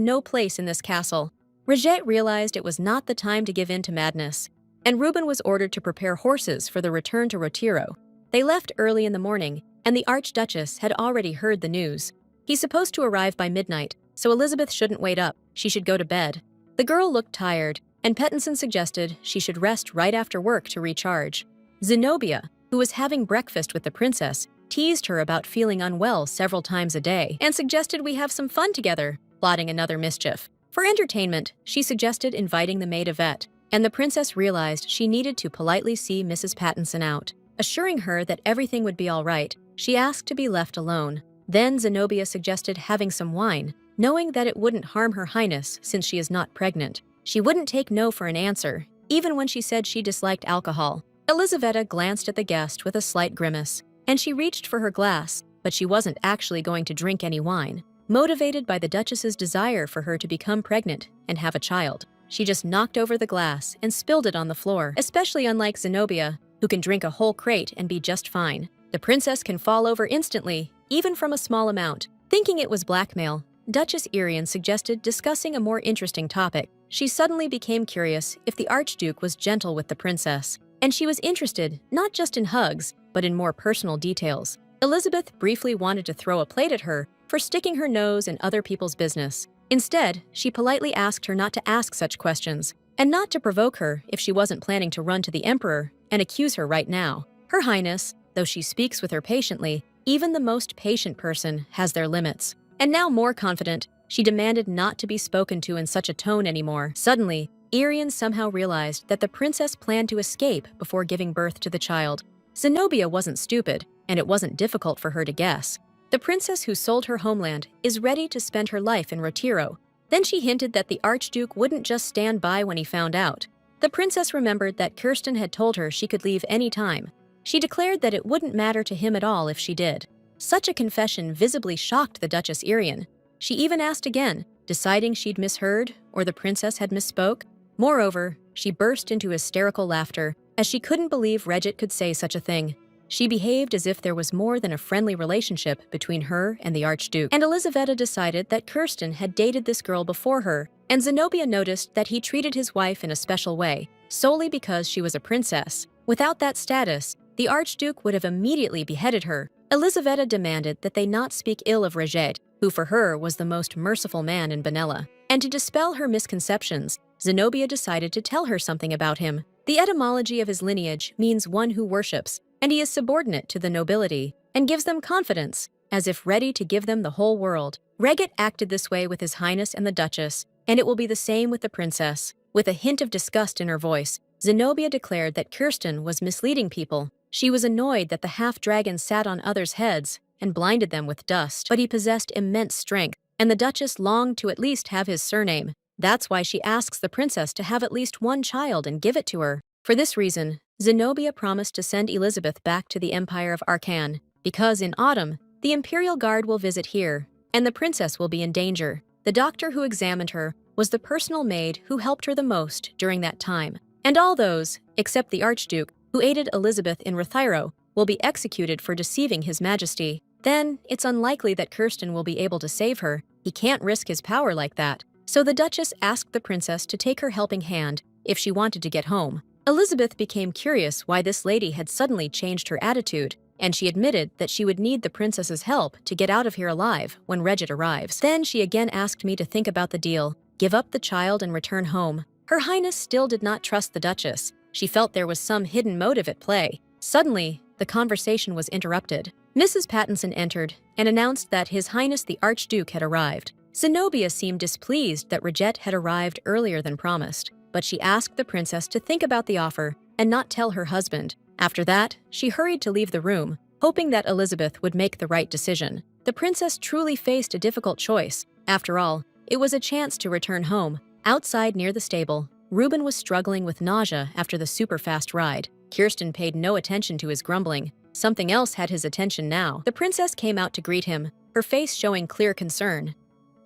no place in this castle. Reject realized it was not the time to give in to madness, and Reuben was ordered to prepare horses for the return to Retiro. They left early in the morning, and the Archduchess had already heard the news. He's supposed to arrive by midnight, so Elizabeth shouldn't wait up, she should go to bed. The girl looked tired, and Pattinson suggested she should rest right after work to recharge. Zenobia, who was having breakfast with the princess, teased her about feeling unwell several times a day and suggested we have some fun together, plotting another mischief. For entertainment, she suggested inviting the maid Yvette, and the princess realized she needed to politely see Mrs. Pattinson out. Assuring her that everything would be all right, she asked to be left alone. Then Zenobia suggested having some wine, knowing that it wouldn't harm Her Highness since she is not pregnant. She wouldn't take no for an answer, even when she said she disliked alcohol. Elisaveta glanced at the guest with a slight grimace, and she reached for her glass, but she wasn't actually going to drink any wine. Motivated by the Duchess's desire for her to become pregnant and have a child, she just knocked over the glass and spilled it on the floor, especially unlike Zenobia, who can drink a whole crate and be just fine. The princess can fall over instantly, even from a small amount. Thinking it was blackmail, Duchess Irian suggested discussing a more interesting topic. She suddenly became curious if the Archduke was gentle with the princess, and she was interested not just in hugs, but in more personal details. Elizabeth briefly wanted to throw a plate at her for sticking her nose in other people's business. Instead, she politely asked her not to ask such questions, and not to provoke her if she wasn't planning to run to the Emperor and accuse her right now. Her Highness, though she speaks with her patiently, even the most patient person has their limits. And now more confident, she demanded not to be spoken to in such a tone anymore. Suddenly, Irian somehow realized that the princess planned to escape before giving birth to the child. Zenobia wasn't stupid, and it wasn't difficult for her to guess. The princess who sold her homeland is ready to spend her life in Retiro. Then she hinted that the Archduke wouldn't just stand by when he found out. The princess remembered that Kirsten had told her she could leave any time. She declared that it wouldn't matter to him at all if she did. Such a confession visibly shocked the Duchess Irian. She even asked again, deciding she'd misheard or the princess had misspoke. Moreover, she burst into hysterical laughter as she couldn't believe Regit could say such a thing. She behaved as if there was more than a friendly relationship between her and the Archduke. And Elisaveta decided that Kirsten had dated this girl before her, and Zenobia noticed that he treated his wife in a special way, solely because she was a princess. Without that status, the Archduke would have immediately beheaded her. Elisaveta demanded that they not speak ill of Regit, who for her was the most merciful man in Benella. And to dispel her misconceptions, Zenobia decided to tell her something about him. The etymology of his lineage means one who worships, and he is subordinate to the nobility and gives them confidence, as if ready to give them the whole world. Regit acted this way with His Highness and the Duchess, and it will be the same with the princess. With a hint of disgust in her voice, Zenobia declared that Kirsten was misleading people. She was annoyed that the half-dragon sat on others' heads and blinded them with dust, but he possessed immense strength, and the Duchess longed to at least have his surname. That's why she asks the princess to have at least one child and give it to her. For this reason, Zenobia promised to send Elizabeth back to the Empire of Arcan, because in autumn, the Imperial Guard will visit here, and the princess will be in danger. The doctor who examined her was the personal maid who helped her the most during that time, and all those, except the Archduke, who aided Elizabeth in Retiro, will be executed for deceiving His Majesty. Then, it's unlikely that Kirsten will be able to save her. He can't risk his power like that. So the Duchess asked the princess to take her helping hand if she wanted to get home. Elizabeth became curious why this lady had suddenly changed her attitude, and she admitted that she would need the princess's help to get out of here alive when Regit arrives. Then she again asked me to think about the deal, give up the child and return home. Her Highness still did not trust the Duchess. She felt there was some hidden motive at play. Suddenly, the conversation was interrupted. Mrs. Pattinson entered and announced that His Highness the Archduke had arrived. Zenobia seemed displeased that Regit had arrived earlier than promised, but she asked the princess to think about the offer and not tell her husband. After that, she hurried to leave the room, hoping that Elizabeth would make the right decision. The princess truly faced a difficult choice. After all, it was a chance to return home. Outside near the stable, Reuben was struggling with nausea after the super-fast ride. Kirsten paid no attention to his grumbling. Something else had his attention now. The princess came out to greet him, her face showing clear concern.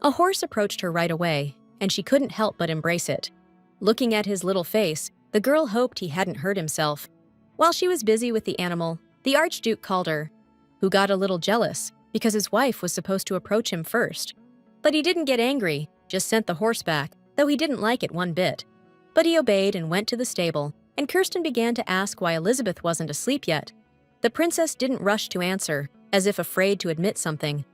A horse approached her right away, and she couldn't help but embrace it. Looking at his little face, the girl hoped he hadn't hurt himself. While she was busy with the animal, the Archduke called her, who got a little jealous because his wife was supposed to approach him first. But he didn't get angry, just sent the horse back. though he didn't like it one bit. But he obeyed and went to the stable, and Kirsten began to ask why Elizabeth wasn't asleep yet. The princess didn't rush to answer, as if afraid to admit something.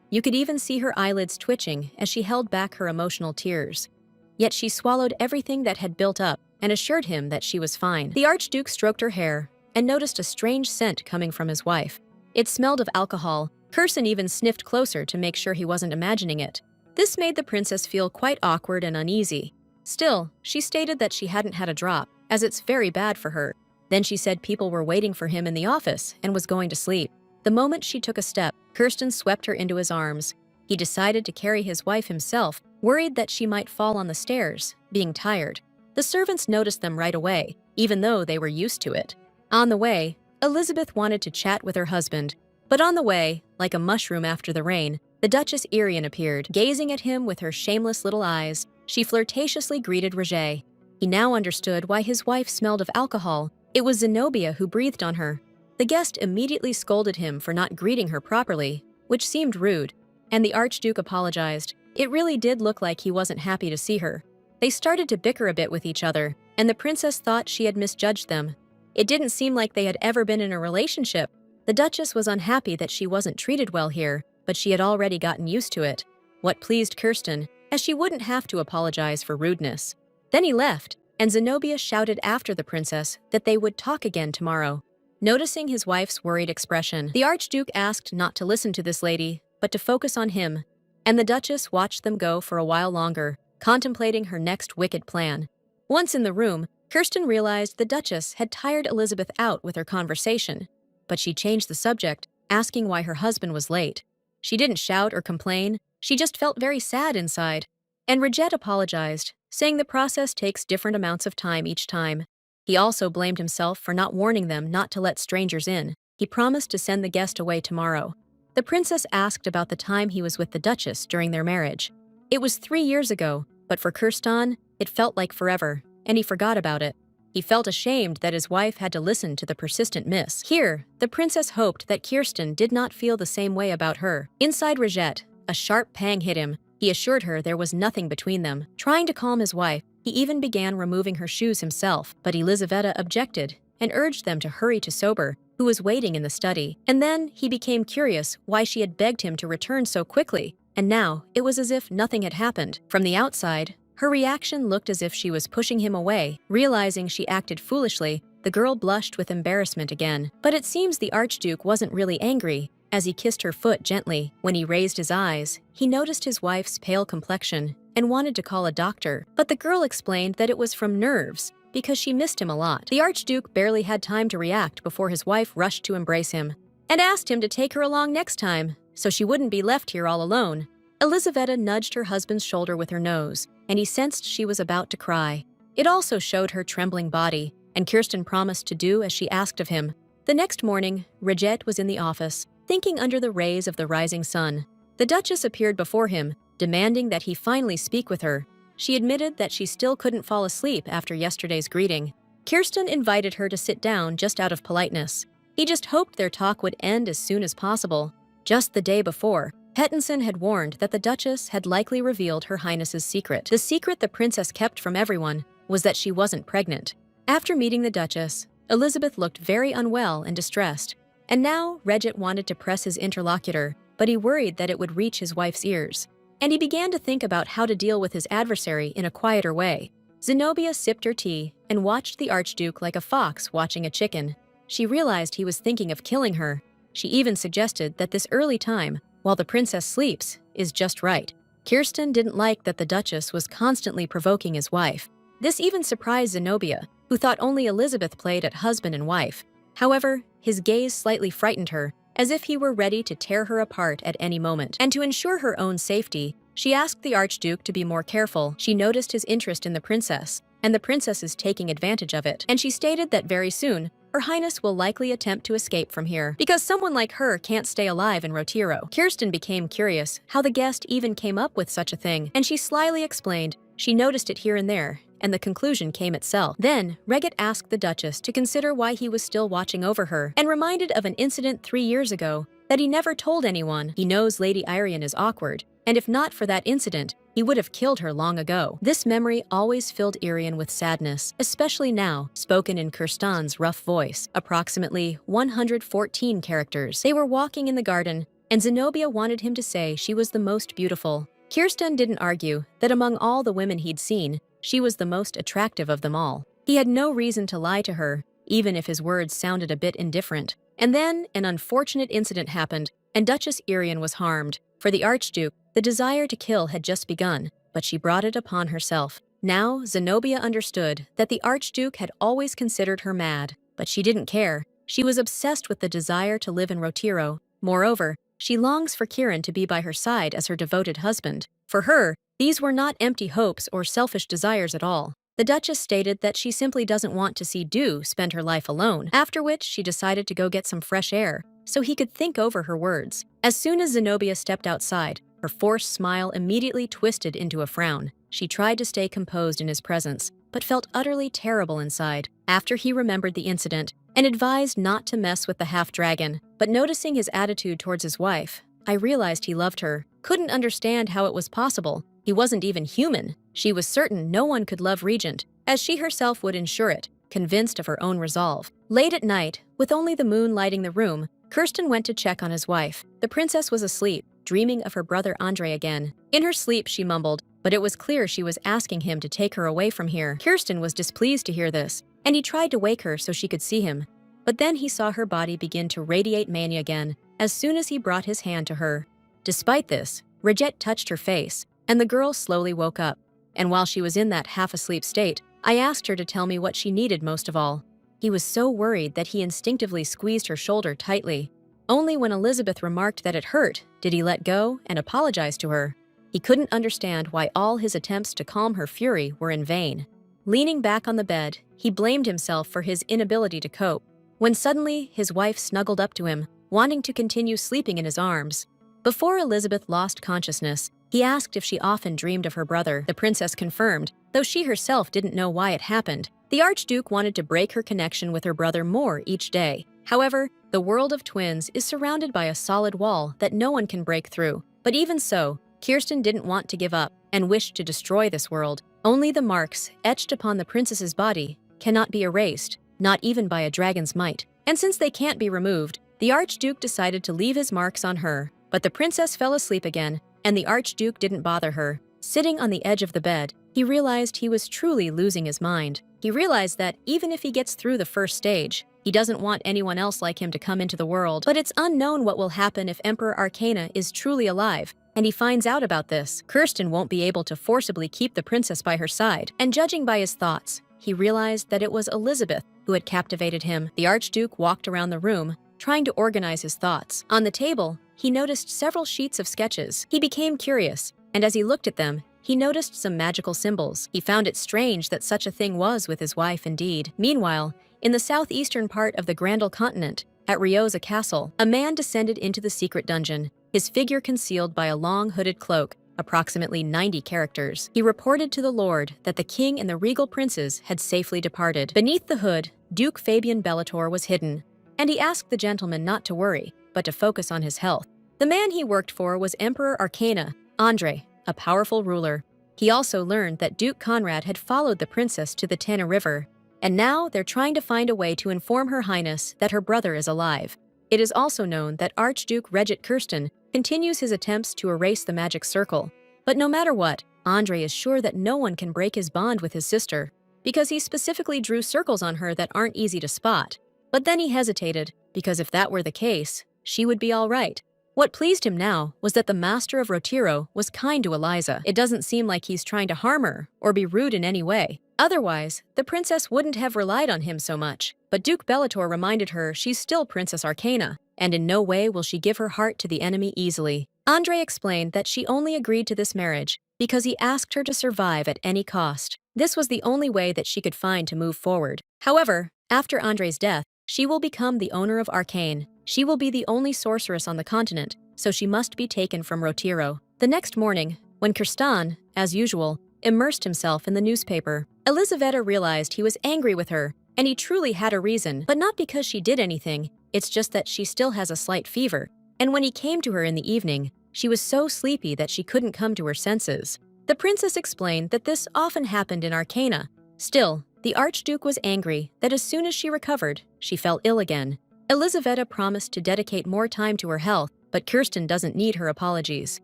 You could even see her eyelids twitching as she held back her emotional tears. Yet she swallowed everything that had built up and assured him that she was fine. The Archduke stroked her hair and noticed a strange scent coming from his wife. It smelled of alcohol. Kirsten even sniffed closer to make sure he wasn't imagining it. This made the princess feel quite awkward and uneasy. Still, she stated that she hadn't had a drop, as it's very bad for her. Then she said people were waiting for him in the office and was going to sleep. The moment she took a step, Kirsten swept her into his arms. He decided to carry his wife himself, worried that she might fall on the stairs, being tired. The servants noticed them right away, even though they were used to it. On the way, Elizabeth wanted to chat with her husband. But on the way, like a mushroom after the rain, the Duchess Irian appeared, gazing at him with her shameless little eyes. She flirtatiously greeted Roger. He now understood why his wife smelled of alcohol. It was Zenobia who breathed on her. The guest immediately scolded him for not greeting her properly, which seemed rude, and the Archduke apologized. It really did look like he wasn't happy to see her. They started to bicker a bit with each other, and the princess thought she had misjudged them. It didn't seem like they had ever been in a relationship. The Duchess was unhappy that she wasn't treated well here, but she had already gotten used to it. What pleased Kirsten, as she wouldn't have to apologize for rudeness. Then he left, and Zenobia shouted after the princess that they would talk again tomorrow. Noticing his wife's worried expression, the Archduke asked not to listen to this lady, but to focus on him, and the Duchess watched them go for a while longer, contemplating her next wicked plan. Once in the room, Kirsten realized the Duchess had tired Elizabeth out with her conversation, but she changed the subject, asking why her husband was late. She didn't shout or complain, she just felt very sad inside. And Roget apologized, saying the process takes different amounts of time each time. He also blamed himself for not warning them not to let strangers in. He promised to send the guest away tomorrow. The princess asked about the time he was with the Duchess during their marriage. It was 3 years ago, but for Kirsten, it felt like forever, and he forgot about it. He felt ashamed that his wife had to listen to the persistent miss. Here, the princess hoped that Kirsten did not feel the same way about her. Inside Roget, a sharp pang hit him. He assured her there was nothing between them. Trying to calm his wife, he even began removing her shoes himself, but Elizaveta objected and urged them to hurry to Sober, who was waiting in the study. And then he became curious why she had begged him to return so quickly, and now it was as if nothing had happened. From the outside, her reaction looked as if she was pushing him away. Realizing she acted foolishly, the girl blushed with embarrassment again. But it seems the Archduke wasn't really angry. As he kissed her foot gently, when he raised his eyes, he noticed his wife's pale complexion and wanted to call a doctor. But the girl explained that it was from nerves, because she missed him a lot. The Archduke barely had time to react before his wife rushed to embrace him and asked him to take her along next time, so she wouldn't be left here all alone. Elizaveta nudged her husband's shoulder with her nose, and he sensed she was about to cry. It also showed her trembling body, and Kirsten promised to do as she asked of him. The next morning, Roget was in the office, thinking under the rays of the rising sun. The Duchess appeared before him, demanding that he finally speak with her. She admitted that she still couldn't fall asleep after yesterday's greeting. Kirsten invited her to sit down just out of politeness. He just hoped their talk would end as soon as possible. Just the day before, Pettenson had warned that the Duchess had likely revealed Her Highness's secret. The secret the princess kept from everyone was that she wasn't pregnant. After meeting the Duchess, Elizabeth looked very unwell and distressed. And now, Roget wanted to press his interlocutor, but he worried that it would reach his wife's ears. And he began to think about how to deal with his adversary in a quieter way. Zenobia sipped her tea and watched the Archduke like a fox watching a chicken. She realized he was thinking of killing her. She even suggested that this early time, while the princess sleeps, is just right. Kirsten didn't like that the Duchess was constantly provoking his wife. This even surprised Zenobia, who thought only Elizabeth played at husband and wife. However, his gaze slightly frightened her, as if he were ready to tear her apart at any moment. And to ensure her own safety, she asked the Archduke to be more careful. She noticed his interest in the princess, and the princess is taking advantage of it. And she stated that very soon, Her Highness will likely attempt to escape from here, because someone like her can't stay alive in Rotiro. Kirsten became curious how the guest even came up with such a thing, and she slyly explained she noticed it here and there, and the conclusion came itself. Then, Roget asked the Duchess to consider why he was still watching over her, and reminded of an incident 3 years ago that he never told anyone. He knows Lady Irian is awkward, and if not for that incident, he would have killed her long ago. This memory always filled Irian with sadness, especially now, spoken in Kirstan's rough voice, approximately 114 characters. They were walking in the garden, and Zenobia wanted him to say she was the most beautiful. Kirsten didn't argue that among all the women he'd seen, she was the most attractive of them all. He had no reason to lie to her, even if his words sounded a bit indifferent. And then an unfortunate incident happened, and Duchess Irian was harmed. For the Archduke, the desire to kill had just begun, but she brought it upon herself. Now, Zenobia understood that the Archduke had always considered her mad, but she didn't care. She was obsessed with the desire to live in Rotiro. Moreover, she longs for Kirin to be by her side as her devoted husband. For her, these were not empty hopes or selfish desires at all. The Duchess stated that she simply doesn't want to see Du spend her life alone, after which she decided to go get some fresh air, so he could think over her words. As soon as Zenobia stepped outside, her forced smile immediately twisted into a frown. She tried to stay composed in his presence, but felt utterly terrible inside. After he remembered the incident, and advised not to mess with the half-dragon, but noticing his attitude towards his wife, I realized he loved her. Couldn't understand how it was possible. He wasn't even human. She was certain no one could love Regent, as she herself would ensure it, convinced of her own resolve. Late at night, with only the moon lighting the room, Kirsten went to check on his wife. The princess was asleep, dreaming of her brother Andre again. In her sleep, she mumbled, but it was clear she was asking him to take her away from here. Kirsten was displeased to hear this, and he tried to wake her so she could see him. But then he saw her body begin to radiate mania again, as soon as he brought his hand to her. Despite this, Regent touched her face, and the girl slowly woke up. And while she was in that half-asleep state, I asked her to tell me what she needed most of all. He was so worried that he instinctively squeezed her shoulder tightly. Only when Elizabeth remarked that it hurt did he let go and apologize to her. He couldn't understand why all his attempts to calm her fury were in vain. Leaning back on the bed, he blamed himself for his inability to cope, when suddenly his wife snuggled up to him, wanting to continue sleeping in his arms. Before Elizabeth lost consciousness, he asked if she often dreamed of her brother. The princess confirmed, though she herself didn't know why it happened. The Archduke wanted to break her connection with her brother more each day. However, the world of twins is surrounded by a solid wall that no one can break through. But even so, Kirsten didn't want to give up and wished to destroy this world. Only the marks etched upon the princess's body cannot be erased, not even by a dragon's might. And since they can't be removed, the Archduke decided to leave his marks on her. But the princess fell asleep again, and the Archduke didn't bother her. Sitting on the edge of the bed, he realized he was truly losing his mind. He realized that even if he gets through the first stage, he doesn't want anyone else like him to come into the world. But it's unknown what will happen if Emperor Arcana is truly alive, and he finds out about this. Kirsten won't be able to forcibly keep the princess by her side, and judging by his thoughts, he realized that it was Elizabeth who had captivated him. The Archduke walked around the room, trying to organize his thoughts. On the table, he noticed several sheets of sketches. He became curious, and as he looked at them, he noticed some magical symbols. He found it strange that such a thing was with his wife indeed. Meanwhile, in the southeastern part of the Grandel continent, at Ryoza Castle, a man descended into the secret dungeon, his figure concealed by a long hooded cloak, approximately 90 characters. He reported to the Lord that the king and the regal princes had safely departed. Beneath the hood, Duke Fabian Bellator was hidden, and he asked the gentleman not to worry, but to focus on his health. The man he worked for was Emperor Arcana, Andre, a powerful ruler. He also learned that Duke Conrad had followed the princess to the Tana River, and now they're trying to find a way to inform Her Highness that her brother is alive. It is also known that Archduke Regent Kirsten continues his attempts to erase the magic circle. But no matter what, Andre is sure that no one can break his bond with his sister, because he specifically drew circles on her that aren't easy to spot. But then he hesitated, because if that were the case, she would be all right. What pleased him now was that the master of Rotiro was kind to Eliza. It doesn't seem like he's trying to harm her or be rude in any way. Otherwise, the princess wouldn't have relied on him so much. But Duke Bellator reminded her she's still Princess Arcana, and in no way will she give her heart to the enemy easily. Andre explained that she only agreed to this marriage because he asked her to survive at any cost. This was the only way that she could find to move forward. However, after Andre's death, she will become the owner of Arcane. She will be the only sorceress on the continent, so she must be taken from Rotiro. The next morning, when Kirsten, as usual, immersed himself in the newspaper, Elizaveta realized he was angry with her, and he truly had a reason, but not because she did anything. It's just that she still has a slight fever, and when he came to her in the evening, She was so sleepy that she couldn't come to her senses. The princess explained that this often happened in Arcana. Still, the Archduke was angry that as soon as she recovered, she fell ill again. Elisaveta promised to dedicate more time to her health, but Kirsten doesn't need her apologies.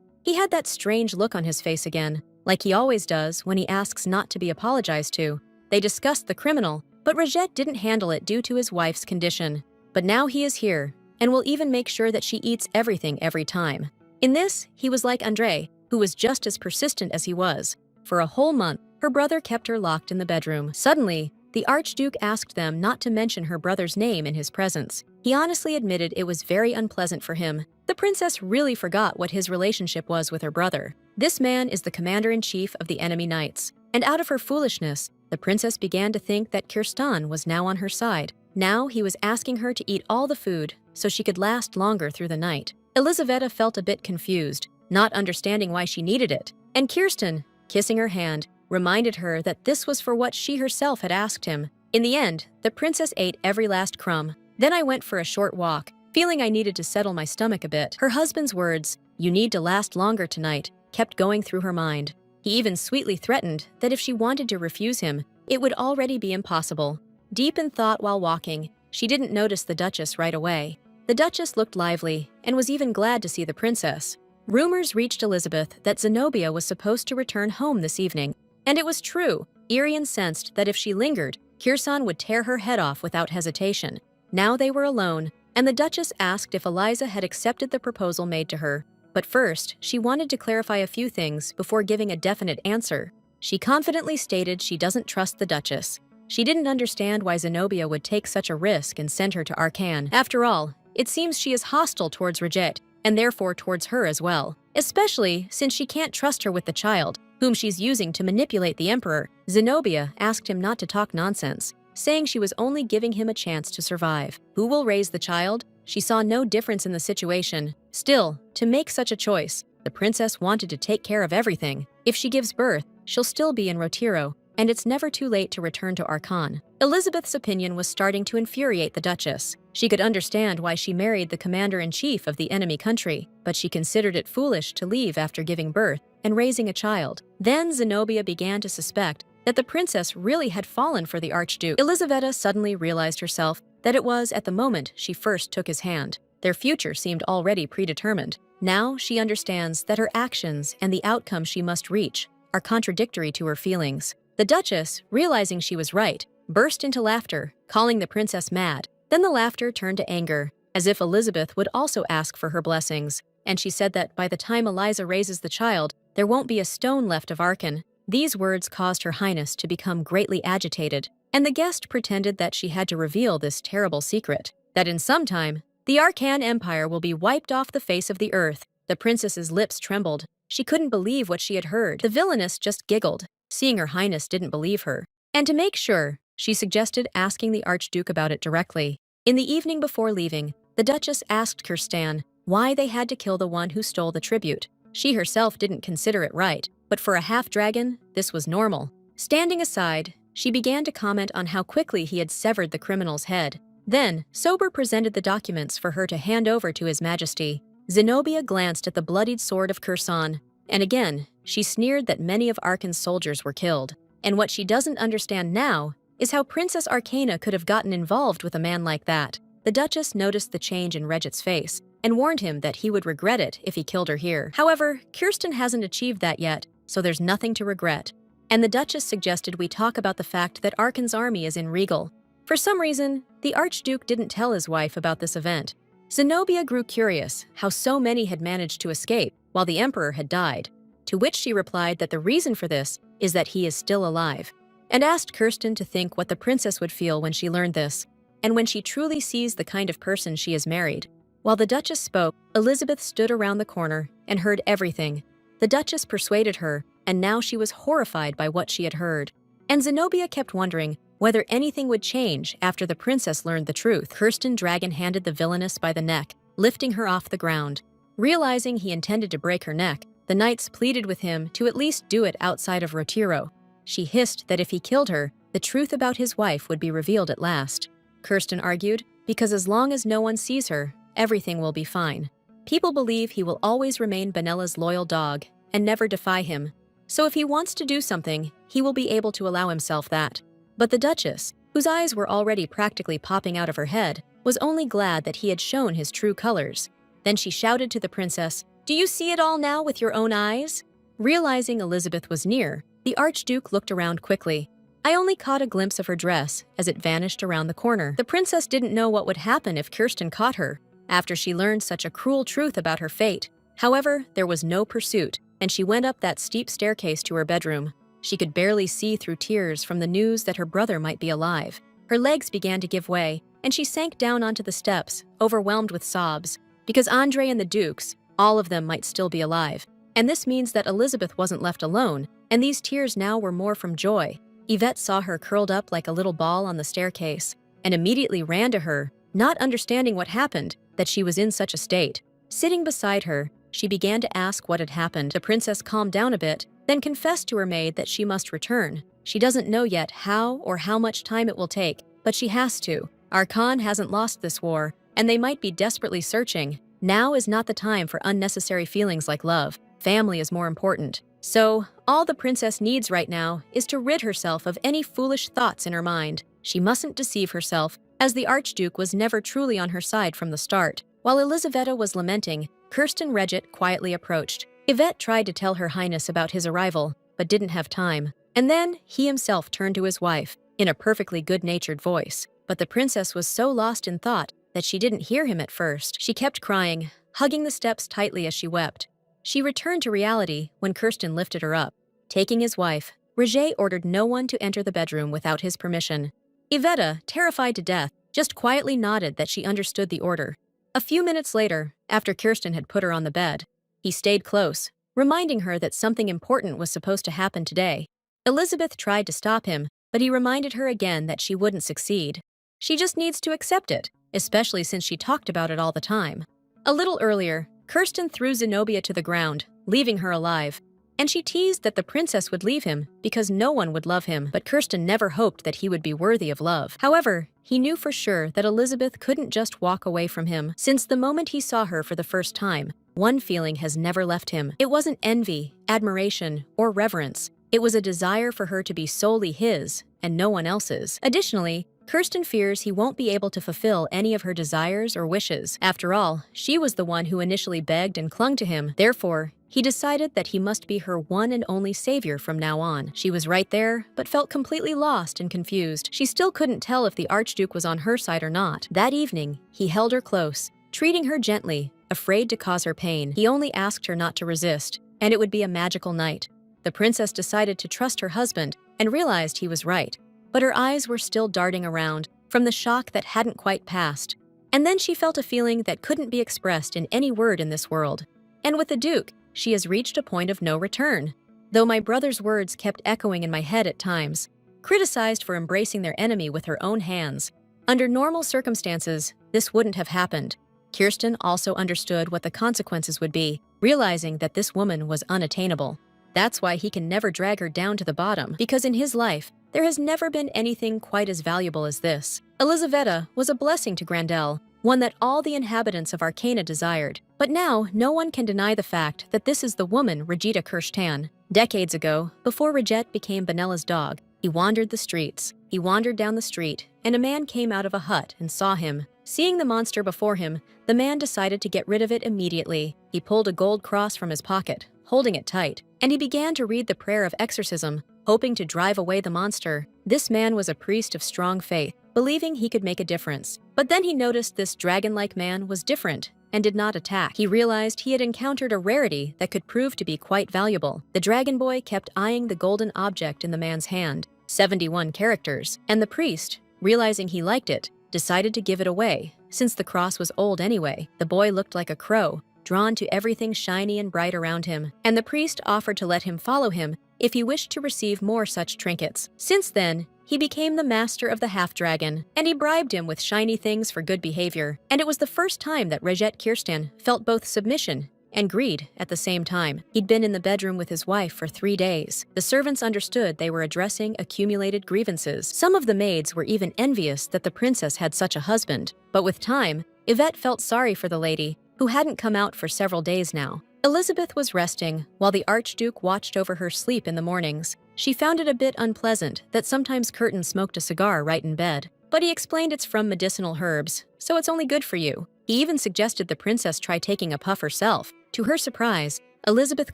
He had that strange look on his face again, like he always does when he asks not to be apologized to. They discussed the criminal, but Rajette didn't handle it due to his wife's condition. But now he is here, and will even make sure that she eats everything every time. In this, he was like Andre, who was just as persistent as he was. For a whole month, her brother kept her locked in the bedroom. Suddenly, the Archduke asked them not to mention her brother's name in his presence. He honestly admitted it was very unpleasant for him. The princess really forgot what his relationship was with her brother. This man is the commander-in-chief of the enemy knights, and out of her foolishness, the princess began to think that Kirsten was now on her side. Now he was asking her to eat all the food so she could last longer through the night. Elisaveta felt a bit confused, not understanding why she needed it, and Kirsten, kissing her hand, reminded her that this was for what she herself had asked him. In the end, the princess ate every last crumb. Then I went for a short walk, feeling I needed to settle my stomach a bit. Her husband's words, "You need to last longer tonight," kept going through her mind. He even sweetly threatened that if she wanted to refuse him, it would already be impossible. Deep in thought while walking, she didn't notice the Duchess right away. The Duchess looked lively and was even glad to see the princess. Rumors reached Elizabeth that Zenobia was supposed to return home this evening, and it was true. Irian sensed that if she lingered, Kirsan would tear her head off without hesitation. Now they were alone, and the Duchess asked if Eliza had accepted the proposal made to her. But first, she wanted to clarify a few things before giving a definite answer. She confidently stated she doesn't trust the Duchess. She didn't understand why Zenobia would take such a risk and send her to Arcan. After all, it seems she is hostile towards Rajette, and therefore towards her as well, especially since she can't trust her with the child, whom she's using to manipulate the Emperor. Zenobia asked him not to talk nonsense, saying she was only giving him a chance to survive. Who will raise the child? She saw no difference in the situation. Still, to make such a choice, the princess wanted to take care of everything. If she gives birth, she'll still be in Rotiro, and it's never too late to return to Arcan. Elizabeth's opinion was starting to infuriate the Duchess. She could understand why she married the commander-in-chief of the enemy country, but she considered it foolish to leave after giving birth and raising a child. Then Zenobia began to suspect that the princess really had fallen for the Archduke. Elisaveta suddenly realized herself that it was at the moment she first took his hand. Their future seemed already predetermined. Now she understands that her actions and the outcome she must reach are contradictory to her feelings. The Duchess, realizing she was right, burst into laughter, calling the princess mad. Then the laughter turned to anger, as if Elizabeth would also ask for her blessings, and she said that by the time Eliza raises the child, there won't be a stone left of Arcan. These words caused Her Highness to become greatly agitated, and the guest pretended that she had to reveal this terrible secret, that in some time, the Arcan Empire will be wiped off the face of the earth. The princess's lips trembled. She couldn't believe what she had heard. The villainess just giggled, seeing Her Highness didn't believe her. And to make sure, she suggested asking the Archduke about it directly. In the evening before leaving, the Duchess asked Kirsten why they had to kill the one who stole the tribute. She herself didn't consider it right, but for a half-dragon, this was normal. Standing aside, she began to comment on how quickly he had severed the criminal's head. Then, Sober presented the documents for her to hand over to His Majesty. Zenobia glanced at the bloodied sword of Kirsan, and again, she sneered that many of Arcan's soldiers were killed. And what she doesn't understand now is how Princess Arcana could have gotten involved with a man like that. The Duchess noticed the change in Reget's face and warned him that he would regret it if he killed her here. However, Kirsten hasn't achieved that yet, so there's nothing to regret. And the Duchess suggested we talk about the fact that Arcan's army is in Regal. For some reason, the Archduke didn't tell his wife about this event. Zenobia grew curious how so many had managed to escape while the Emperor had died, to which she replied that the reason for this is that he is still alive, and asked Kirsten to think what the princess would feel when she learned this, and when she truly sees the kind of person she has married. While the Duchess spoke, Elizabeth stood around the corner and heard everything. The Duchess persuaded her, and now she was horrified by what she had heard. And Zenobia kept wondering whether anything would change after the princess learned the truth. Kirsten dragon-handed the villainess by the neck, lifting her off the ground. Realizing he intended to break her neck, the knights pleaded with him to at least do it outside of Rotiro. She hissed that if he killed her, the truth about his wife would be revealed at last. Kirsten argued, because as long as no one sees her, everything will be fine. People believe he will always remain Benella's loyal dog and never defy him. So if he wants to do something, he will be able to allow himself that. But the Duchess, whose eyes were already practically popping out of her head, was only glad that he had shown his true colors. Then she shouted to the princess, "Do you see it all now with your own eyes?" Realizing Elizabeth was near, the Archduke looked around quickly. I only caught a glimpse of her dress as it vanished around the corner. The princess didn't know what would happen if Kirsten caught her, after she learned such a cruel truth about her fate. However, there was no pursuit, and she went up that steep staircase to her bedroom. She could barely see through tears from the news that her brother might be alive. Her legs began to give way, and she sank down onto the steps, overwhelmed with sobs, because Andre and the Dukes, all of them might still be alive. And this means that Elizabeth wasn't left alone, and these tears now were more from joy. Yvette saw her curled up like a little ball on the staircase, and immediately ran to her, not understanding what happened, that she was in such a state. Sitting beside her, she began to ask what had happened. The princess calmed down a bit, then confessed to her maid that she must return. She doesn't know yet how or how much time it will take, but she has to. Our Khan hasn't lost this war, and they might be desperately searching. Now is not the time for unnecessary feelings like love. Family is more important. So, all the princess needs right now is to rid herself of any foolish thoughts in her mind. She mustn't deceive herself, as the Archduke was never truly on her side from the start. While Elisaveta was lamenting, Kirsten Regent quietly approached. Yvette tried to tell Her Highness about his arrival, but didn't have time. And then he himself turned to his wife, in a perfectly good-natured voice. But the princess was so lost in thought that she didn't hear him at first. She kept crying, hugging the steps tightly as she wept. She returned to reality when Kirsten lifted her up. Taking his wife, Roger ordered no one to enter the bedroom without his permission. Yvette, terrified to death, just quietly nodded that she understood the order. A few minutes later, after Kirsten had put her on the bed, he stayed close, reminding her that something important was supposed to happen today. Elizabeth tried to stop him, but he reminded her again that she wouldn't succeed. She just needs to accept it, especially since she talked about it all the time. A little earlier, Kirsten threw Zenobia to the ground, leaving her alive. And she teased that the princess would leave him because no one would love him, but Kirsten never hoped that he would be worthy of love. However, he knew for sure that Elizabeth couldn't just walk away from him. Since the moment he saw her for the first time, one feeling has never left him. It wasn't envy, admiration, or reverence. It was a desire for her to be solely his and no one else's. Additionally, Kirsten fears he won't be able to fulfill any of her desires or wishes. After all, she was the one who initially begged and clung to him. Therefore, he decided that he must be her one and only savior from now on. She was right there, but felt completely lost and confused. She still couldn't tell if the Archduke was on her side or not. That evening, he held her close, treating her gently, afraid to cause her pain. He only asked her not to resist, and it would be a magical night. The princess decided to trust her husband and realized he was right. But her eyes were still darting around from the shock that hadn't quite passed. And then she felt a feeling that couldn't be expressed in any word in this world. And with the Duke, she has reached a point of no return. Though my brother's words kept echoing in my head at times, criticized for embracing their enemy with her own hands. Under normal circumstances, this wouldn't have happened. Kirsten also understood what the consequences would be, realizing that this woman was unattainable. That's why he can never drag her down to the bottom, because in his life, there has never been anything quite as valuable as this. Elisaveta was a blessing to Grandel, one that all the inhabitants of Arcana desired. But now, no one can deny the fact that this is the woman Regita Kirshtan. Decades ago, before Regette became Benella's dog, he wandered the streets. He wandered down the street, and a man came out of a hut and saw him. Seeing the monster before him, the man decided to get rid of it immediately. He pulled a gold cross from his pocket, holding it tight, and he began to read the prayer of exorcism, hoping to drive away the monster. This man was a priest of strong faith, believing he could make a difference. But then he noticed this dragon-like man was different and did not attack. He realized he had encountered a rarity that could prove to be quite valuable. The dragon boy kept eyeing the golden object in the man's hand, 71 characters, and the priest, realizing he liked it, decided to give it away. Since the cross was old anyway, the boy looked like a crow, drawn to everything shiny and bright around him, and the priest offered to let him follow him if he wished to receive more such trinkets. Since then, he became the master of the half-dragon, and he bribed him with shiny things for good behavior. And it was the first time that Regette Kirsten felt both submission and greed at the same time. He'd been in the bedroom with his wife for 3 days. The servants understood they were addressing accumulated grievances. Some of the maids were even envious that the princess had such a husband. But with time, Yvette felt sorry for the lady, who hadn't come out for several days now. Elizabeth was resting, while the Archduke watched over her sleep in the mornings. She found it a bit unpleasant that sometimes Curtin smoked a cigar right in bed. But he explained it's from medicinal herbs, so it's only good for you. He even suggested the princess try taking a puff herself. To her surprise, Elizabeth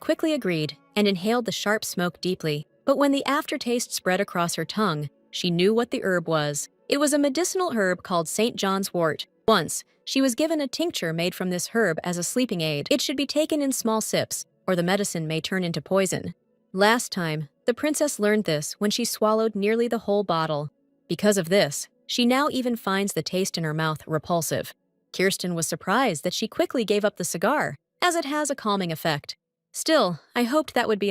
quickly agreed and inhaled the sharp smoke deeply. But when the aftertaste spread across her tongue, she knew what the herb was. It was a medicinal herb called St. John's wort. Once, she was given a tincture made from this herb as a sleeping aid. It should be taken in small sips, or the medicine may turn into poison. Last time, the princess learned this when she swallowed nearly the whole bottle. Because of this, she now even finds the taste in her mouth repulsive. Kirsten was surprised that she quickly gave up the cigar, as it has a calming effect. Still, I hoped that would be enough.